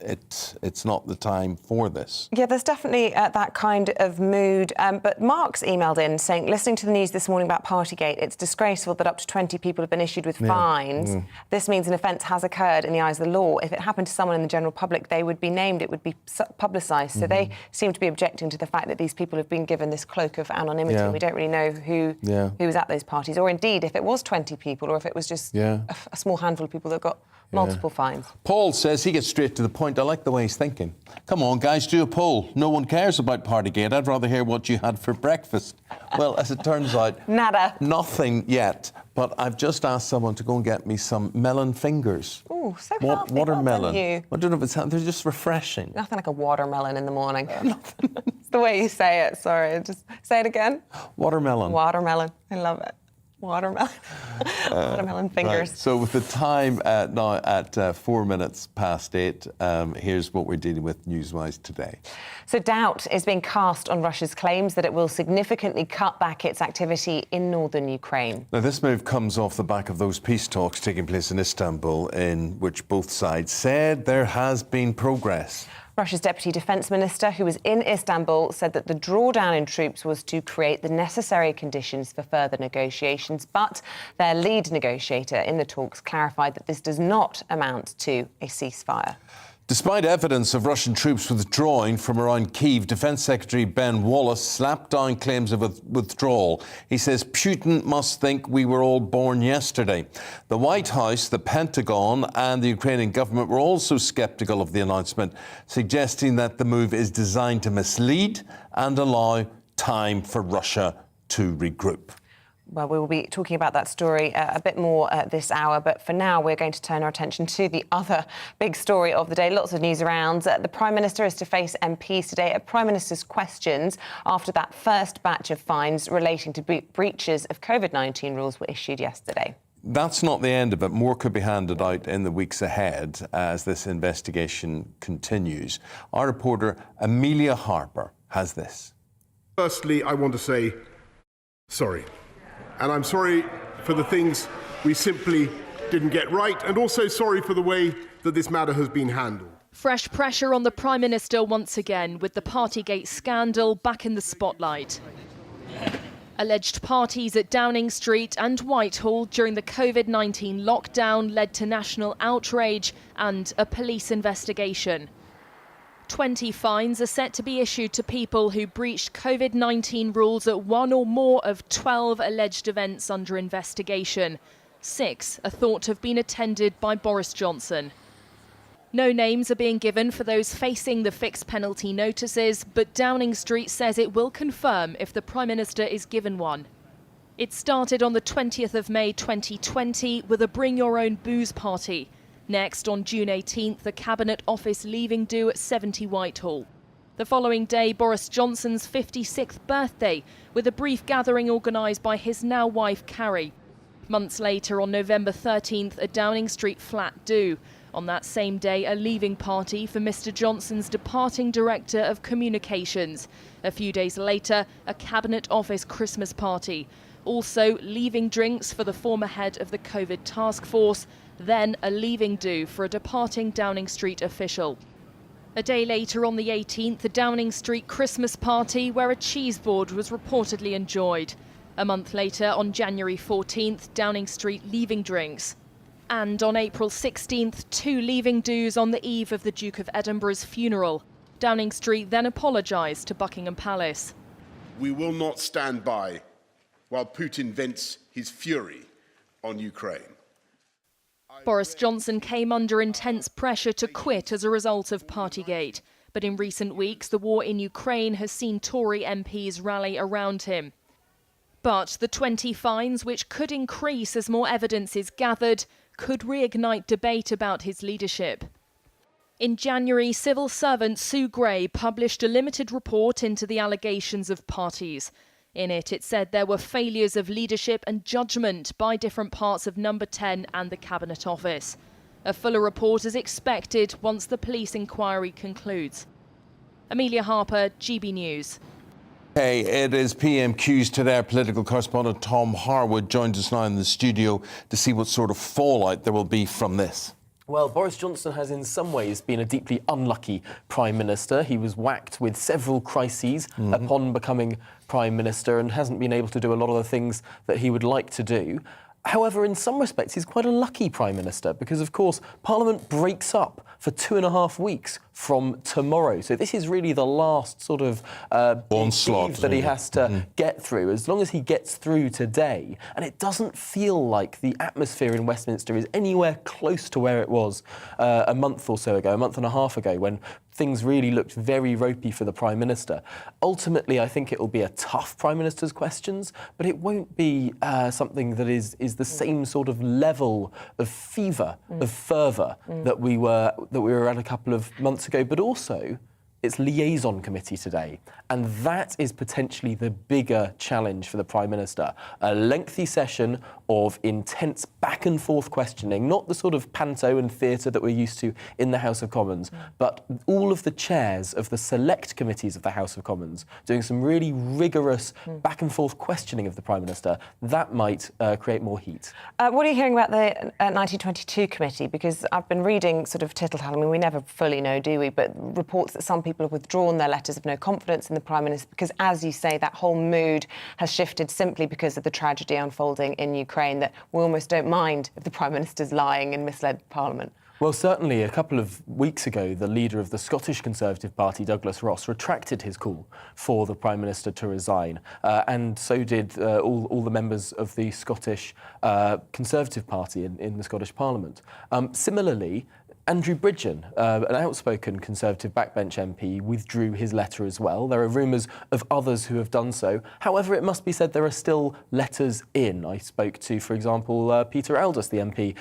it's not the time for this. Yeah, there's definitely that kind of mood. But Mark's emailed in saying, listening to the news this morning about Partygate, it's disgraceful that up to 20 people have been issued with fines. This means an offence has occurred in the eyes of the law. If it happened to someone in the general public, they would be named, it would be publicised. So they seem to be objecting to the fact that these people have been given this cloak of anonymity. We don't really know who was at those parties, or indeed if it was 20 people, or if it was just a small handful of people that got multiple fines. Paul says he gets straight to the point. I like the way he's thinking. Come on, guys, do a poll. No one cares about Partygate. I'd rather hear what you had for breakfast. Well, as it turns out, nada. Nothing yet. But I've just asked someone to go and get me some melon fingers. Oh, so healthy. Watermelon. You. I don't know if it's they're just refreshing. Nothing like a watermelon in the morning. It's the way you say it. Sorry, just say it again. Watermelon. Watermelon. I love it. Watermelon. Watermelon fingers. Right. So with the time now at 4 minutes past 8, here's what we're dealing with news-wise today. So doubt is being cast on Russia's claims that it will significantly cut back its activity in northern Ukraine. Now, this move comes off the back of those peace talks taking place in Istanbul, in which both sides said there has been progress. Russia's Deputy Defence Minister, who was in Istanbul, said that the drawdown in troops was to create the necessary conditions for further negotiations, but their lead negotiator in the talks clarified that this does not amount to a ceasefire. Despite evidence of Russian troops withdrawing from around Kyiv, Defence Secretary Ben Wallace slapped down claims of withdrawal. He says Putin must think we were all born yesterday. The White House, the Pentagon and the Ukrainian government were also sceptical of the announcement, suggesting that the move is designed to mislead and allow time for Russia to regroup. Well, we will be talking about that story a bit more this hour, but for now we're going to turn our attention to the other big story of the day. Lots of news around. The Prime Minister is to face MPs today at Prime Minister's questions after that first batch of fines relating to breaches of COVID-19 rules were issued yesterday. That's not the end of it. More could be handed out in the weeks ahead as this investigation continues. Our reporter Amelia Harper has this. Firstly, I want to say sorry. And I'm sorry for the things we simply didn't get right, and also sorry for the way that this matter has been handled. Fresh pressure on the Prime Minister once again, with the Partygate scandal back in the spotlight. Alleged parties at Downing Street and Whitehall during the COVID-19 lockdown led to national outrage and a police investigation. 20 fines are set to be issued to people who breached COVID-19 rules at one or more of 12 alleged events under investigation. 6 are thought to have been attended by Boris Johnson. No names are being given for those facing the fixed penalty notices, but Downing Street says it will confirm if the Prime Minister is given one. It started on the 20th of May 2020 with a Bring Your Own Booze party. Next, on June 18th, the Cabinet Office leaving do at 70 Whitehall. The following day, Boris Johnson's 56th birthday, with a brief gathering organised by his now wife Carrie. Months later, on November 13th, a Downing Street flat do. On that same day, a leaving party for Mr Johnson's departing Director of Communications. A few days later, a Cabinet Office Christmas party. Also, leaving drinks for the former head of the COVID task force. Then a leaving do for a departing Downing Street official. A day later, on the 18th, a Downing Street Christmas party where a cheese board was reportedly enjoyed. A month later, on January 14th, Downing Street leaving drinks. And on April 16th, 2 leaving do's on the eve of the Duke of Edinburgh's funeral. Downing Street then apologised to Buckingham Palace. We will not stand by while Putin vents his fury on Ukraine. Boris Johnson came under intense pressure to quit as a result of Partygate. But in recent weeks, the war in Ukraine has seen Tory MPs rally around him. But the 20 fines, which could increase as more evidence is gathered, could reignite debate about his leadership. In January, civil servant Sue Gray published a limited report into the allegations of parties. In it, it said there were failures of leadership and judgment by different parts of Number 10 and the Cabinet Office. A fuller report is expected once the police inquiry concludes. Amelia Harper, GB News. Hey, it is PMQs today. Our political correspondent Tom Harwood joins us now in the studio to see what sort of fallout there will be from this. Well, Boris Johnson has in some ways been a deeply unlucky Prime Minister. He was whacked with several crises upon becoming Prime Minister and hasn't been able to do a lot of the things that he would like to do. However, in some respects, he's quite a lucky Prime Minister because, of course, Parliament breaks up for 2.5 weeks from tomorrow. So this is really the last sort of onslaught that he has to get through. As long as he gets through today, and it doesn't feel like the atmosphere in Westminster is anywhere close to where it was a month or so ago, a month and a half ago, when things really looked very ropey for the Prime Minister. Ultimately, I think it will be a tough Prime Minister's questions, but it won't be something that is the same sort of level of fever, of fervour that we were at a couple of months ago. But also, it's liaison committee today, and that is potentially the bigger challenge for the Prime Minister. A lengthy session of intense back and forth questioning, not the sort of panto and theatre that we're used to in the House of Commons, but all of the chairs of the select committees of the House of Commons doing some really rigorous back and forth questioning of the Prime Minister. That might create more heat. What are you hearing about the 1922 committee? Because I've been reading sort of tittle-tattle. I mean, we never fully know, do we? But reports that some people have withdrawn their letters of no confidence in the Prime Minister because, as you say, that whole mood has shifted simply because of the tragedy unfolding in Ukraine, that we almost don't mind if the Prime Minister's lying and misled Parliament. Well, certainly a couple of weeks ago, the leader of the Scottish Conservative Party, Douglas Ross, retracted his call for the Prime Minister to resign, and so did all the members of the Scottish Conservative Party in the Scottish Parliament. Similarly, Andrew Bridgen, an outspoken Conservative backbench MP, withdrew his letter as well. There are rumours of others who have done so. However, it must be said there are still letters in. I spoke to, for example, Peter Aldous, the MP,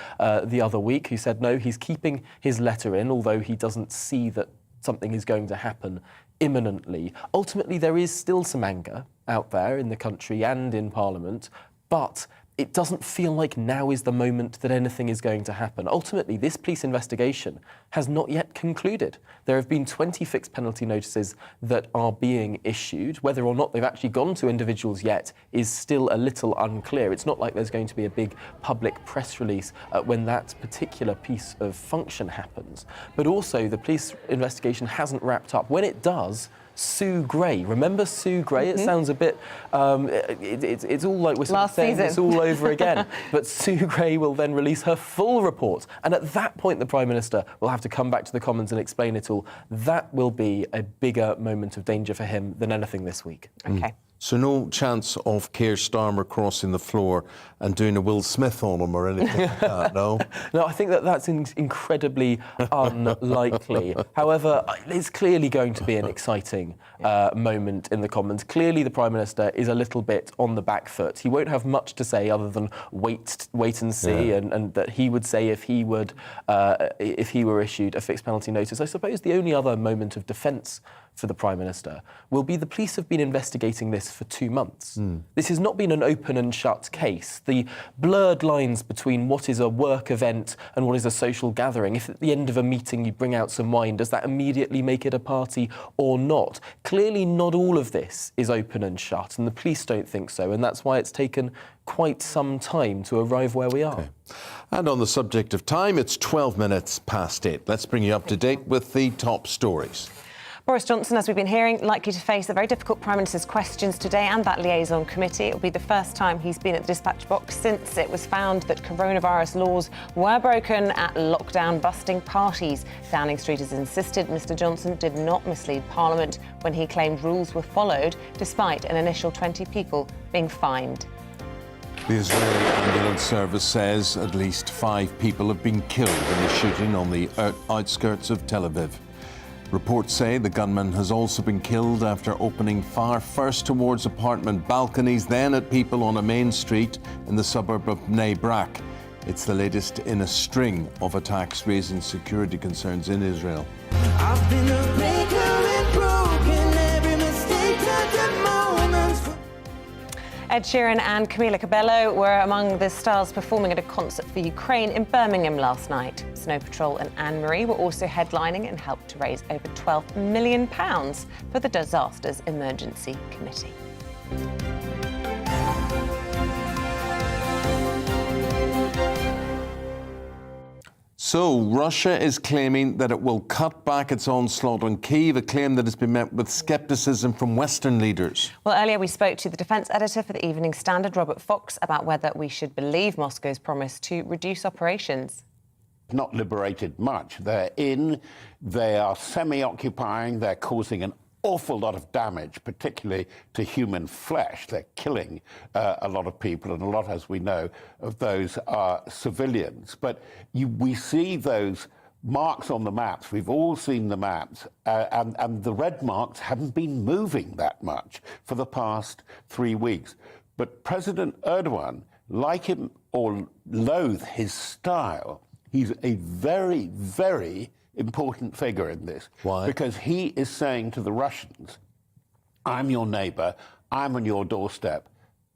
the other week, who said no, he's keeping his letter in, although he doesn't see that something is going to happen imminently. Ultimately, there is still some anger out there in the country and in Parliament, but it doesn't feel like now is the moment that anything is going to happen. Ultimately, this police investigation has not yet concluded. There have been 20 fixed penalty notices that are being issued. Whether or not they've actually gone to individuals yet is still a little unclear. It's not like there's going to be a big public press release when that particular piece of function happens. But also, the police investigation hasn't wrapped up. When it does, Sue Gray. Remember Sue Gray? It sounds a bit... it's all like we're sort of saying this all over again. But Sue Gray will then release her full report. And at that point, the Prime Minister will have to come back to the Commons and explain it all. That will be a bigger moment of danger for him than anything this week. OK. So no chance of Keir Starmer crossing the floor and doing a Will Smith on him or anything like that, no? No, I think that's incredibly unlikely. However, it's clearly going to be an exciting moment in the Commons. Clearly, the Prime Minister is a little bit on the back foot. He won't have much to say other than wait and see, and that he would say if he were issued a fixed penalty notice. I suppose the only other moment of defence for the Prime Minister will be the police have been investigating this for 2 months. This has not been an open and shut case. The blurred lines between what is a work event and what is a social gathering, if at the end of a meeting you bring out some wine, does that immediately make it a party or not? Clearly not all of this is open and shut, and the police don't think so, and that's why it's taken quite some time to arrive where we are. Okay. And on the subject of time, it's 12 minutes past 8. Let's bring you up to date with the top stories. Boris Johnson, as we've been hearing, likely to face the very difficult Prime Minister's questions today and that liaison committee. It will be the first time he's been at the dispatch box since it was found that coronavirus laws were broken at lockdown-busting parties. Downing Street has insisted Mr Johnson did not mislead Parliament when he claimed rules were followed, despite an initial 20 people being fined. The Israeli ambulance service says at least 5 people have been killed in the shooting on the outskirts of Tel Aviv. Reports say the gunman has also been killed after opening fire first towards apartment balconies, then at people on a main street in the suburb of Bnei Brak. It's the latest in a string of attacks raising security concerns in Israel. I've been a breaker and broken every mistake at the moment. Ed Sheeran and Camila Cabello were among the stars performing at a concert for Ukraine in Birmingham last night. Snow Patrol and Anne-Marie were also headlining and helped to raise over £12 million for the Disasters Emergency Committee. So, Russia is claiming that it will cut back its onslaught on Kyiv, a claim that has been met with scepticism from Western leaders. Well, earlier we spoke to the defence editor for the Evening Standard, Robert Fox, about whether we should believe Moscow's promise to reduce operations. Not liberated much. They are semi-occupying, they're causing an awful lot of damage, particularly to human flesh. They're killing a lot of people, and a lot, as we know, of those are civilians. But we see those marks on the maps. We've all seen the maps, and the red marks haven't been moving that much for the past 3 weeks. But President Erdogan, like him or loathe his style, he's a very, very important figure in this. Why? Because he is saying to the Russians, I'm your neighbour, I'm on your doorstep,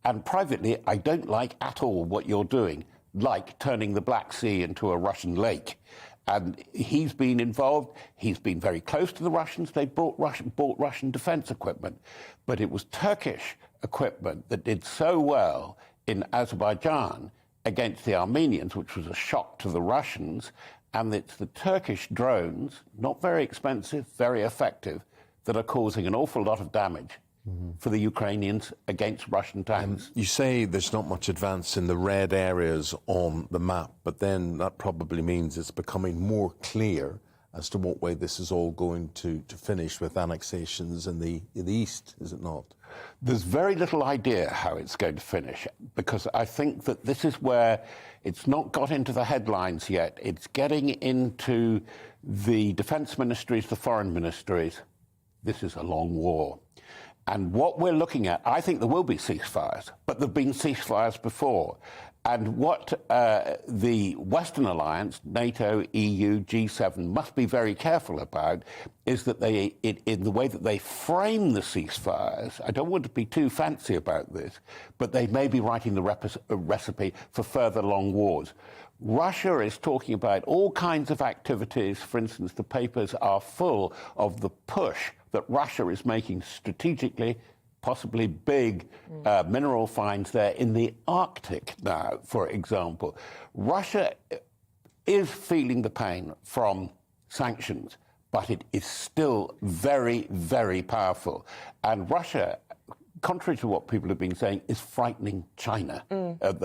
and privately, I don't like at all what you're doing, like turning the Black Sea into a Russian lake. And he's been involved, he's been very close to the Russians, they bought Russian defence equipment, but it was Turkish equipment that did so well in Azerbaijan against the Armenians, which was a shock to the Russians. And it's the Turkish drones, not very expensive, very effective, that are causing an awful lot of damage for the Ukrainians against Russian tanks. You say there's not much advance in the red areas on the map, but then that probably means it's becoming more clear as to what way this is all going to finish with annexations in the east, is it not? There's very little idea how it's going to finish, because I think that this is where it's not got into the headlines yet. It's getting into the defence ministries, the foreign ministries. This is a long war. And what we're looking at, I think there will be ceasefires, but there have been ceasefires before. And what the Western alliance, NATO, EU, G7, must be very careful about is that in the way that they frame the ceasefires, I don't want to be too fancy about this, but they may be writing the recipe for further long wars. Russia is talking about all kinds of activities. For instance, the papers are full of the push that Russia is making strategically, possibly big mineral finds there in the Arctic now, for example. Russia is feeling the pain from sanctions, but it is still very, very powerful. And Russia, contrary to what people have been saying, is frightening China at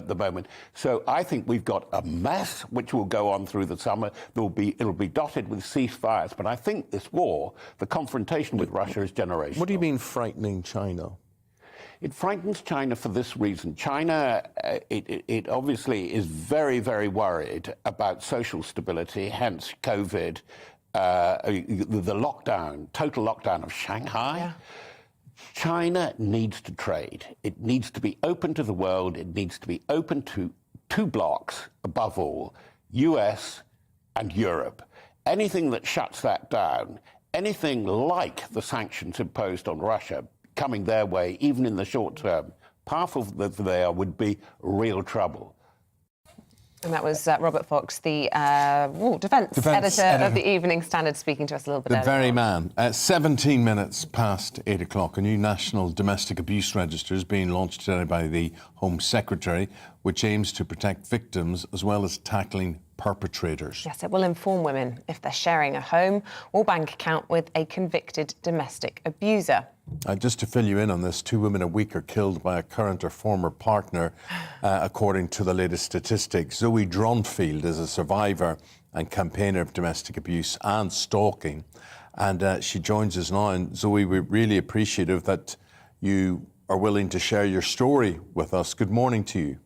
the moment. So I think we've got a mess which will go on through the summer. It'll be dotted with ceasefires. But I think this war, the confrontation with Russia, is generational. What do you mean frightening China? It frightens China for this reason. China, it obviously is very, very worried about social stability, hence COVID, the lockdown, total lockdown of Shanghai. Yeah. China needs to trade. It needs to be open to the world. It needs to be open to two blocks, above all, US and Europe. Anything that shuts that down, anything like the sanctions imposed on Russia coming their way, even in the short term, powerful that they are, would be real trouble. And that was Robert Fox, the defence editor of the Evening Standard, speaking to us a little bit earlier. The very man. 17 minutes past 8 o'clock, a new national domestic abuse register is being launched today by the Home Secretary, which aims to protect victims as well as tackling perpetrators. Yes, it will inform women if they're sharing a home or bank account with a convicted domestic abuser. Just to fill you in on this, 2 women a week are killed by a current or former partner, according to the latest statistics. Zoe Dronfield is a survivor and campaigner of domestic abuse and stalking, and she joins us now. And Zoe, we're really appreciative that you are willing to share your story with us. Good morning to you.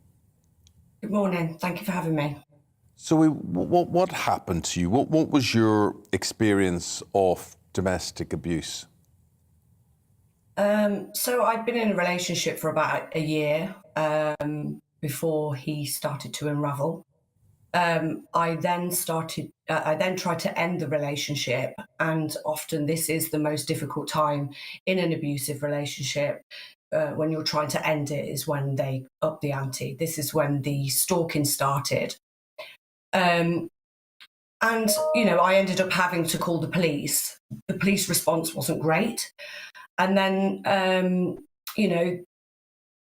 Good morning. Thank you for having me. Zoe, what happened to you? What was your experience of domestic abuse? So I'd been in a relationship for about a year before he started to unravel. I then tried to end the relationship, and often this is the most difficult time in an abusive relationship. When you're trying to end it is when they up the ante. This is when the stalking started. And, you know, I ended up having to call the police. The police response wasn't great. And then, you know,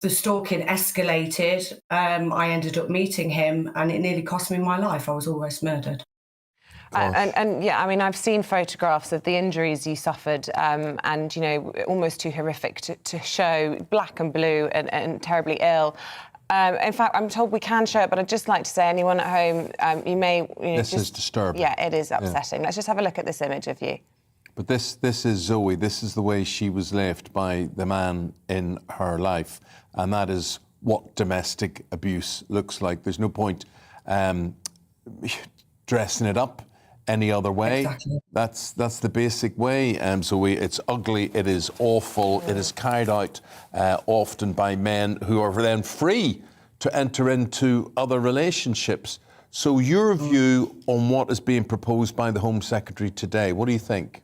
the stalking escalated. I ended up meeting him and it nearly cost me my life. I was almost murdered. And yeah, I mean, I've seen photographs of the injuries you suffered and, you know, almost too horrific to show, black and blue and terribly ill. In fact, I'm told we can show it, but I'd just like to say, anyone at home, you may... You know, this is disturbing. Yeah, it is upsetting. Yeah. Let's just have a look at this image of you. But this is Zoe. This is the way she was left by the man in her life. And that is what domestic abuse looks like. There's no point dressing it up any other way. Exactly. That's the basic way, Zoe. It's ugly, it is awful, it is carried out often by men who are then free to enter into other relationships. So your view on what is being proposed by the Home Secretary today, what do you think?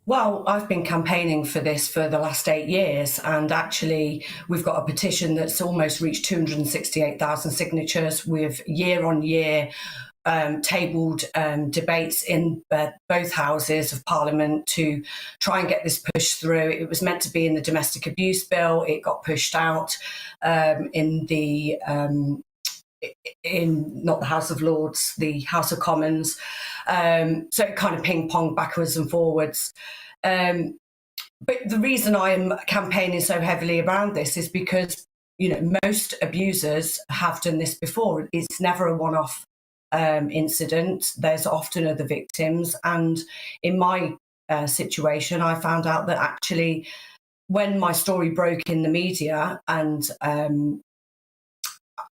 Well, I've been campaigning for this for the last 8 years, and actually we've got a petition that's almost reached 268,000 signatures. We've year on year tabled debates in both houses of Parliament to try and get this pushed through. It was meant to be in the domestic abuse bill. It got pushed out in the not the House of Lords, the House of Commons. So it kind of ping-ponged backwards and forwards. But the reason I'm campaigning so heavily around this is because, you know, most abusers have done this before. It's never a one-off incident. There's often other victims. And in my situation, I found out that actually when my story broke in the media and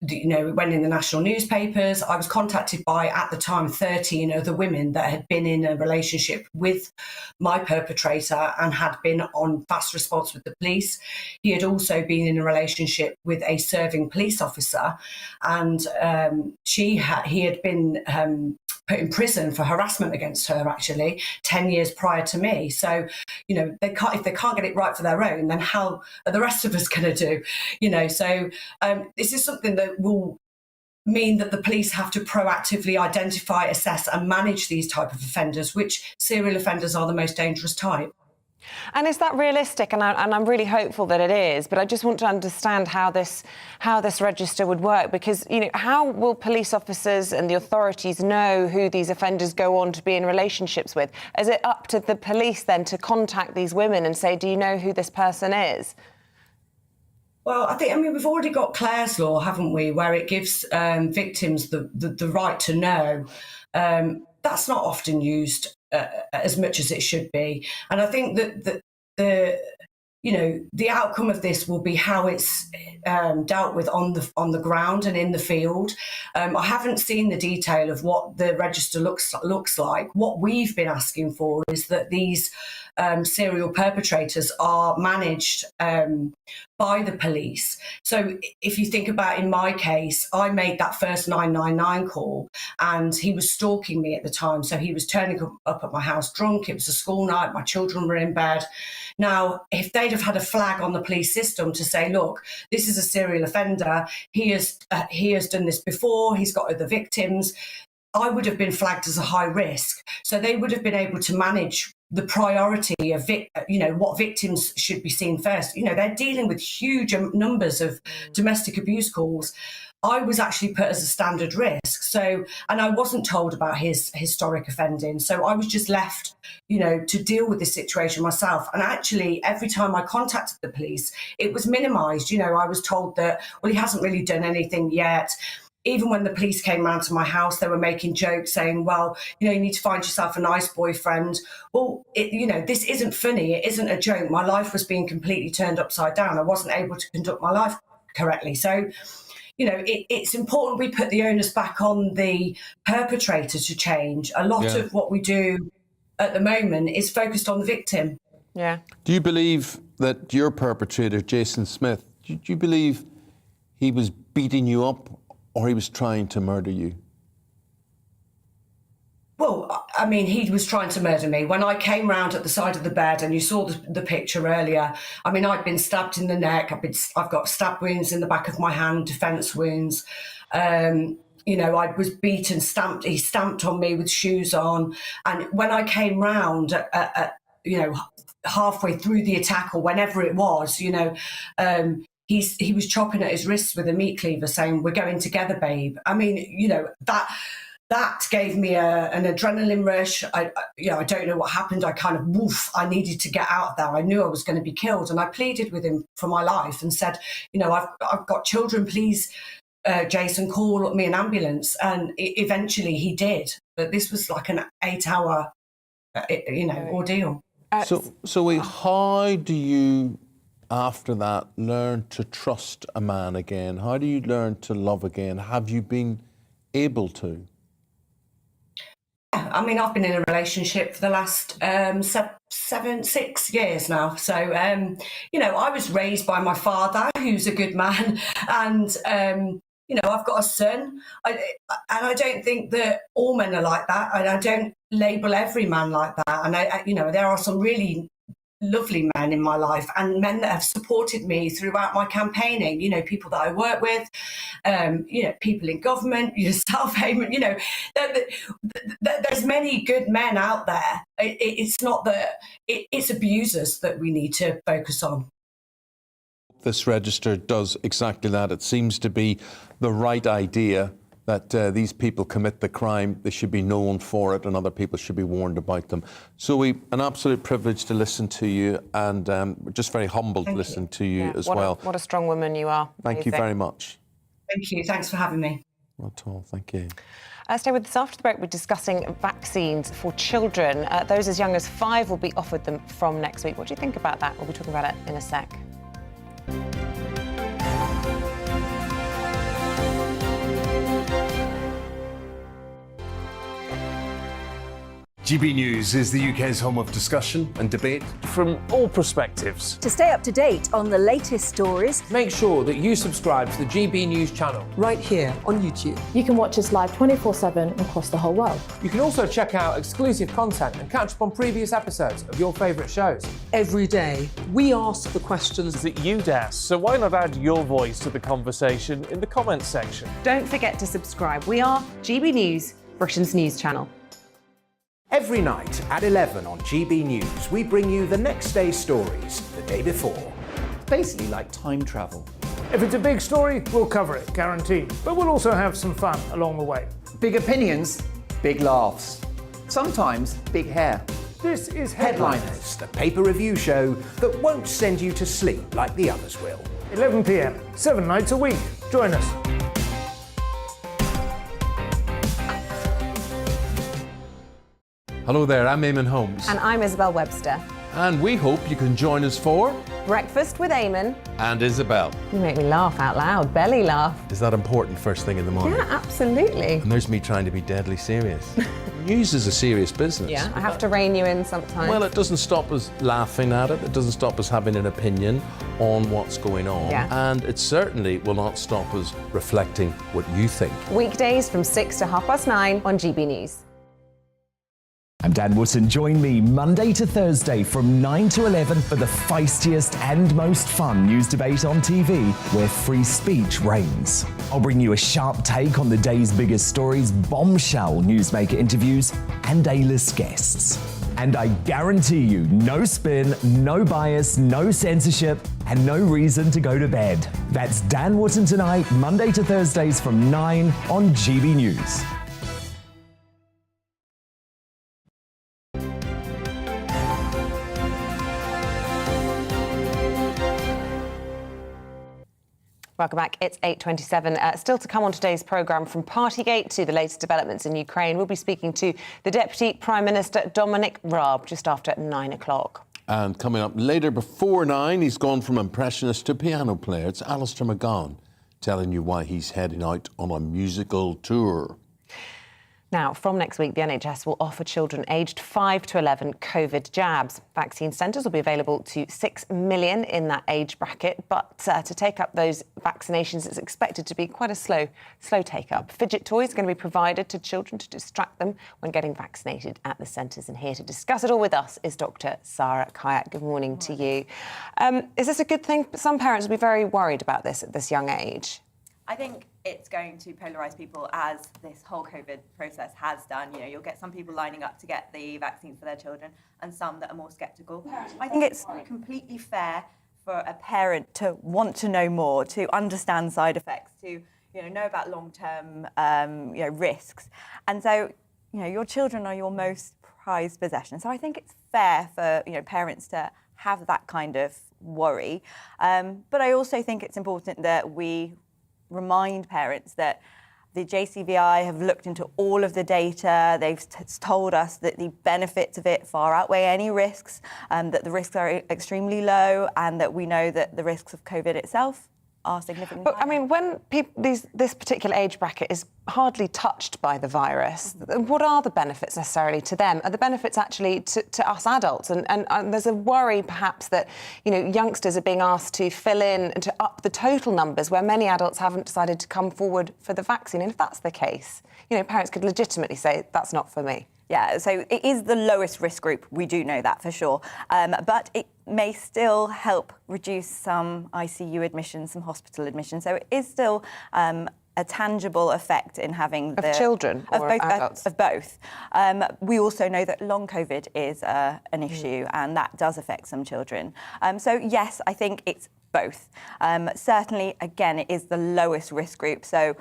you know, it went in the national newspapers, I was contacted by, at the time, 13 other women that had been in a relationship with my perpetrator and had been on fast response with the police. He had also been in a relationship with a serving police officer, and he had been put in prison for harassment against her, actually, 10 years prior to me. So, you know, if they can't get it right for their own, then how are the rest of us going to do? You know, so this is something that will mean that the police have to proactively identify, assess and manage these type of offenders, which serial offenders are the most dangerous type. And is that realistic? And I'm really hopeful that it is, but I just want to understand how this register would work, because, you know, how will police officers and the authorities know who these offenders go on to be in relationships with? Is it up to the police then to contact these women and say, do you know who this person is? Well, I mean, we've already got Clare's Law, haven't we, where it gives victims the right to know. That's not often used as much as it should be. And I think that the outcome of this will be how it's dealt with on the ground and in the field. I haven't seen the detail of what the register looks like. What we've been asking for is that these serial perpetrators are managed by the police. So if you think about, in my case, I made that first 999 call and he was stalking me at the time. So he was turning up at my house drunk. It was a school night. My children were in bed. Now, if they'd have had a flag on the police system to say, look, this is a serial offender, he has done this before, he's got other victims, I would have been flagged as a high risk. So they would have been able to manage the priority of, what victims should be seen first. You know, they're dealing with huge numbers of domestic abuse calls. I was actually put as a standard risk. So, and I wasn't told about his historic offending. So I was just left, to deal with this situation myself. And actually, every time I contacted the police, it was minimised. I was told that, well, he hasn't really done anything yet. Even when the police came round to my house, they were making jokes saying, well, you need to find yourself a nice boyfriend. Well, this isn't funny. It isn't a joke. My life was being completely turned upside down. I wasn't able to conduct my life correctly. So, it's important we put the onus back on the perpetrator to change. A lot of what we do at the moment is focused on the victim. Yeah. Do you believe that your perpetrator, Jason Smith, do you believe he was beating you up or he was trying to murder you? Well, I mean, he was trying to murder me. When I came round at the side of the bed, and you saw the picture earlier, I mean, I'd been stabbed in the neck. I've got stab wounds in the back of my hand, defence wounds. I was beaten, stamped. He stamped on me with shoes on. And when I came round, halfway through the attack or whenever it was, he was chopping at his wrists with a meat cleaver, saying, "We're going together, babe." I mean, that gave me an adrenaline rush. I don't know what happened. I kind of, I needed to get out of there. I knew I was going to be killed. And I pleaded with him for my life and said, I've got children, please, Jason, call me an ambulance. And eventually he did. But this was like an 8-hour, ordeal. So how do you, after that, learn to trust a man again? How do you learn to love again? Have you been able to? I mean, I've been in a relationship for the last 6 years now. So, I was raised by my father, who's a good man. And, I've got a son. And I don't think that all men are like that. And I don't label every man like that. And, there are some really lovely men in my life and men that have supported me throughout my campaigning, people that I work with, people in government, yourself, Eamonn, there's many good men out there. It's not that, it's abusers that we need to focus on. This register does exactly that. It seems to be the right idea that these people commit the crime, they should be known for it, and other people should be warned about them. So an absolute privilege to listen to you, and we're just very humbled to listen to you as well. What a strong woman you are. Thank you very much. Thank you. Thanks for having me. Not at all. Thank you. Stay with us after the break. We're discussing vaccines for children. Those as young as 5 will be offered them from next week. What do you think about that? We'll be talking about it in a sec. GB News is the UK's home of discussion and debate from all perspectives. To stay up to date on the latest stories, make sure that you subscribe to the GB News channel. Right here on YouTube. You can watch us live 24/7 across the whole world. You can also check out exclusive content and catch up on previous episodes of your favourite shows. Every day, we ask the questions that you'd ask. So why not add your voice to the conversation in the comments section? Don't forget to subscribe. We are GB News, Britain's news channel. Every night at 11 on GB News, we bring you the next day's stories the day before. Basically like time travel. If it's a big story, we'll cover it, guaranteed. But we'll also have some fun along the way. Big opinions, big laughs. Sometimes big hair. This is Headliners, the paper review show that won't send you to sleep like the others will. 11 p.m, 7 nights a week. Join us. Hello there, I'm Eamonn Holmes. And I'm Isabel Webster. And we hope you can join us for Breakfast with Eamonn and Isabel. You make me laugh out loud, belly laugh. Is that important first thing in the morning? Yeah, absolutely. And there's me trying to be deadly serious. News is a serious business. Yeah, I have to rein you in sometimes. Well, it doesn't stop us laughing at it. It doesn't stop us having an opinion on what's going on. Yeah. And it certainly will not stop us reflecting what you think. Weekdays from 6 to 9:30 on GB News. I'm Dan Wootton. Join me Monday to Thursday from 9 to 11 for the feistiest and most fun news debate on TV, where free speech reigns. I'll bring you a sharp take on the day's biggest stories, bombshell newsmaker interviews, and A-list guests. And I guarantee you, no spin, no bias, no censorship, and no reason to go to bed. That's Dan Wootton tonight, Monday to Thursdays from 9 on GB News. Welcome back. It's 8:27. Still to come on today's programme, from Partygate to the latest developments in Ukraine. We'll be speaking to the Deputy Prime Minister, Dominic Raab, just after 9 o'clock. And coming up later before 9, he's gone from impressionist to piano player. It's Alistair McGowan telling you why he's heading out on a musical tour. Now, from next week, the NHS will offer children aged 5 to 11 COVID jabs. Vaccine centres will be available to 6 million in that age bracket, but to take up those vaccinations, it's expected to be quite a slow take-up. Fidget toys are going to be provided to children to distract them when getting vaccinated at the centres. And here to discuss it all with us is Dr. Sarah Kayat. Good morning to you. Is this a good thing? Some parents will be very worried about this at this young age. I think it's going to polarise people, as this whole COVID process has done. You know, you'll get some people lining up to get the vaccines for their children and some that are more sceptical. I think it's completely fair for a parent to want to know more, to understand side effects, to know about long-term risks. And so, your children are your most prized possession. So I think it's fair for parents to have that kind of worry. But I also think it's important that we remind parents that the JCVI have looked into all of the data. They've told us that the benefits of it far outweigh any risks, that the risks are extremely low, and that we know that the risks of COVID itself are significant. But, I mean, when this particular age bracket is hardly touched by the virus, what are the benefits necessarily to them? Are the benefits actually to us adults? And there's a worry, perhaps, that, youngsters are being asked to fill in and to up the total numbers where many adults haven't decided to come forward for the vaccine. And if that's the case, parents could legitimately say, that's not for me. Yeah, so it is the lowest risk group. We do know that for sure. But it may still help reduce some ICU admissions, some hospital admissions. So it is still a tangible effect in having of children or both, adults? Of both. We also know that long COVID is an issue, and that does affect some children. So yes, I think it's both. Certainly, again, it is the lowest risk group. So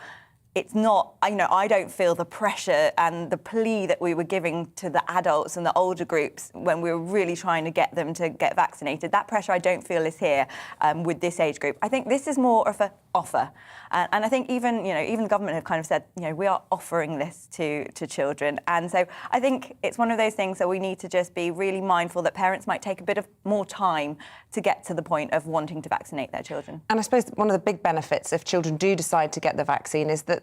it's not, I don't feel the pressure and the plea that we were giving to the adults and the older groups when we were really trying to get them to get vaccinated. That pressure I don't feel is here with this age group. I think this is more of an offer. And I think even the government have kind of said, we are offering this to children. And so I think it's one of those things that we need to just be really mindful that parents might take a bit of more time to get to the point of wanting to vaccinate their children. And I suppose one of the big benefits if children do decide to get the vaccine is that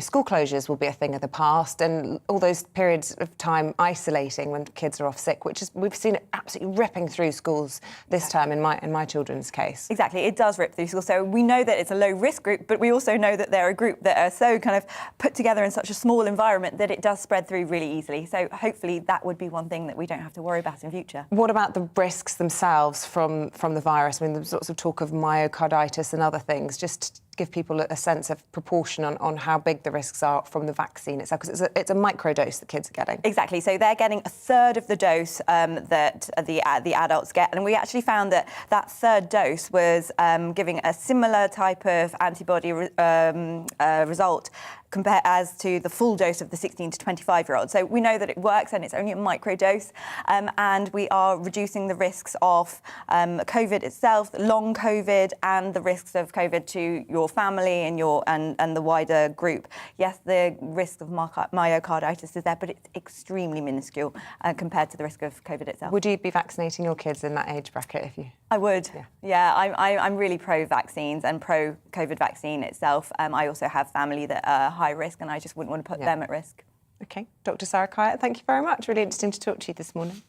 school closures will be a thing of the past, and all those periods of time isolating when kids are off sick, we've seen it absolutely ripping through schools this term in my children's case. Exactly, it does rip through schools. So we know that it's a low risk group, but we also know that they're a group that are so kind of put together in such a small environment that it does spread through really easily. So hopefully that would be one thing that we don't have to worry about in future. What about the risks themselves from the virus? I mean, there's lots of talk of myocarditis and other things. Just give people a sense of proportion on how big the risks are from the vaccine itself? Because it's a microdose that kids are getting. Exactly. So they're getting a third of the dose that the adults get. And we actually found that third dose was giving a similar type of antibody result compared as to the full dose of the 16 to 25-year-olds. So we know that it works and it's only a microdose, and we are reducing the risks of COVID itself, long COVID, and the risks of COVID to your family and the wider group. Yes, the risk of myocarditis is there, but it's extremely minuscule compared to the risk of COVID itself. Would you be vaccinating your kids in that age bracket if you? I would. Yeah, I'm really pro-vaccines and pro-COVID vaccine itself. I also have family that are high risk, and I just wouldn't want to put them at risk. OK. Dr. Sarah Kyatt, thank you very much. Really interesting to talk to you this morning.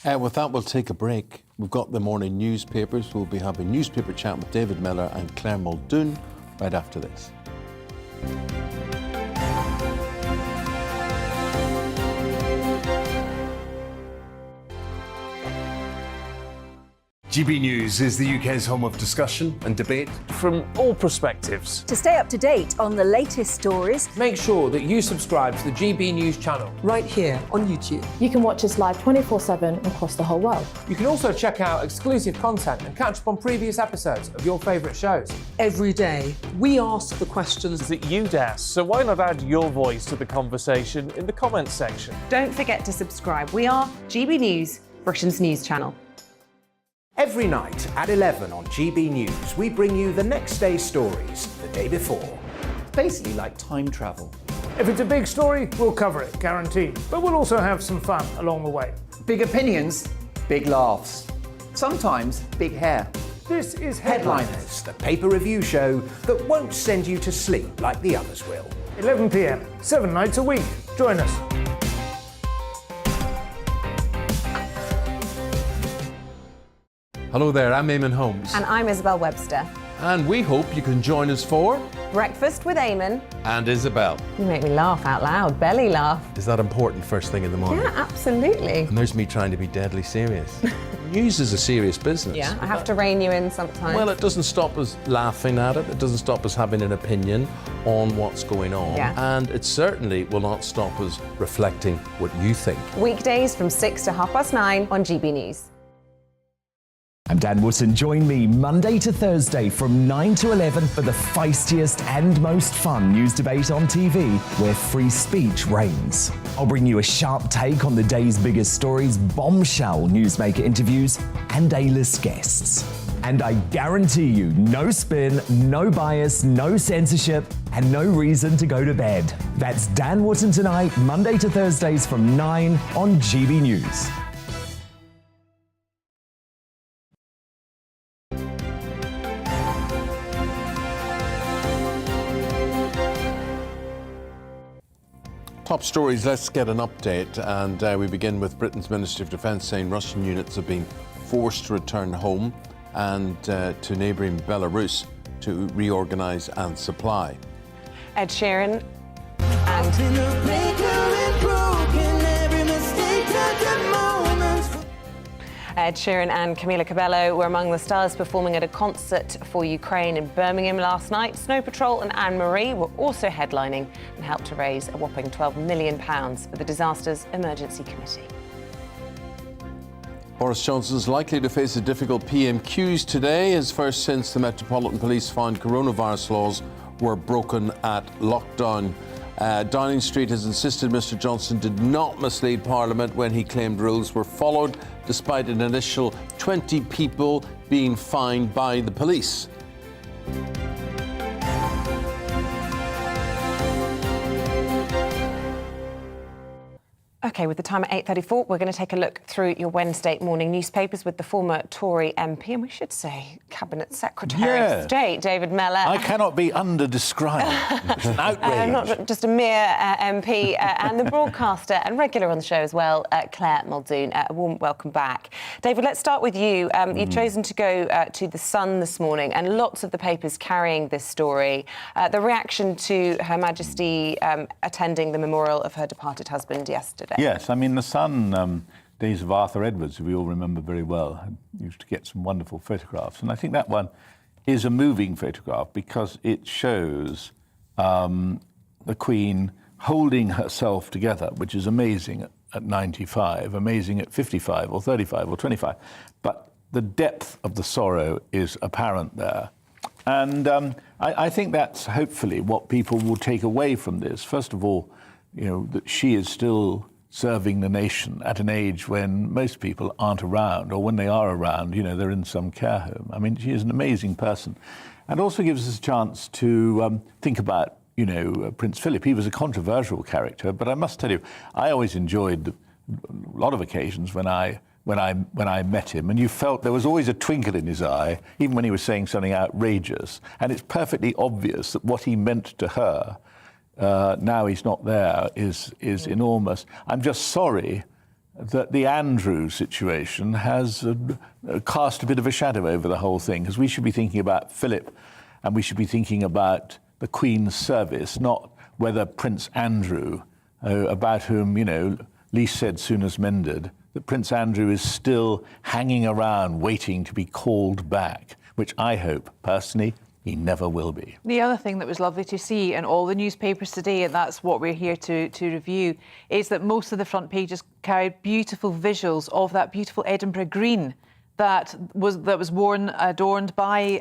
With that, we'll take a break. We've got the morning newspapers. We'll be having newspaper chat with David Miller and Claire Muldoon right after this. GB News is the UK's home of discussion and debate from all perspectives. To stay up to date on the latest stories, make sure that you subscribe to the GB News channel. Right here on YouTube. You can watch us live 24/7 across the whole world. You can also check out exclusive content and catch up on previous episodes of your favourite shows. Every day, we ask the questions that you'd ask, so why not add your voice to the conversation in the comments section? Don't forget to subscribe. We are GB News, Britain's news channel. Every night at 11 on GB News, we bring you the next day's stories the day before. It's basically like time travel. If it's a big story, we'll cover it, guaranteed. But we'll also have some fun along the way. Big opinions, big laughs. Sometimes big hair. This is Headliners, the paper review show that won't send you to sleep like the others will. 11 p.m, 7 nights a week. Join us. Hello there, I'm Eamonn Holmes. And I'm Isabel Webster. And we hope you can join us for Breakfast with Eamonn and Isabel. You make me laugh out loud, belly laugh. Is that important first thing in the morning? Yeah, absolutely. And there's me trying to be deadly serious. News is a serious business. Yeah, I have to rein you in sometimes. Well, it doesn't stop us laughing at it. It doesn't stop us having an opinion on what's going on. Yeah. And it certainly will not stop us reflecting what you think. Weekdays from 6 to 9:30 on GB News. I'm Dan Wootton. Join me Monday to Thursday from 9 to 11 for the feistiest and most fun news debate on TV, where free speech reigns. I'll bring you a sharp take on the day's biggest stories, bombshell newsmaker interviews, and A-list guests. And I guarantee you, no spin, no bias, no censorship, and no reason to go to bed. That's Dan Wootton tonight, Monday to Thursdays from 9 on GB News. Top stories, let's get an update. And we begin with Britain's Ministry of Defence saying Russian units have been forced to return home and to neighbouring Belarus to reorganise and supply. Ed Sheeran Ed Sheeran and Camila Cabello were among the stars performing at a concert for Ukraine in Birmingham last night. Snow Patrol and Anne-Marie were also headlining and helped to raise a whopping £12 million for the Disasters Emergency Committee. Boris Johnson is likely to face a difficult PMQs today, his first since the Metropolitan Police found coronavirus laws were broken at lockdown. Downing Street has insisted Mr Johnson did not mislead Parliament when he claimed rules were followed, despite an initial 20 people being fined by the police. OK, with the time at 8:34, we're going to take a look through your Wednesday morning newspapers with the former Tory MP, and we should say Cabinet Secretary of State, David Miller. I cannot be under-described. It's an outrage. Not just a mere MP, and the broadcaster and regular on the show as well, Claire Muldoon. A warm welcome back. David, let's start with you. You've chosen to go to The Sun this morning, and lots of the papers carrying this story. The reaction to Her Majesty attending the memorial of her departed husband yesterday. Yes, I mean, The Sun, days of Arthur Edwards, we all remember very well, used to get some wonderful photographs. And I think that one is a moving photograph because it shows the Queen holding herself together, which is amazing at 95, amazing at 55 or 35 or 25. But the depth of the sorrow is apparent there. And I think that's hopefully what people will take away from this. First of all, you know, that she is still serving the nation at an age when most people aren't around, or when they are around, you know, they're in some care home. I mean, she is an amazing person. And also gives us a chance to think about, you know, Prince Philip. He was a controversial character, but I must tell you, I always enjoyed a lot of occasions when I met him, and you felt there was always a twinkle in his eye, even when he was saying something outrageous. And it's perfectly obvious that what he meant to her, now he's not there, is enormous. I'm just sorry that the Andrew situation has cast a bit of a shadow over the whole thing, because we should be thinking about Philip, and we should be thinking about the Queen's service, not whether Prince Andrew, about whom, you know, least said soonest mended, that Prince Andrew is still hanging around waiting to be called back, which I hope, personally, he never will be. The other thing that was lovely to see in all the newspapers today, and that's what we're here to review, is that most of the front pages carried beautiful visuals of that beautiful Edinburgh green that was worn, adorned by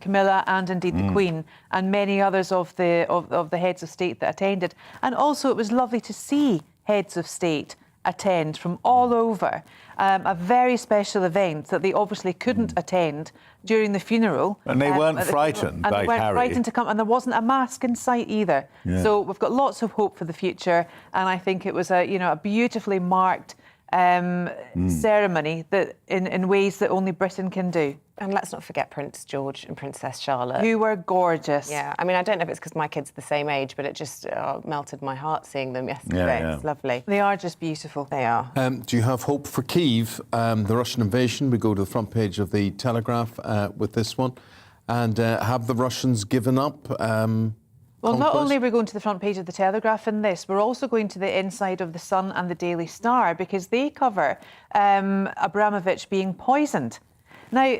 Camilla and indeed the Queen and many others of the heads of state that attended. And also it was lovely to see heads of state attend from all over a very special event that they obviously couldn't attend during the funeral. And they weren't frightened by Harry. And they weren't frightened to come, and there wasn't a mask in sight either. Yeah. So we've got lots of hope for the future, and I think it was a beautifully marked ceremony that in ways that only Britain can do. And let's not forget Prince George and Princess Charlotte. Who were gorgeous. Yeah, I mean, I don't know if it's because my kids are the same age, but it just melted my heart seeing them yesterday. Yeah. It's lovely. They are just beautiful. They are. Do you have hope for Kyiv, the Russian invasion? We go to the front page of the Telegraph with this one. And have the Russians given up? Well, not only are we going to the front page of the Telegraph in this, we're also going to the inside of the Sun and the Daily Star, because they cover Abramovich being poisoned. Now,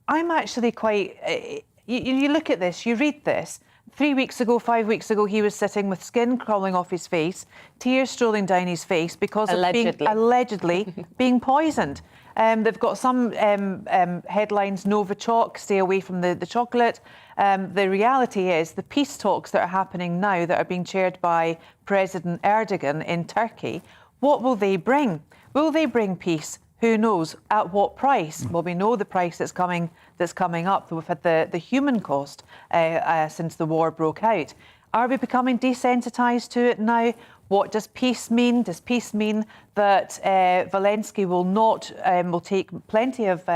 I'm actually quite... you look at this, you read this. 3 weeks ago, 5 weeks ago, he was sitting with skin crawling off his face, tears strolling down his face because of being allegedly being poisoned. They've got some headlines, Novichok, stay away from the chocolate. The reality is the peace talks that are happening now that are being chaired by President Erdogan in Turkey, what will they bring? Will they bring peace? Who knows? At what price? Well, we know the price that's coming up. We've had the human cost since the war broke out. Are we becoming desensitised to it now? What does peace mean? Does peace mean that Zelensky will take plenty of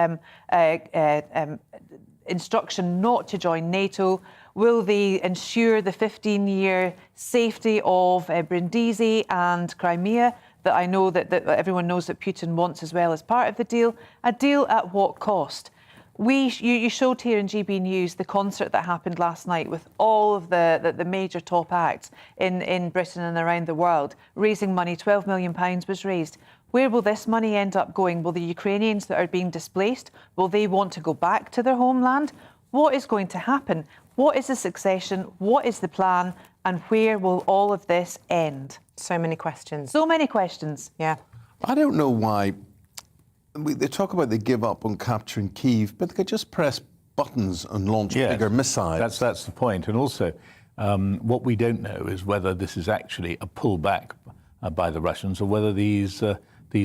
instruction not to join NATO? Will they ensure the 15-year safety of Brindisi and Crimea that I know that everyone knows that Putin wants as well as part of the deal? A deal at what cost? You showed here in GB News the concert that happened last night with all of the major top acts in Britain and around the world, raising money. £12 million was raised. Where will this money end up going? Will the Ukrainians that are being displaced, will they want to go back to their homeland? What is going to happen? What is the succession? What is the plan? And where will all of this end? So many questions. So many questions. Yeah. I don't know why. They talk about they give up on capturing Kyiv, but they could just press buttons and launch bigger missiles. That's the point. And also, what we don't know is whether this is actually a pullback by the Russians, or whether these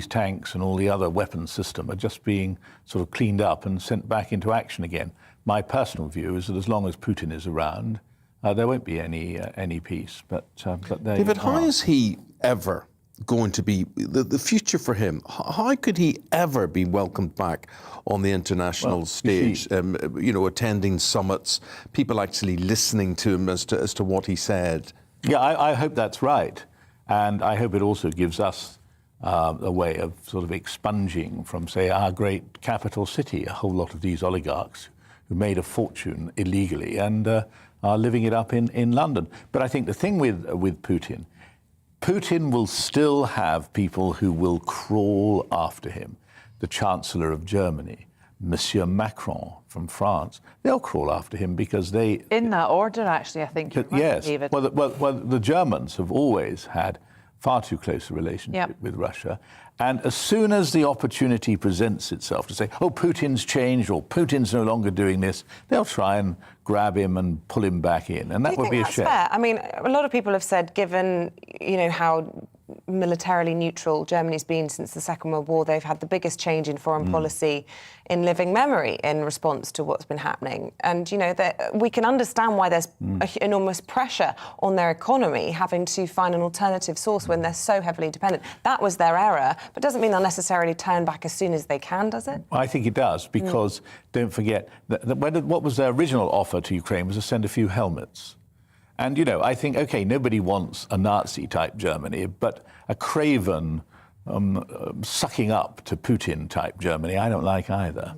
tanks and all the other weapons system are just being sort of cleaned up and sent back into action again. My personal view is that as long as Putin is around, there won't be any peace. But there David, how is he ever going to be the future for him? How could he ever be welcomed back on the international stage? Attending summits, people actually listening to him as to what he said. Yeah, I hope that's right, and I hope it also gives us a way of sort of expunging from, say, our great capital city a whole lot of these oligarchs who made a fortune illegally and are living it up in London. But I think the thing with Putin will still have people who will crawl after him. The Chancellor of Germany, Monsieur Macron from France, they'll crawl after him because they... In that order, actually, I think. Yes. David. Well, the Germans have always had far too close a relationship with Russia. And as soon as the opportunity presents itself to say, oh, Putin's changed or Putin's no longer doing this, they'll try and grab him and pull him back in. And that would be a shame. Fair? I mean, a lot of people have said, given, how militarily neutral Germany's been since the Second World War, they've had the biggest change in foreign policy in living memory in response to what's been happening. And, we can understand why there's enormous pressure on their economy having to find an alternative source when they're so heavily dependent. That was their error, but doesn't mean they'll necessarily turn back as soon as they can, does it? I think it does, because don't forget, what was their original offer to Ukraine was to send a few helmets. And, I think, OK, nobody wants a Nazi-type Germany, but a craven sucking up to Putin-type Germany, I don't like either.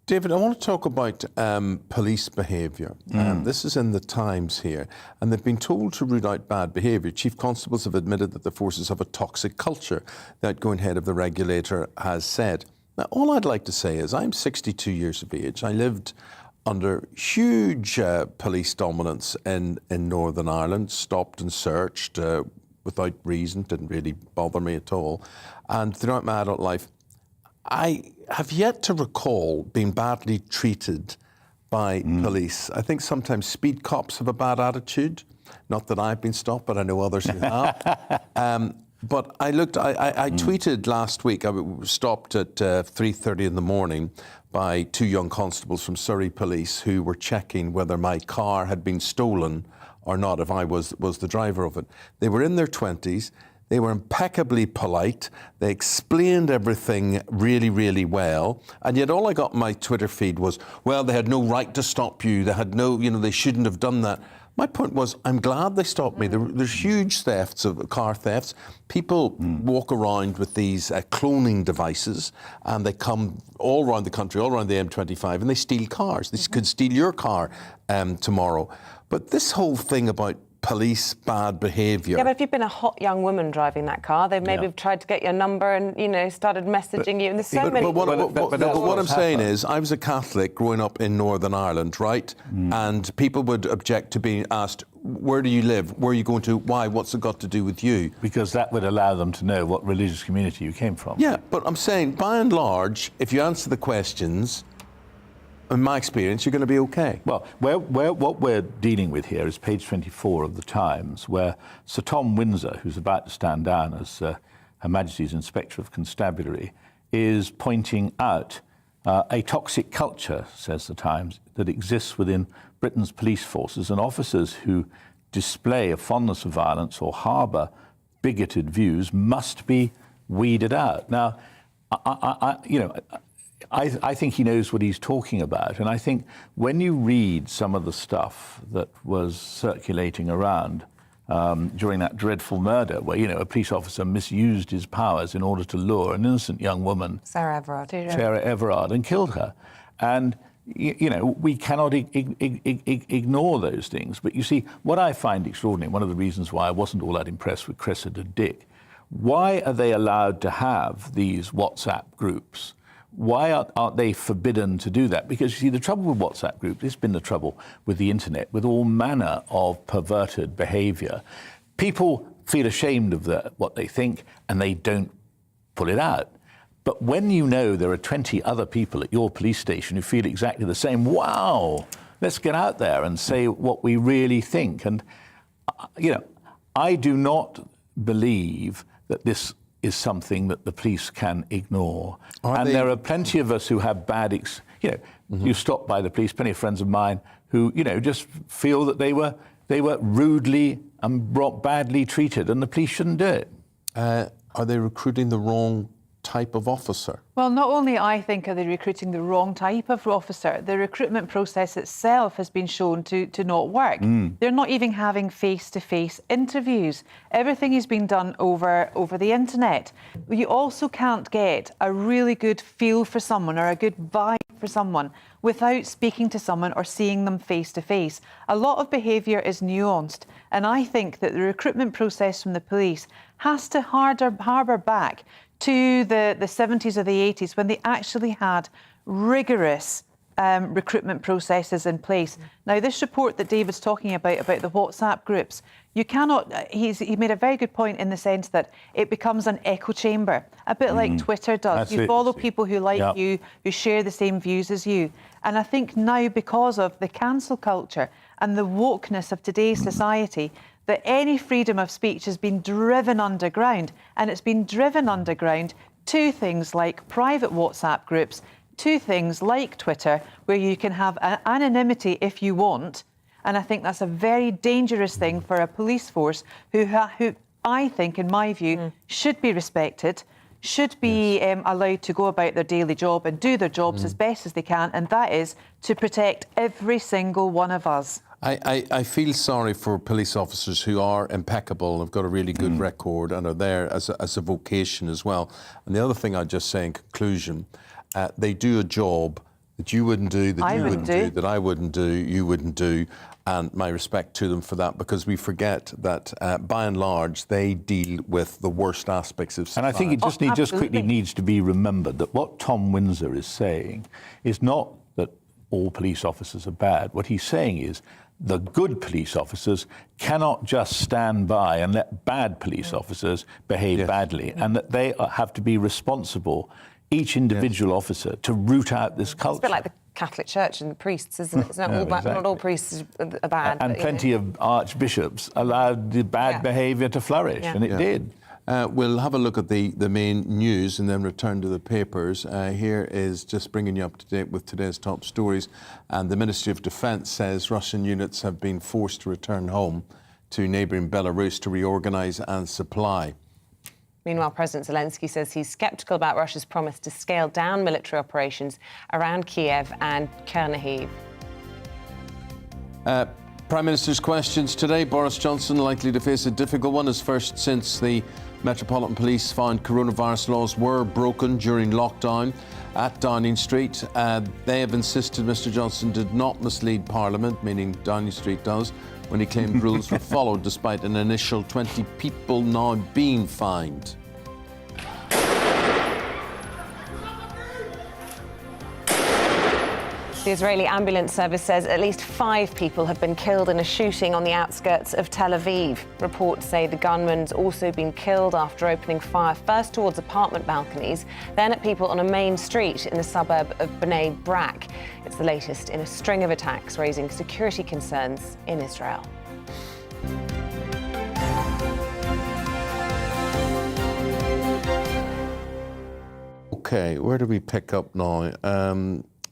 David, I want to talk about police behaviour. This is in the Times here, and they've been told to root out bad behaviour. Chief constables have admitted that the forces have a toxic culture, the outgoing head of the regulator has said. Now, all I'd like to say is I'm 62 years of age. I lived under huge police dominance in Northern Ireland, stopped and searched without reason, didn't really bother me at all. And throughout my adult life, I have yet to recall being badly treated by police. I think sometimes speed cops have a bad attitude. Not that I've been stopped, but I know others who have. But I tweeted last week, I was stopped at 3:30 in the morning by two young constables from Surrey Police who were checking whether my car had been stolen or not, if I was the driver of it. They were in their 20s. They were impeccably polite. They explained everything really, really well. And yet all I got in my Twitter feed was, well, they had no right to stop you. They had no, they shouldn't have done that. My point was, I'm glad they stopped me. There's huge thefts of car thefts. People walk around with these cloning devices, and they come all around the country, all around the M25, and they steal cars. They could steal your car tomorrow. But this whole thing about police bad behaviour. Yeah, but if you've been a hot young woman driving that car, they've maybe tried to get your number and, started messaging you. And there's so many... But what I'm saying is, I was a Catholic growing up in Northern Ireland, right? And people would object to being asked, where do you live? Where are you going to? Why? What's it got to do with you? Because that would allow them to know what religious community you came from. Yeah, but I'm saying, by and large, if you answer the questions, in my experience, you're going to be OK. Well, what we're dealing with here is page 24 of the Times, where Sir Tom Windsor, who's about to stand down as Her Majesty's Inspector of Constabulary, is pointing out a toxic culture, says the Times, that exists within Britain's police forces, and officers who display a fondness of violence or harbour bigoted views must be weeded out. Now, I think he knows what he's talking about. And I think when you read some of the stuff that was circulating around during that dreadful murder where, a police officer misused his powers in order to lure an innocent young woman, Sarah Everard, and killed her. And, we cannot ignore those things. But you see, what I find extraordinary, one of the reasons why I wasn't all that impressed with Cressida Dick, why are they allowed to have these WhatsApp groups? Why aren't they forbidden to do that? Because, you see, the trouble with WhatsApp groups, it's been the trouble with the internet, with all manner of perverted behaviour. People feel ashamed of what they think, and they don't pull it out. But when you know there are 20 other people at your police station who feel exactly the same, wow, let's get out there and say what we really think. And, I do not believe that this is something that the police can ignure. There are plenty of us who have bad, you stopped by the police, plenty of friends of mine who, just feel that they were rudely and badly treated, and the police shouldn't do it. Are they recruiting the wrong type of officer? Well, not only I think are they recruiting the wrong type of officer, the recruitment process itself has been shown to not work. They're not even having face-to-face interviews. Everything is being done over the internet. You also can't get a really good feel for someone or a good vibe for someone without speaking to someone or seeing them face-to-face. A lot of behaviour is nuanced, and I think that the recruitment process from the police has to harbour back to the 70s or the 80s when they actually had rigorous recruitment processes in place. Now, this report that David's talking about the WhatsApp groups, you cannot, he made a very good point in the sense that it becomes an echo chamber, a bit like Twitter does. You follow people who like you, who share the same views as you. And I think now, because of the cancel culture and the wokeness of today's society, that any freedom of speech has been driven underground, and it's been driven underground to things like private WhatsApp groups, to things like Twitter, where you can have anonymity if you want. And I think that's a very dangerous thing for a police force who I think, in my view, should be respected, should be allowed to go about their daily job and do their jobs as best as they can, and that is to protect every single one of us. I feel sorry for police officers who are impeccable, have got a really good record and are there as a vocation as well. And the other thing I'd just say in conclusion, they do a job that you wouldn't do, that you wouldn't do, that I wouldn't do, you wouldn't do, and my respect to them for that, because we forget that by and large they deal with the worst aspects of society. And I think it just quickly needs to be remembered that what Tom Windsor is saying is not that all police officers are bad. What he's saying is the good police officers cannot just stand by and let bad police officers behave badly, and that they have to be responsible, each individual officer, to root out this culture. It's a bit like the Catholic Church and the priests, isn't it? It's not, not all priests are bad. And plenty of archbishops allowed the bad behaviour to flourish, and it did. We'll have a look at the main news and then return to the papers. Here is just bringing you up to date with today's top stories. And the Ministry of Defence says Russian units have been forced to return home to neighbouring Belarus to reorganise and supply. Meanwhile, President Zelensky says he's sceptical about Russia's promise to scale down military operations around Kiev and Chernihiv. Prime Minister's questions today. Boris Johnson likely to face a difficult one, as first since the Metropolitan Police found coronavirus laws were broken during lockdown at Downing Street. They have insisted Mr Johnson did not mislead Parliament, meaning Downing Street does, when he claimed rules were followed, despite an initial 20 people now being fined. The Israeli ambulance service says at least 5 people have been killed in a shooting on the outskirts of Tel Aviv. Reports say the gunman's also been killed after opening fire first towards apartment balconies, then at people on a main street in the suburb of Bnei Brak. It's the latest in a string of attacks raising security concerns in Israel. OK, where do we pick up now?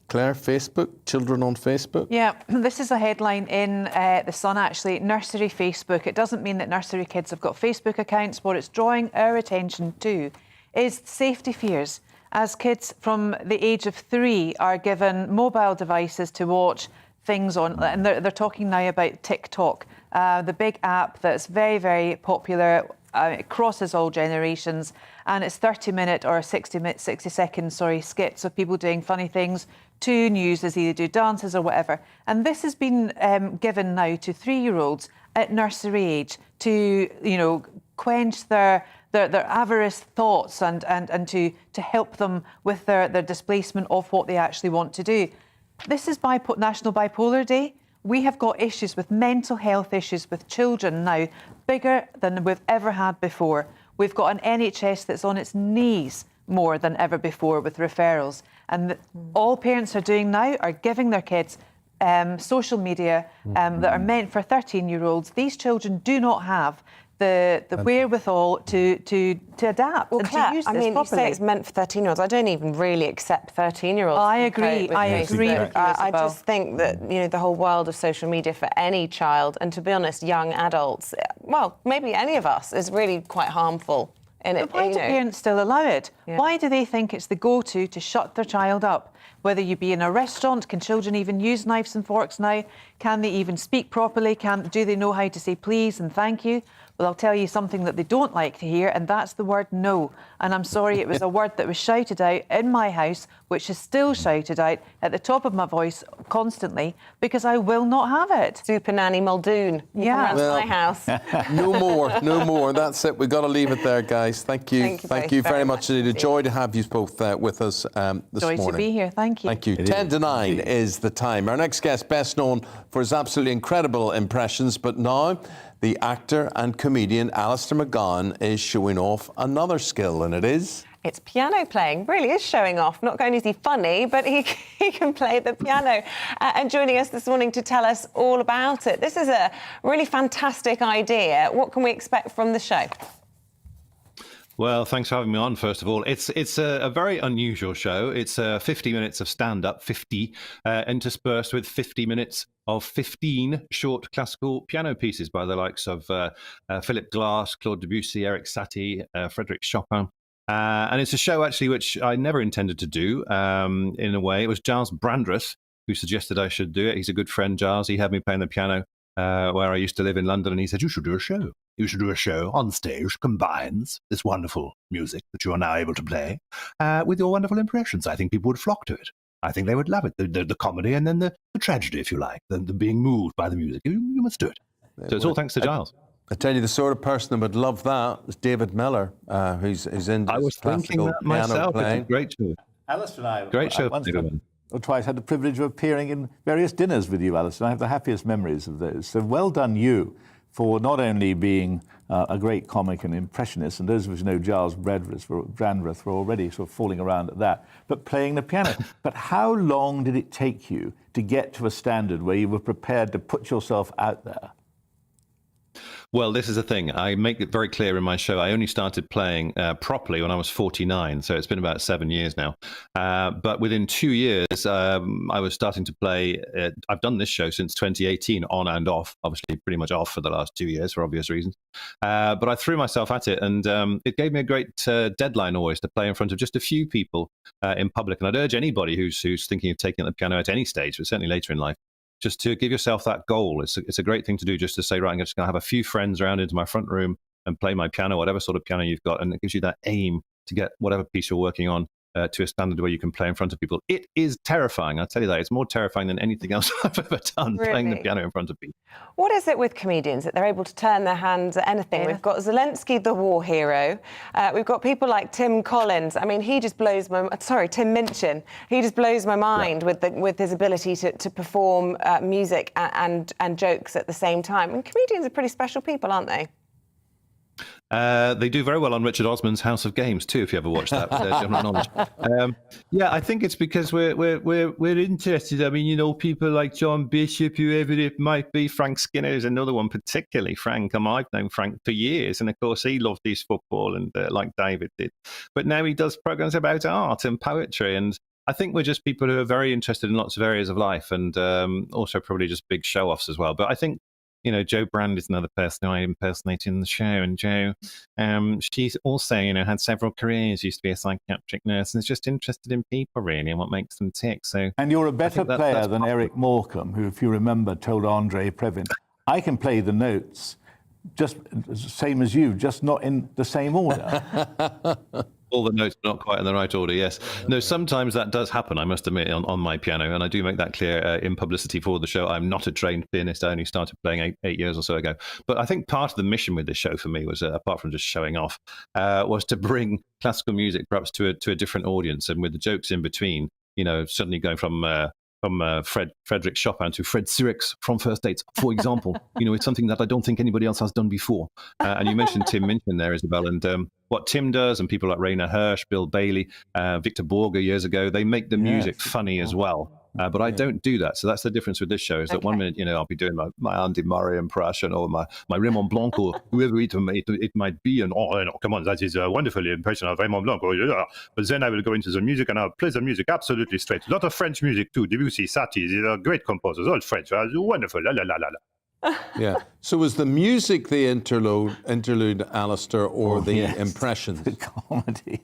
Claire, Facebook, children on Facebook? Yeah, this is a headline in The Sun, actually. Nursery Facebook. It doesn't mean that nursery kids have got Facebook accounts. What it's drawing our attention to is safety fears as kids from the age of 3 are given mobile devices to watch things on. And they're talking now about TikTok, the big app that's very, very popular. It crosses all generations, and it's 30-minute or 60-second skits of people doing funny things to news, as either do dances or whatever. And this has been given now to 3-year-olds at nursery age to, quench their avarice thoughts and to help them with their displacement of what they actually want to do. This is National Bipolar Day. We have got issues with mental health issues with children now, bigger than we've ever had before. We've got an NHS that's on its knees more than ever before with referrals. And all parents are doing now are giving their kids social media that are meant for 13-year-olds. These children do not have the wherewithal to adapt and Claire, to use this properly. You say it's meant for 13-year-olds. I don't even really accept 13-year-olds. I agree. I agree with you, I Isabel. just think that, the whole world of social media for any child, and to be honest, young adults, well, maybe any of us, is really quite harmful. But why do parents still allow it? Yeah. Why do they think it's the go-to to shut their child up? Whether you be in a restaurant, can children even use knives and forks now? Can they even speak properly? Do they know how to say please and thank you? Well, I'll tell you something that they don't like to hear, and that's the word no. And I'm sorry, it was a word that was shouted out in my house, which is still shouted out at the top of my voice constantly, because I will not have it. Super Nanny Muldoon. Yeah. Well, my house. No more. That's it. We've got to leave it there, guys. Thank you. Thank you very much indeed. A joy to have you both with us this morning. Joy to be here. Thank you. Thank you. 10 to 9 is the time. Our next guest, best known for his absolutely incredible impressions, but now the actor and comedian Alistair McGowan is showing off another skill, and it is... It's piano playing. Really is showing off. Not only is he funny, but he can play the piano. And joining us this morning to tell us all about it. This is a really fantastic idea. What can we expect from the show? Well, thanks for having me on, first of all. It's a very unusual show. It's 50 minutes of stand-up, 50, interspersed with 50 minutes of 15 short classical piano pieces by the likes of Philip Glass, Claude Debussy, Eric Satie, Frédéric Chopin. And it's a show, actually, which I never intended to do, in a way. It was Giles Brandreth who suggested I should do it. He's a good friend, Giles. He had me playing the piano where I used to live in London, and he said, you should do a show. You should do a show on stage, combines this wonderful music that you are now able to play with your wonderful impressions. I think people would flock to it. I think they would love it. The comedy and then the tragedy, if you like, the being moved by the music. You must do it. So it's all thanks to Giles. I tell you, the sort of person that would love that is David Miller, who's into I was thinking that myself. It's a great show. Alistair and I, great show. Once or twice had the privilege of appearing in various dinners with you, Alistair. I have the happiest memories of those. So well done you for not only being a great comic and impressionist, and those of us who know Giles Brandreth were already sort of falling around at that, but playing the piano. But how long did it take you to get to a standard where you were prepared to put yourself out there? Well, this is the thing. I make it very clear in my show. I only started playing properly when I was 49, so it's been about 7 years now. But within 2 years, I was starting to play. I've done this show since 2018, on and off. Obviously, pretty much off for the last 2 years for obvious reasons. But I threw myself at it, and it gave me a great deadline always to play in front of just a few people in public. And I'd urge anybody who's thinking of taking up the piano at any stage, but certainly later in life, just to give yourself that goal. It's a great thing to do, just to say, right, I'm just going to have a few friends around into my front room and play my piano, whatever sort of piano you've got. And it gives you that aim to get whatever piece you're working on to a standard where you can play in front of people. It is terrifying. I'll tell you that. It's more terrifying than anything else I've ever done, playing the piano in front of people. What is it with comedians that they're able to turn their hands at anything? We've got Zelensky, the war hero. We've got people like Tim Collins. I mean, he just blows my... Sorry, Tim Minchin. He just blows my mind with his ability to perform music and jokes at the same time. And comedians are pretty special people, aren't they? They do very well on Richard Osman's House of Games too, if you ever watch that. General knowledge. Yeah, I think it's because we're interested. I mean, you know, people like John Bishop, whoever it might be. Frank Skinner is another one, particularly Frank. I've known Frank for years, and of course he loved his football, and like David did. But now he does programs about art and poetry, and I think we're just people who are very interested in lots of areas of life, and also probably just big show-offs as well. But I think, you know, Jo Brand is another person who I impersonate in the show, and Jo, she's also, you know, had several careers, used to be a psychiatric nurse, and is just interested in people, really, and what makes them tick. So, and you're a better player than Eric Morecambe, who, if you remember, told Andre Previn, I can play the notes just same as you, just not in the same order. All the notes are not quite in the right order, yes. No, sometimes that does happen, I must admit, on my piano, and I do make that clear in publicity for the show. I'm not a trained pianist. I only started playing eight years or so ago. But I think part of the mission with this show for me was, apart from just showing off, was to bring classical music perhaps to a different audience, and with the jokes in between, you know, suddenly going from Frédéric Chopin to Fred Sirix from First Dates, for example. You know, it's something that I don't think anybody else has done before. And you mentioned Tim Minchin there, Isabel, and what Tim does, and people like Rainer Hirsch, Bill Bailey, Victor Borge years ago, they make the music funny as well. But I don't do that. So that's the difference with this show, is that 1 minute, you know, I'll be doing my Andy Murray impression, or my Raymond Blanc, or whoever it might be, and come on, that is a wonderful impression of Raymond Blanc. Yeah. But then I will go into the music, and I'll play the music absolutely straight. A lot of French music too. Debussy, Satie, these are great composers, all French. Wonderful, la la la la la. Yeah. So was the music the interlude, Alistair, or the impressions? The comedy.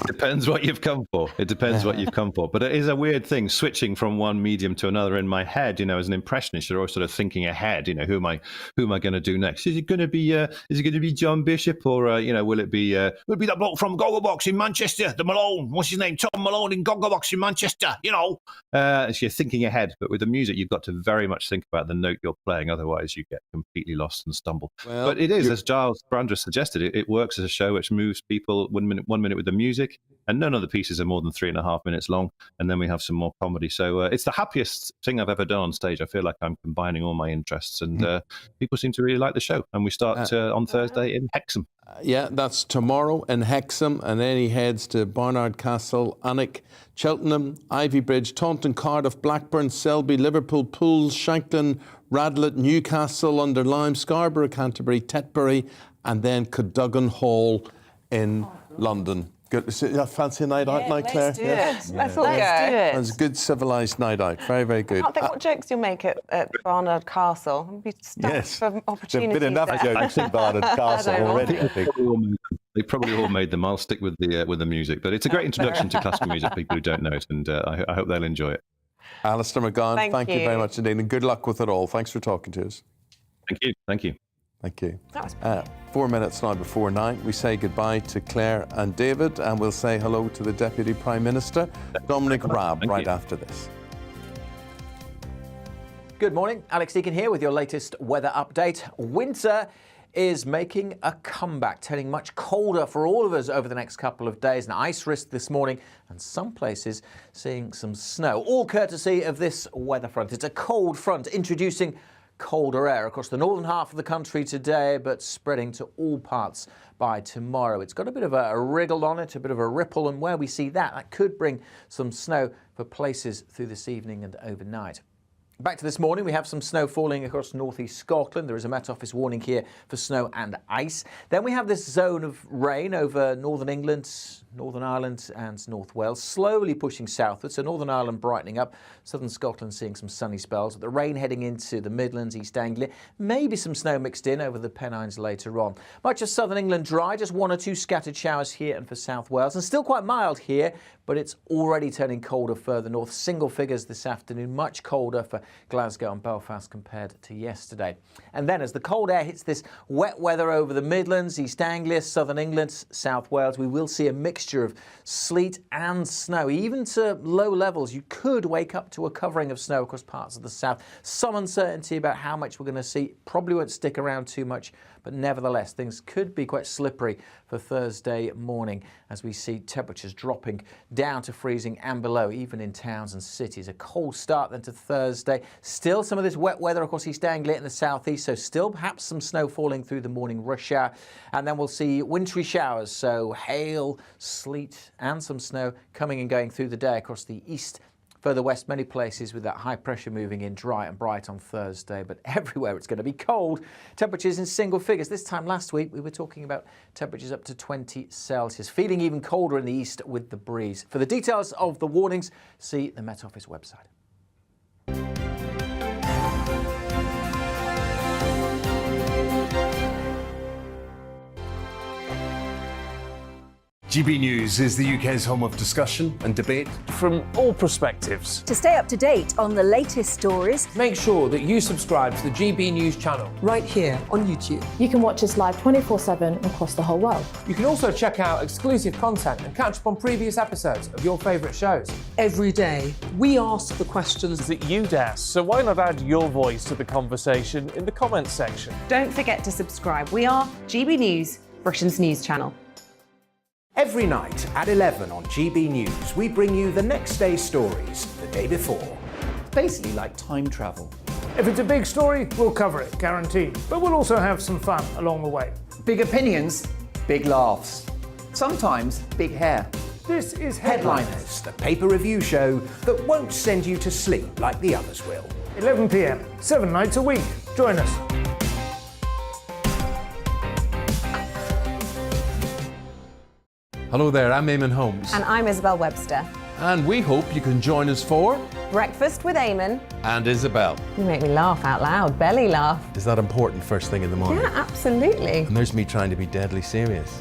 Depends what you've come for. It depends what you've come for. But it is a weird thing, switching from one medium to another in my head. You know, as an impressionist, you're always sort of thinking ahead. You know, who am I going to do next? Is it going to be John Bishop, or will it be that bloke from Gogglebox in Manchester, the Malone? What's his name? Tom Malone in Gogglebox in Manchester. You know, so you're thinking ahead. But with the music, you've got to very much think about the note you're playing. Otherwise, you get completely lost and stumble. Well, but it is, as Giles Brandreth suggested, it works as a show which moves people 1 minute with the music. And none of the pieces are more than 3.5 minutes long. And then we have some more comedy. So it's the happiest thing I've ever done on stage. I feel like I'm combining all my interests, and people seem to really like the show. And we start on Thursday in Hexham. Yeah, that's tomorrow in Hexham. And then he heads to Barnard Castle, Alnwick, Cheltenham, Ivybridge, Taunton, Cardiff, Blackburn, Selby, Liverpool, Pools, Shanklin, Radlett, Newcastle, Under Lyme, Scarborough, Canterbury, Tetbury, and then Cadogan Hall in London. Good. Fancy a night out, night, Claire? Let's do it. Let's all go. It was a good civilised night out. Very, very good. I can't think what jokes you'll make at Barnard Castle. You'll be stuck for opportunities. There've been enough jokes at Barnard Castle already, I think. They probably all made them. I'll stick with the music. But it's a great introduction to classical music for people who don't know it, and I hope they'll enjoy it. Alistair McGowan, thank you very much indeed, and good luck with it all. Thanks for talking to us. Thank you. Thank you. Thank you. 4 minutes now before 9. We say goodbye to Claire and David, and we'll say hello to the Deputy Prime Minister, Dominic Raab, after this. Good morning. Alex Deakin here with your latest weather update. Winter is making a comeback, turning much colder for all of us over the next couple of days. An ice risk this morning, and some places seeing some snow, all courtesy of this weather front. It's a cold front introducing colder air across the northern half of the country today, but spreading to all parts by tomorrow. It's got a bit of a wriggle on it, a bit of a ripple, and where we see that could bring some snow for places through this evening and overnight. Back to this morning, we have some snow falling across northeast Scotland. There is a Met Office warning here for snow and ice. Then we have this zone of rain over northern England, Northern Ireland and North Wales, slowly pushing southward. So Northern Ireland brightening up, southern Scotland seeing some sunny spells. The rain heading into the Midlands, East Anglia, maybe some snow mixed in over the Pennines later on. Much of southern England dry, just 1 or 2 scattered showers here and for South Wales, and still quite mild here, but it's already turning colder further north. Single figures this afternoon, much colder for Glasgow and Belfast compared to yesterday. And then as the cold air hits this wet weather over the Midlands, East Anglia, southern England, South Wales, we will see a mixture of sleet and snow. Even to low levels, you could wake up to a covering of snow across parts of the south. Some uncertainty about how much we're going to see. Probably won't stick around too much, but nevertheless, things could be quite slippery for Thursday morning as we see temperatures dropping down to freezing and below, even in towns and cities. A cold start then to Thursday. Still some of this wet weather across East Anglia in the southeast, so still perhaps some snow falling through the morning rush hour. And then we'll see wintry showers, so hail, sleet and some snow coming and going through the day across the east. Further west, many places with that high pressure moving in dry and bright on Thursday, but everywhere it's going to be cold. Temperatures in single figures. This time last week, we were talking about temperatures up to 20 Celsius, feeling even colder in the east with the breeze. For the details of the warnings, see the Met Office website. GB News is the UK's home of discussion and debate from all perspectives. To stay up to date on the latest stories, make sure that you subscribe to the GB News channel right here on YouTube. You can watch us live 24/7 across the whole world. You can also check out exclusive content and catch up on previous episodes of your favourite shows. Every day, we ask the questions that you'd ask, so why not add your voice to the conversation in the comments section? Don't forget to subscribe. We are GB News, Britain's news channel. Every night at 11 on GB News, we bring you the next day's stories the day before. It's basically like time travel. If it's a big story, we'll cover it, guaranteed. But we'll also have some fun along the way. Big opinions, big laughs. Sometimes big hair. This is Headliners, the paper review show that won't send you to sleep like the others will. 11 p.m, 7 nights a week. Join us. Hello there, I'm Eamonn Holmes. And I'm Isabel Webster. And we hope you can join us for Breakfast with Eamonn and Isabel. You make me laugh out loud, belly laugh. Is that important first thing in the morning? Yeah, absolutely. And there's me trying to be deadly serious.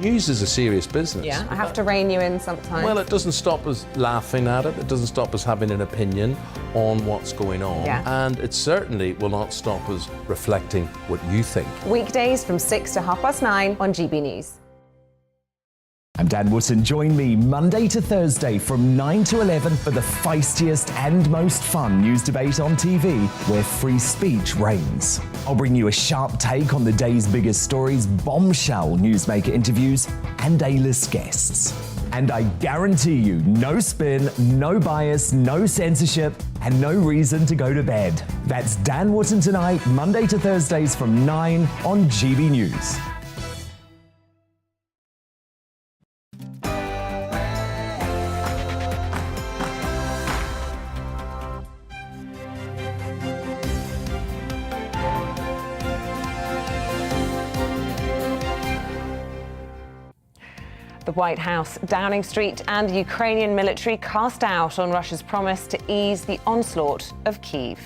News is a serious business. Yeah, I have to rein you in sometimes. Well, it doesn't stop us laughing at it. It doesn't stop us having an opinion on what's going on. Yeah. And it certainly will not stop us reflecting what you think. Weekdays from 6 to 9:30 on GB News. I'm Dan Wootton. Join me Monday to Thursday from 9 to 11 for the feistiest and most fun news debate on TV, where free speech reigns. I'll bring you a sharp take on the day's biggest stories, bombshell newsmaker interviews, and A-list guests. And I guarantee you, no spin, no bias, no censorship, and no reason to go to bed. That's Dan Wootton tonight, Monday to Thursdays from 9 on GB News. The White House, Downing Street and Ukrainian military cast doubt on Russia's promise to ease the onslaught of Kyiv.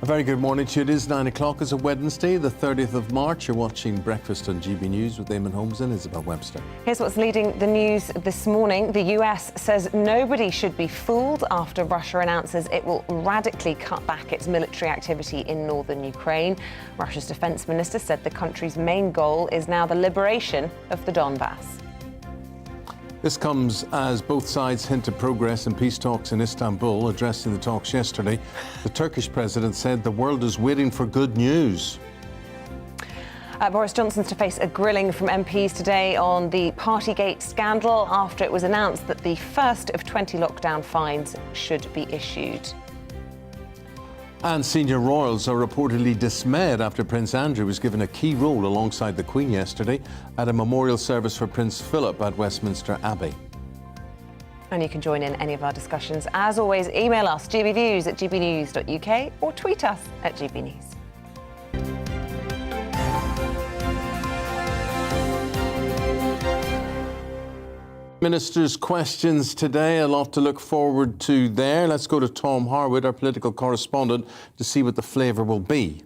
A very good morning to you. It is 9 o'clock. It's a Wednesday, the 30th of March. You're watching Breakfast on GB News with Eamonn, Holmes and Isabel Webster. Here's what's leading the news this morning. The US says nobody should be fooled after Russia announces it will radically cut back its military activity in northern Ukraine. Russia's defense minister said the country's main goal is now the liberation of the Donbass. This comes as both sides hint at progress in peace talks in Istanbul. Addressing the talks yesterday, the Turkish president said the world is waiting for good news. Boris Johnson's to face a grilling from MPs today on the Partygate scandal after it was announced that the first of 20 lockdown fines should be issued. And senior royals are reportedly dismayed after Prince Andrew was given a key role alongside the Queen yesterday at a memorial service for Prince Philip at Westminster Abbey. And you can join in any of our discussions. As always, email us gbviews@gbnews.uk or tweet us at gbnews. Minister's questions today, a lot to look forward to there. Let's go to Tom Harwood, our political correspondent, to see what the flavour will be.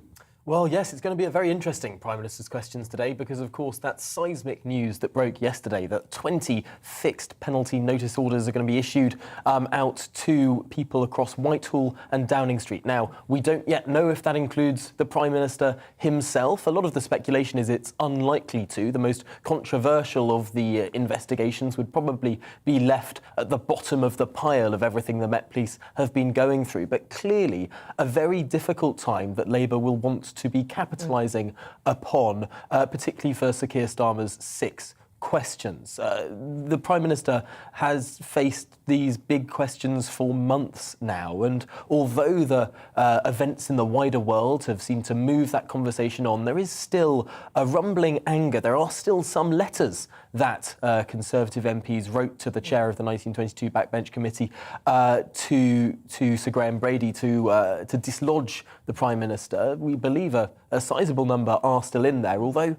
Well, yes, it's going to be a very interesting Prime Minister's questions today because, of course, that seismic news that broke yesterday that 20 fixed penalty notice orders are going to be issued out to people across Whitehall and Downing Street. Now, we don't yet know if that includes the Prime Minister himself. A lot of the speculation is it's unlikely to. The most controversial of the investigations would probably be left at the bottom of the pile of everything the Met Police have been going through. But clearly, a very difficult time that Labour will want to be capitalising upon, particularly for Sir Keir Starmer's 6 questions. The Prime Minister has faced these big questions for months now, and although the events in the wider world have seemed to move that conversation on, there is still a rumbling anger. There are still some letters that Conservative MPs wrote to the chair of the 1922 Backbench Committee to Sir Graham Brady to dislodge the Prime Minister. We believe a sizable number are still in there, although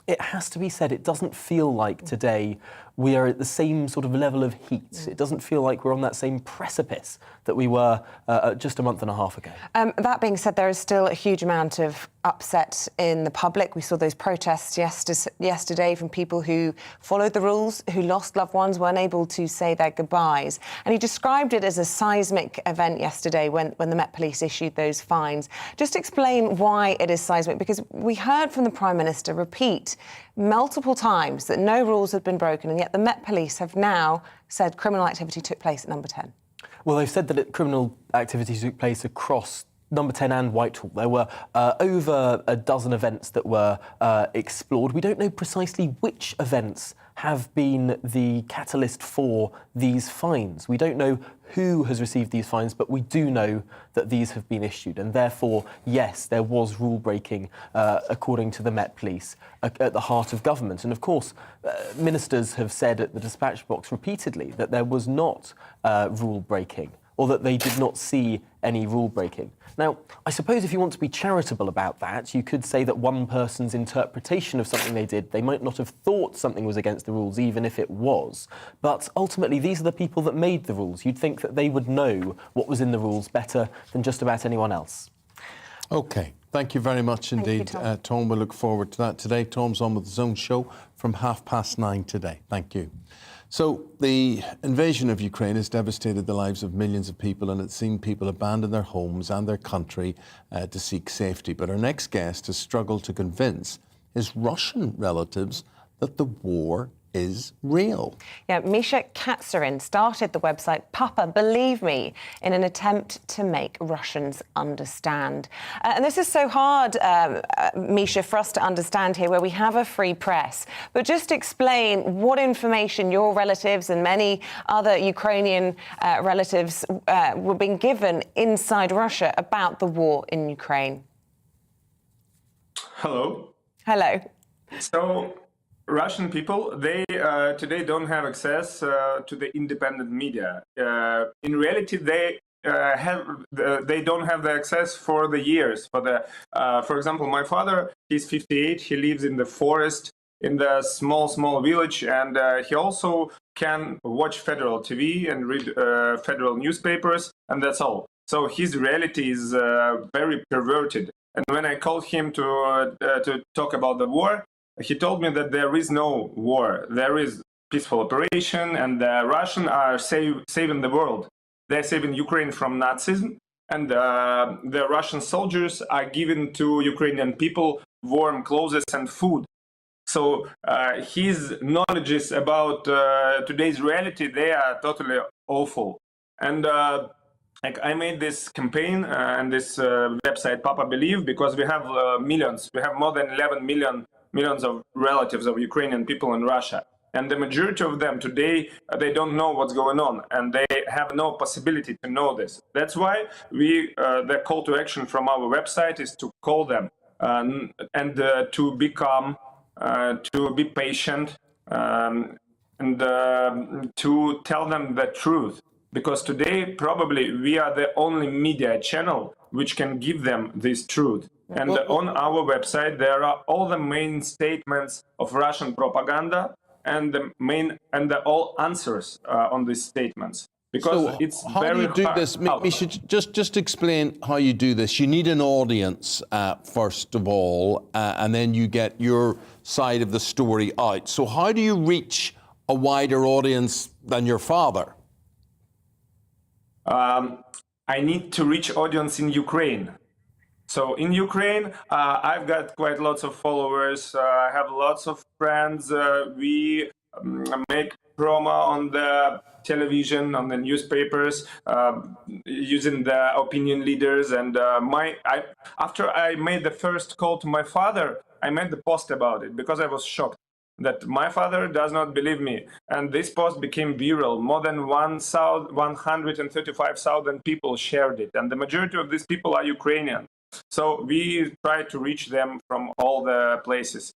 it has to be said, it doesn't feel like today we are at the same sort of level of heat. It doesn't feel like we're on that same precipice that we were just a month and a half ago. That being said, there is still a huge amount of upset in the public. We saw those protests yesterday from people who followed the rules, who lost loved ones, weren't able to say their goodbyes. And he described it as a seismic event yesterday when the Met Police issued those fines. Just explain why it is seismic, because we heard from the Prime Minister repeat multiple times that no rules had been broken, and yet the Met Police have now said criminal activity took place at number 10. Well, they've said that criminal activity took place across number 10 and Whitehall. There were over a dozen events that were explored. We don't know precisely which events have been the catalyst for these fines. We don't know who has received these fines, but we do know that these have been issued. And therefore, yes, there was rule breaking, according to the Met Police, at the heart of government. And of course, ministers have said at the dispatch box repeatedly that there was not rule breaking, or that they did not see any rule breaking. Now, I suppose if you want to be charitable about that, you could say that one person's interpretation of something they did, they might not have thought something was against the rules, even if it was. But ultimately, these are the people that made the rules. You'd think that they would know what was in the rules better than just about anyone else. OK. Thank you very much indeed, Tom. We look forward to that today. Tom's on with his own show from 9:30 today. Thank you. So the invasion of Ukraine has devastated the lives of millions of people, and it's seen people abandon their homes and their country to seek safety. But our next guest has struggled to convince his Russian relatives that the war is real. Yeah, Misha Katsarin started the website Papa Believe Me in an attempt to make Russians understand. And this is so hard, Misha, for us to understand here, where we have a free press. But just explain what information your relatives and many other Ukrainian relatives were being given inside Russia about the war in Ukraine. Hello. Hello. So, Russian people, they today don't have access to the independent media. In reality, they don't have the access for the years. For example, my father, he's 58. He lives in the forest in the small village, and he also can watch federal TV and read federal newspapers, and that's all. So his reality is very perverted. And when I called him to talk about the war, he told me that there is no war. There is peaceful operation, and the Russians are saving the world. They're saving Ukraine from Nazism, and the Russian soldiers are giving to Ukrainian people warm clothes and food. So his knowledge about today's reality, they are totally awful. And I made this campaign and this website Papa Believe because we have millions. We have more than 11 millions of relatives of Ukrainian people in Russia. And the majority of them today, they don't know what's going on, and they have no possibility to know this. That's why the call to action from our website is to call them and to be calm, to be patient, and to tell them the truth. Because today, probably, we are the only media channel which can give them this truth. And on our website, there are all the main statements of Russian propaganda and all answers on these statements. Because so it's how very do you do hard. this? We should just explain how you do this. You need an audience first of all, and then you get your side of the story out. So how do you reach a wider audience than your father? I need to reach audience in Ukraine. So in Ukraine, I've got quite lots of followers. I have lots of friends. We make promo on the television, on the newspapers, using the opinion leaders. And after I made the first call to my father, I made the post about it because I was shocked that my father does not believe me. And this post became viral. More than 135,000 people shared it. And the majority of these people are Ukrainian. So we try to reach them from all the places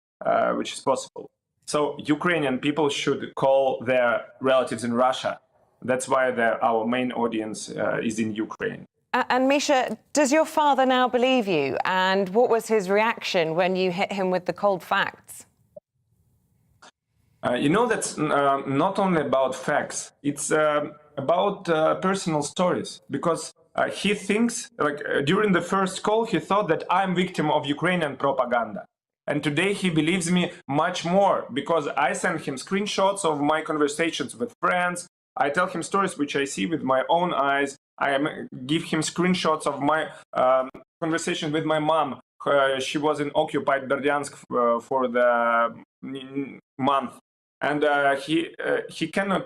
which is possible. So Ukrainian people should call their relatives in Russia. That's why our main audience is in Ukraine. And Misha, does your father now believe you? And what was his reaction when you hit him with the cold facts? That's not only about facts. It's about personal stories. Because he thinks, during the first call, he thought that I'm victim of Ukrainian propaganda. And today he believes me much more because I send him screenshots of my conversations with friends. I tell him stories which I see with my own eyes. I give him screenshots of my conversation with my mom. She was in occupied Berdyansk for the month. And he cannot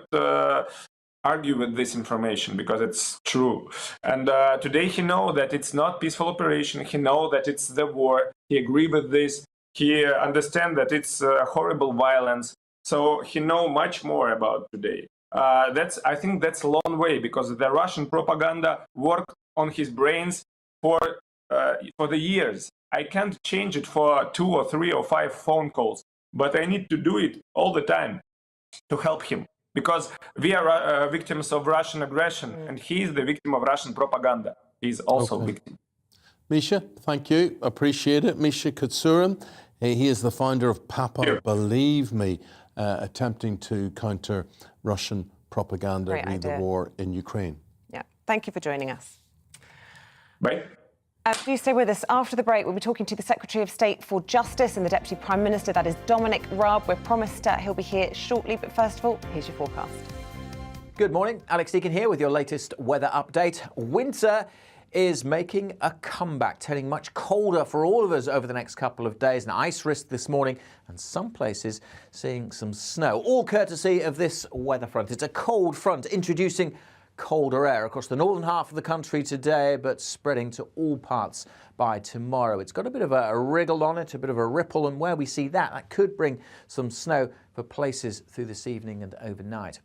argue with this information because it's true. And today he knows that it's not peaceful operation. He knows that it's the war. He agrees with this. He understands that it's horrible violence. So he knows much more about today. I think that's a long way because the Russian propaganda worked on his brains for the years. I can't change it for 2 or 3 or 5 phone calls, but I need to do it all the time to help him because we are victims of Russian aggression and he is the victim of Russian propaganda. He's also a victim. Misha, thank you. Appreciate it. Misha Katsarin, he is the founder of Papa Believe Me, attempting to counter Russian propaganda Great re the idea. war in Ukraine. Yeah, thank you for joining us. Bye. Do stay with us. After the break, we'll be talking to the Secretary of State for Justice and the Deputy Prime Minister, that is Dominic Raab. We're promised he'll be here shortly, but first of all, here's your forecast. Good morning, Alex Deakin here with your latest weather update. Winter is making a comeback, turning much colder for all of us over the next couple of days. An ice risk this morning and some places seeing some snow, all courtesy of this weather front. It's a cold front introducing colder air across the northern half of the country today, but spreading to all parts by tomorrow. It's got a bit of a wriggle on it, a bit of a ripple, and where we see that could bring some snow for places through this evening and overnight.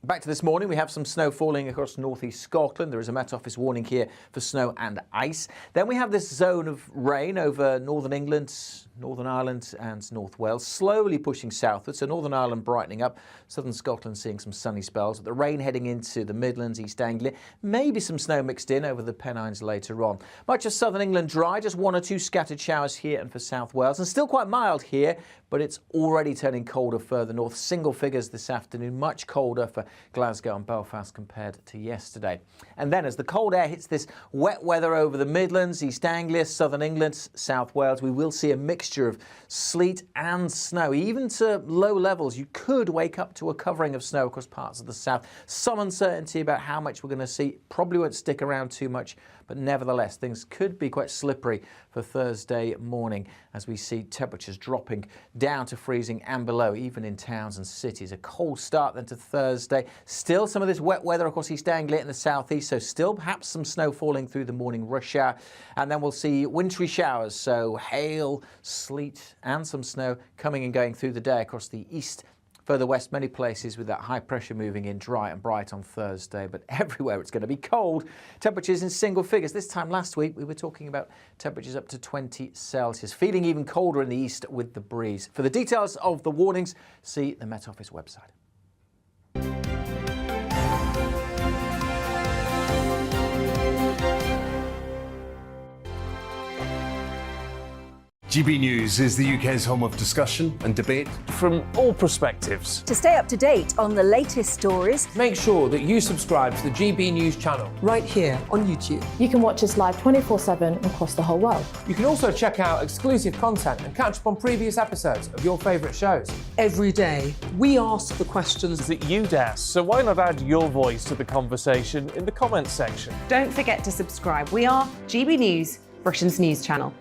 Back to this morning, we have some snow falling across northeast Scotland. There is a Met Office warning here for snow and ice. Then we have this zone of rain over northern England, Northern Ireland and North Wales, slowly pushing southward. So Northern Ireland brightening up, southern Scotland seeing some sunny spells. The rain heading into the Midlands, East Anglia, maybe some snow mixed in over the Pennines later on. Much of southern England dry, just one or two scattered showers here and for South Wales, and still quite mild here, but it's already turning colder further north. Single figures this afternoon, much colder for Glasgow and Belfast compared to yesterday. And then as the cold air hits this wet weather over the Midlands, East Anglia, southern England, South Wales, we will see a mixture of sleet and snow. Even to low levels, you could wake up to a covering of snow across parts of the south. Some uncertainty about how much we're going to see. Probably won't stick around too much, but nevertheless, things could be quite slippery for Thursday morning as we see temperatures dropping down to freezing and below, even in towns and cities. A cold start then to Thursday. Still some of this wet weather across East Anglia and the southeast, so still perhaps some snow falling through the morning rush hour. And then we'll see wintry showers, so hail, sleet and some snow coming and going through the day across the east. Further west, many places with that high pressure moving in dry and bright on Thursday, but everywhere it's going to be cold. Temperatures in single figures. This time last week, we were talking about temperatures up to 20 Celsius, feeling even colder in the east with the breeze. For the details of the warnings, see the Met Office website. GB News is the UK's home of discussion and debate from all perspectives. To stay up to date on the latest stories, make sure that you subscribe to the GB News channel right here on YouTube. You can watch us live 24/7 across the whole world. You can also check out exclusive content and catch up on previous episodes of your favourite shows. Every day, we ask the questions that you'd ask, so why not add your voice to the conversation in the comments section? Don't forget to subscribe. We are GB News, Britain's news channel.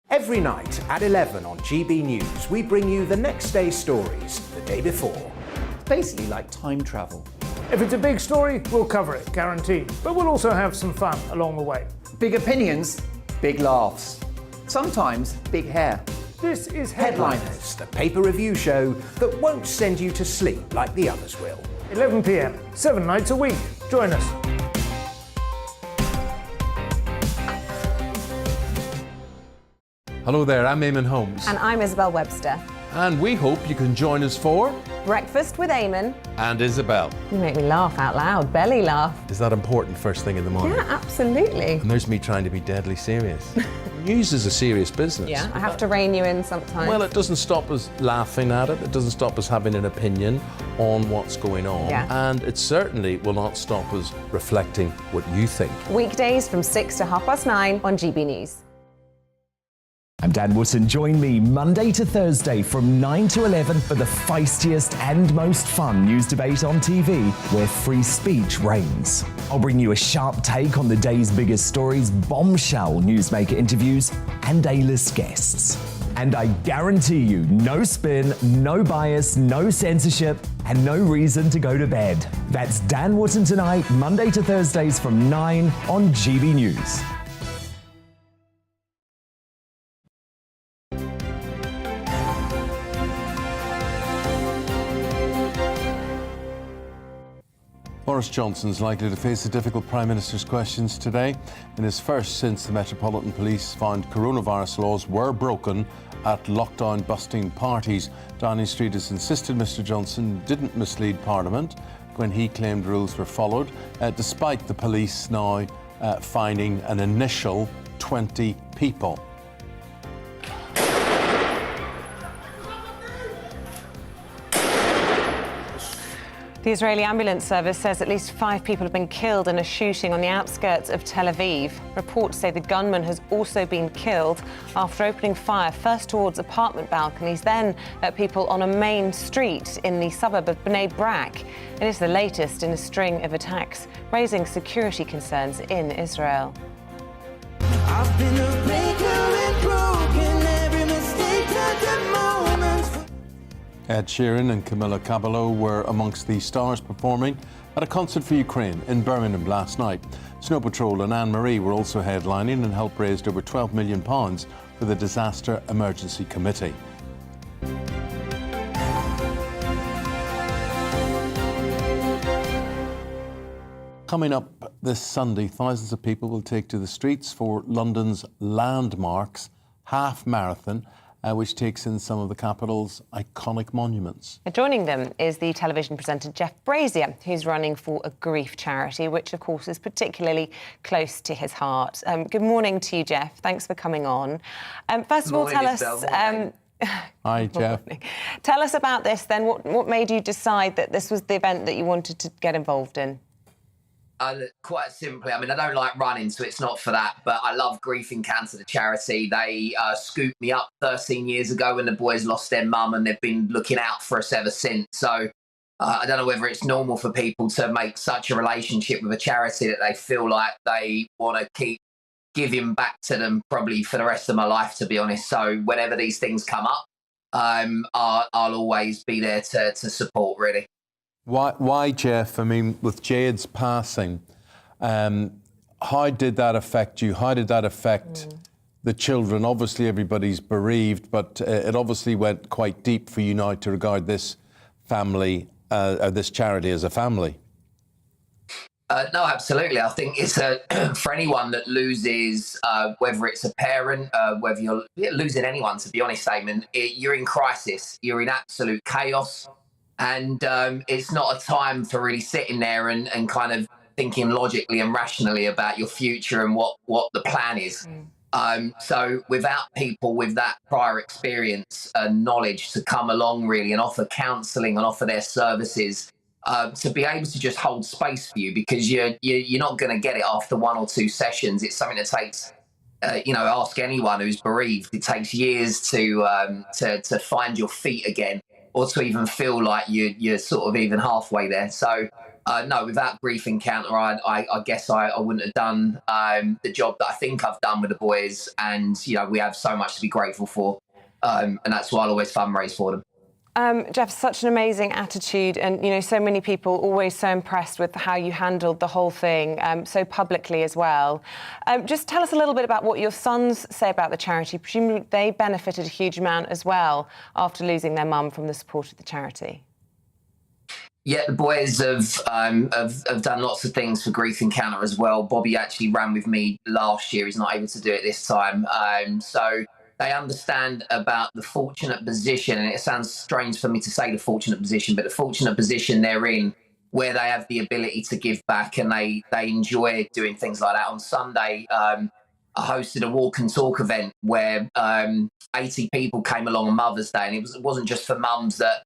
Every night at 11 on GB News, we bring you the next day's stories the day before. Basically like time travel. If it's a big story, we'll cover it, guaranteed. But we'll also have some fun along the way. Big opinions, big laughs. Sometimes big hair. This is Headliners, the paper review show that won't send you to sleep like the others will. 11 p.m, 7 nights a week. Join us. Hello there, I'm Eamonn Holmes. And I'm Isabel Webster. And we hope you can join us for Breakfast with Eamonn and Isabel. You make me laugh out loud, belly laugh. Is that important first thing in the morning? Yeah, absolutely. And there's me trying to be deadly serious. News is a serious business. Yeah, I have to rein you in sometimes. Well, it doesn't stop us laughing at it. It doesn't stop us having an opinion on what's going on. Yeah. And it certainly will not stop us reflecting what you think. Weekdays from 6 to 9:30 on GB News. I'm Dan Wootton. Join me Monday to Thursday from 9 to 11 for the feistiest and most fun news debate on TV, where free speech reigns. I'll bring you a sharp take on the day's biggest stories, bombshell newsmaker interviews, and A-list guests. And I guarantee you, no spin, no bias, no censorship, and no reason to go to bed. That's Dan Wootton tonight, Monday to Thursdays from 9 on GB News. Boris Johnson's likely to face the difficult Prime Minister's questions today, in his first since the Metropolitan Police found coronavirus laws were broken at lockdown-busting parties. Downing Street has insisted Mr Johnson didn't mislead Parliament when he claimed rules were followed, despite the police now finding an initial 20 people. The Israeli ambulance service says at least 5 people have been killed in a shooting on the outskirts of Tel Aviv. Reports say the gunman has also been killed after opening fire first towards apartment balconies, then at people on a main street in the suburb of Bnei Brak. It is the latest in a string of attacks, raising security concerns in Israel. I've been a breaker and broken, every mistake at the moment. Ed Sheeran and Camila Cabello were amongst the stars performing at a concert for Ukraine in Birmingham last night. Snow Patrol and Anne-Marie were also headlining and helped raise over £12 million for the Disaster Emergency Committee. Coming up this Sunday, thousands of people will take to the streets for London's Landmarks Half Marathon, which takes in some of the capital's iconic monuments. Joining them is the television presenter Jeff Brazier, who's running for a grief charity, which, of course, is particularly close to his heart. Good morning to you, Jeff. Thanks for coming on. First of all, tell us... Hi, Jeff. Tell us about this, then. What made you decide that this was the event that you wanted to get involved in? Quite simply, I mean, I don't like running, so it's not for that, but I love Grief in Cancer, the charity. They scooped me up 13 years ago when the boys lost their mum, and they've been looking out for us ever since. So I don't know whether it's normal for people to make such a relationship with a charity that they feel like they want to keep giving back to them probably for the rest of my life, to be honest. So whenever these things come up, I'll always be there to support, really. Why, Jeff? I mean, with Jade's passing, how did that affect you? How did that affect the children? Obviously, everybody's bereaved, but it obviously went quite deep for you now to regard this family, this charity as a family. No, absolutely. I think it's for anyone that loses, whether it's a parent, whether you're losing anyone, to be honest, Eamonn, you're in crisis. You're in absolute chaos. And it's not a time for really sitting there and kind of thinking logically and rationally about your future and what the plan is. So without people with that prior experience and knowledge to come along really and offer counselling and offer their services, to be able to just hold space for you, because you're not going to get it after 1 or 2 sessions. It's something that takes, ask anyone who's bereaved. It takes years to find your feet again, or to even feel like you're sort of even halfway there. So, no, without Grief Encounter, I guess I wouldn't have done the job that I think I've done with the boys. And, we have so much to be grateful for. And that's why I'll always fundraise for them. Jeff, such an amazing attitude, and so many people always so impressed with how you handled the whole thing so publicly as well. Just tell us a little bit about what your sons say about the charity. Presumably they benefited a huge amount as well after losing their mum from the support of the charity. Yeah, the boys have done lots of things for Grief Encounter as well. Bobby actually ran with me last year. He's not able to do it this time. So they understand about the fortunate position, and it sounds strange for me to say the fortunate position, but the fortunate position they're in, where they have the ability to give back, and they enjoy doing things like that. On Sunday, I hosted a walk and talk event where 80 people came along on Mother's Day, and it wasn't just for mums that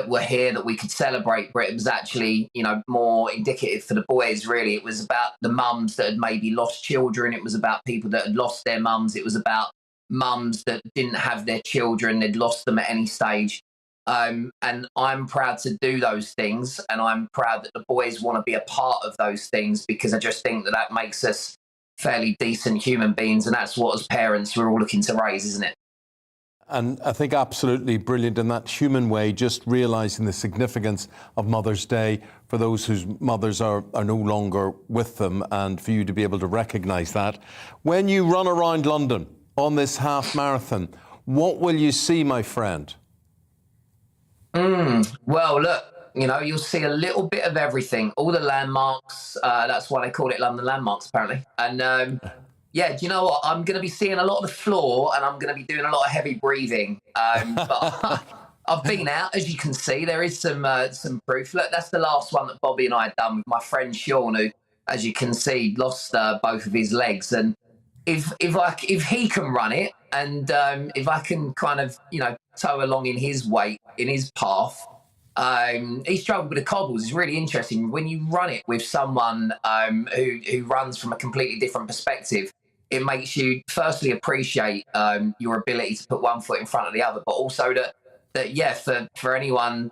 were here that we could celebrate, but it was actually, more indicative for the boys, really. It was about the mums that had maybe lost children. It was about people that had lost their mums. It was about mums that didn't have their children, they'd lost them at any stage. And I'm proud to do those things, and I'm proud that the boys want to be a part of those things, because I just think that makes us fairly decent human beings, and that's what, as parents, we're all looking to raise, isn't it? And I think absolutely brilliant in that human way, just realising the significance of Mother's Day for those whose mothers are no longer with them, and for you to be able to recognise that. When you run around London on this half marathon, what will you see, my friend? Well, look, you'll see a little bit of everything. All the landmarks. That's why they call it London Landmarks, apparently. And yeah, do you know what? I'm going to be seeing a lot of the floor, and I'm going to be doing a lot of heavy breathing. But I've been out, as you can see. There is some proof. Look, that's the last one that Bobby and I had done with my friend Sean, who, as you can see, lost both of his legs. And if he can run it, and if I can kind of tow along in his weight, in his path, he struggled with the cobbles. It's really interesting. When you run it with someone who runs from a completely different perspective, it makes you firstly appreciate your ability to put one foot in front of the other, but also that yeah, for anyone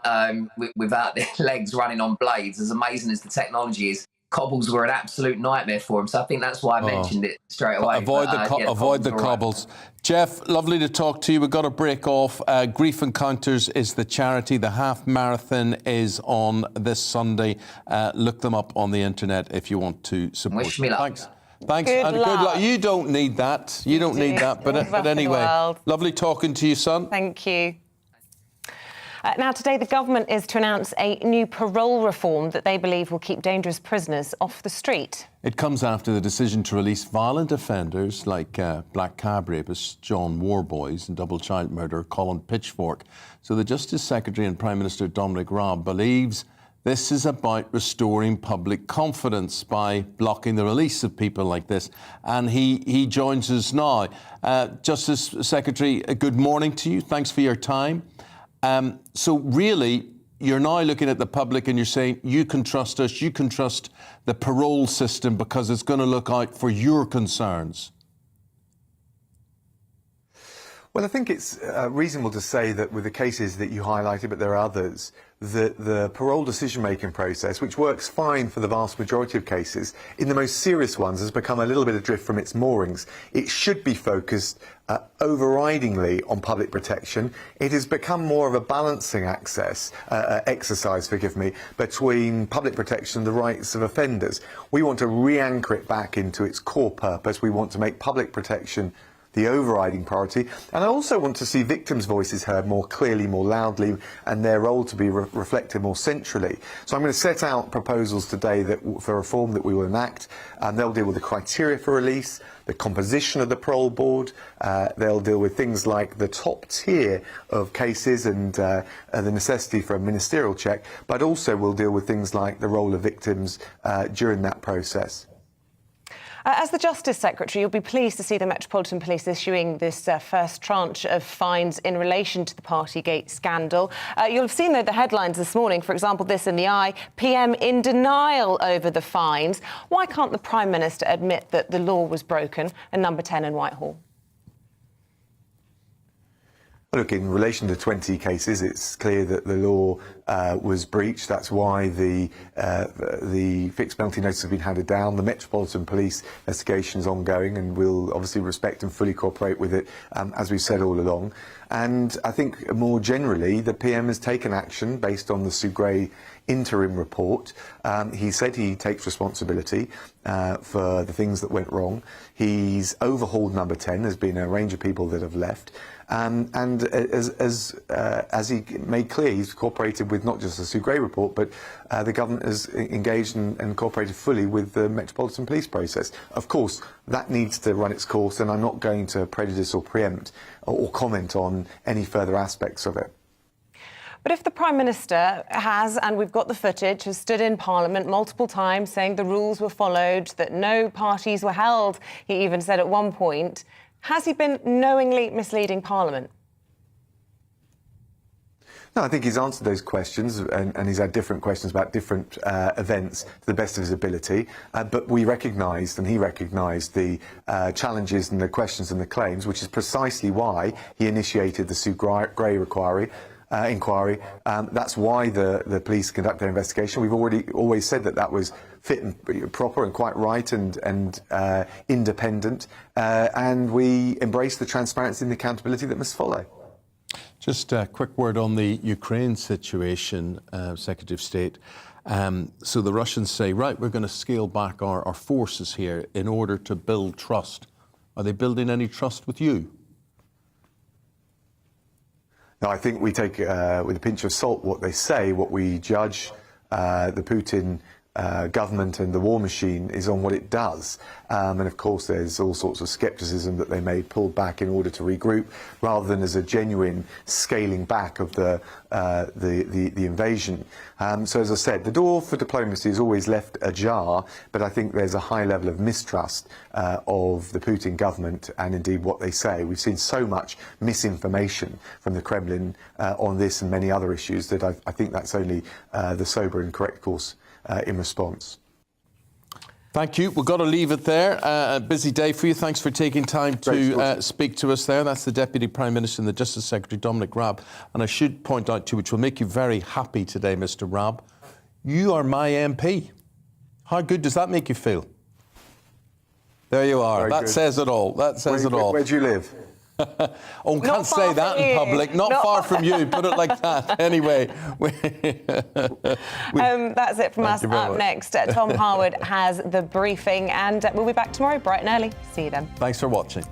without their legs running on blades, as amazing as the technology is, cobbles were an absolute nightmare for him. So I think that's why I mentioned it straight away. Avoid the cobbles. Jeff, lovely to talk to you. We've got to break off. Grief Encounters is the charity. The half marathon is on this Sunday. Look them up on the internet if you want to support. Wish me luck. Thanks. Good and luck. good luck. You don't need that. You don't need that. But anyway, lovely talking to you, son. Thank you. Now, today, the government is to announce a new parole reform that they believe will keep dangerous prisoners off the street. It comes after the decision to release violent offenders like black cab rapist John Warboys and double child murderer Colin Pitchfork. So the Justice Secretary and Prime Minister Dominic Raab believes this is about restoring public confidence by blocking the release of people like this. And he joins us now. Justice Secretary, good morning to you. Thanks for your time. So really, you're now looking at the public and you're saying, you can trust us, you can trust the parole system because it's going to look out for your concerns. Well, I think it's reasonable to say that with the cases that you highlighted, but there are others, that the parole decision-making process, which works fine for the vast majority of cases, in the most serious ones has become a little bit adrift from its moorings. It should be focused overridingly on public protection. It has become more of a balancing exercise, between public protection and the rights of offenders. We want to re-anchor it back into its core purpose. We want to make public protection the overriding priority. And I also want to see victims' voices heard more clearly, more loudly, and their role to be reflected more centrally. So I'm going to set out proposals today for reform that we will enact. They'll deal with the criteria for release, the composition of the parole board. They'll deal with things like the top tier of cases and the necessity for a ministerial check, but also will deal with things like the role of victims during that process. As the Justice Secretary, you'll be pleased to see the Metropolitan Police issuing this first tranche of fines in relation to the Partygate scandal. You'll have seen, though, the headlines this morning. For example, this in the Eye, PM in denial over the fines. Why can't the Prime Minister admit that the law was broken at Number 10 in Whitehall? Look, in relation to 20 cases, it's clear that the law was breached. That's why the fixed penalty notice has been handed down. The Metropolitan Police investigation is ongoing, and we'll obviously respect and fully cooperate with it, as we've said all along. And I think more generally, the PM has taken action based on the Sue Gray interim report. He said he takes responsibility for the things that went wrong. He's overhauled Number 10. There's been a range of people that have left. And as he made clear, he's cooperated with not just the Sue Gray report, but the government has engaged and cooperated fully with the Metropolitan Police process. Of course, that needs to run its course, and I'm not going to prejudice or preempt or comment on any further aspects of it. But if the Prime Minister has, and we've got the footage, has stood in Parliament multiple times saying the rules were followed, that no parties were held, he even said at one point, has he been knowingly misleading Parliament? No, I think he's answered those questions, and he's had different questions about different events to the best of his ability. But we recognised, and he recognised, the challenges and the questions and the claims, which is precisely why he initiated the Sue Gray inquiry. That's why the police conduct their investigation. We've always said that was fit and proper and quite right and independent, and we embrace the transparency and the accountability that must follow. Just a quick word on the Ukraine situation, Secretary of State. So the Russians say, right, we're going to scale back our forces here in order to build trust. Are they building any trust with you? No, I think we take with a pinch of salt what they say, what we judge. The Putin government and the war machine is on what it does. And of course there's all sorts of scepticism that they may pull back in order to regroup rather than as a genuine scaling back of the invasion. So as I said, the door for diplomacy is always left ajar, but I think there's a high level of mistrust of the Putin government and indeed what they say. We've seen so much misinformation from the Kremlin on this and many other issues that I think that's only the sober and correct course in response. Thank you. We've got to leave it there. A busy day for you. Thanks for taking time to speak to us there. That's the Deputy Prime Minister and the Justice Secretary, Dominic Raab. And I should point out, too, which will make you very happy today, Mr. Raab, you are my MP. How good does that make you feel? There you are. Very that good. says it all. That says it all. Where do you live? Oh, can't say that in public. Not far from you. Put it like that. Anyway. That's it from us. Up next, Tom Harwood has the briefing, and we'll be back tomorrow bright and early. See you then. Thanks for watching.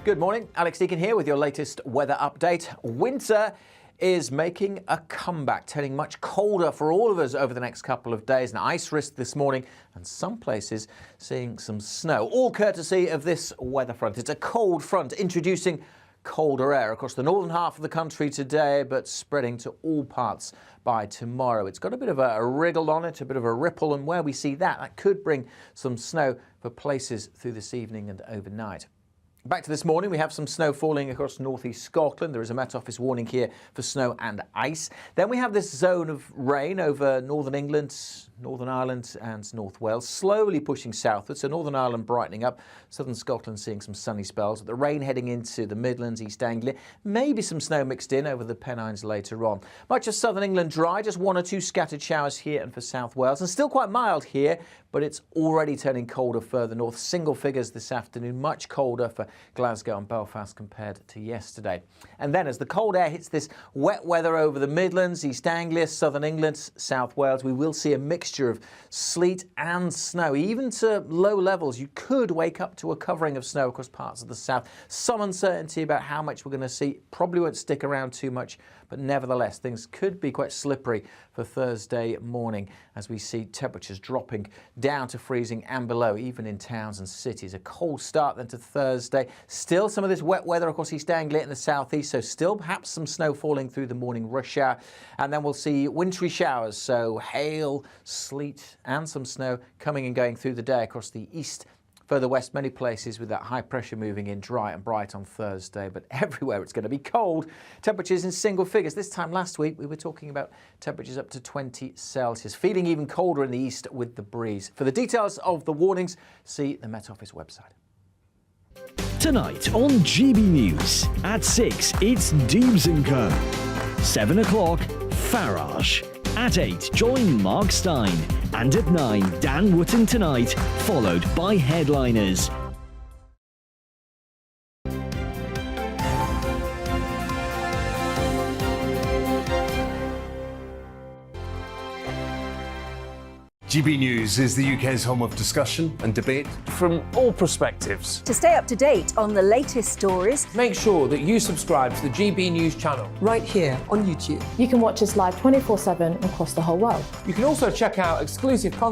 Good morning. Alex Deakin here with your latest weather update. Winter is making a comeback, turning much colder for all of us over the next couple of days. An ice risk this morning and some places seeing some snow, all courtesy of this weather front. It's a cold front introducing colder air across the northern half of the country today, but spreading to all parts by tomorrow. It's got a bit of a wriggle on it, a bit of a ripple, and where we see that could bring some snow for places through this evening and overnight. Back to this morning, we have some snow falling across northeast Scotland. There is a Met Office warning here for snow and ice. Then we have this zone of rain over northern England, Northern Ireland and North Wales, slowly pushing southwards. So Northern Ireland brightening up, southern Scotland seeing some sunny spells. The rain heading into the Midlands, East Anglia, maybe some snow mixed in over the Pennines later on. Much of southern England dry, just one or two scattered showers here and for South Wales, and still quite mild here, but it's already turning colder further north. Single figures this afternoon, much colder for Glasgow and Belfast compared to yesterday. And then as the cold air hits this wet weather over the Midlands, East Anglia, southern England, South Wales, we will see a mixture of sleet and snow. Even to low levels, you could wake up to a covering of snow across parts of the south. Some uncertainty about how much we're going to see. Probably won't stick around too much, but nevertheless, things could be quite slippery for Thursday morning as we see temperatures dropping down to freezing and below, even in towns and cities. A cold start then to Thursday. Still some of this wet weather across East Anglia in the southeast, so still perhaps some snow falling through the morning rush hour. And then we'll see wintry showers, so hail, sleet and some snow coming and going through the day across the east. Further west, many places with that high pressure moving in dry and bright on Thursday, but everywhere it's going to be cold. Temperatures in single figures. This time last week, we were talking about temperatures up to 20 Celsius, feeling even colder in the east with the breeze. For the details of the warnings, see the Met Office website. Tonight on GB News. At 6, it's Deebs & Co. 7 o'clock, Farage. At 8, join Mark Stein. And at 9, Dan Wootton Tonight, followed by Headliners. GB News is the UK's home of discussion and debate from all perspectives. To stay up to date on the latest stories, make sure that you subscribe to the GB News channel. Right here on YouTube. You can watch us live 24/7 across the whole world. You can also check out exclusive content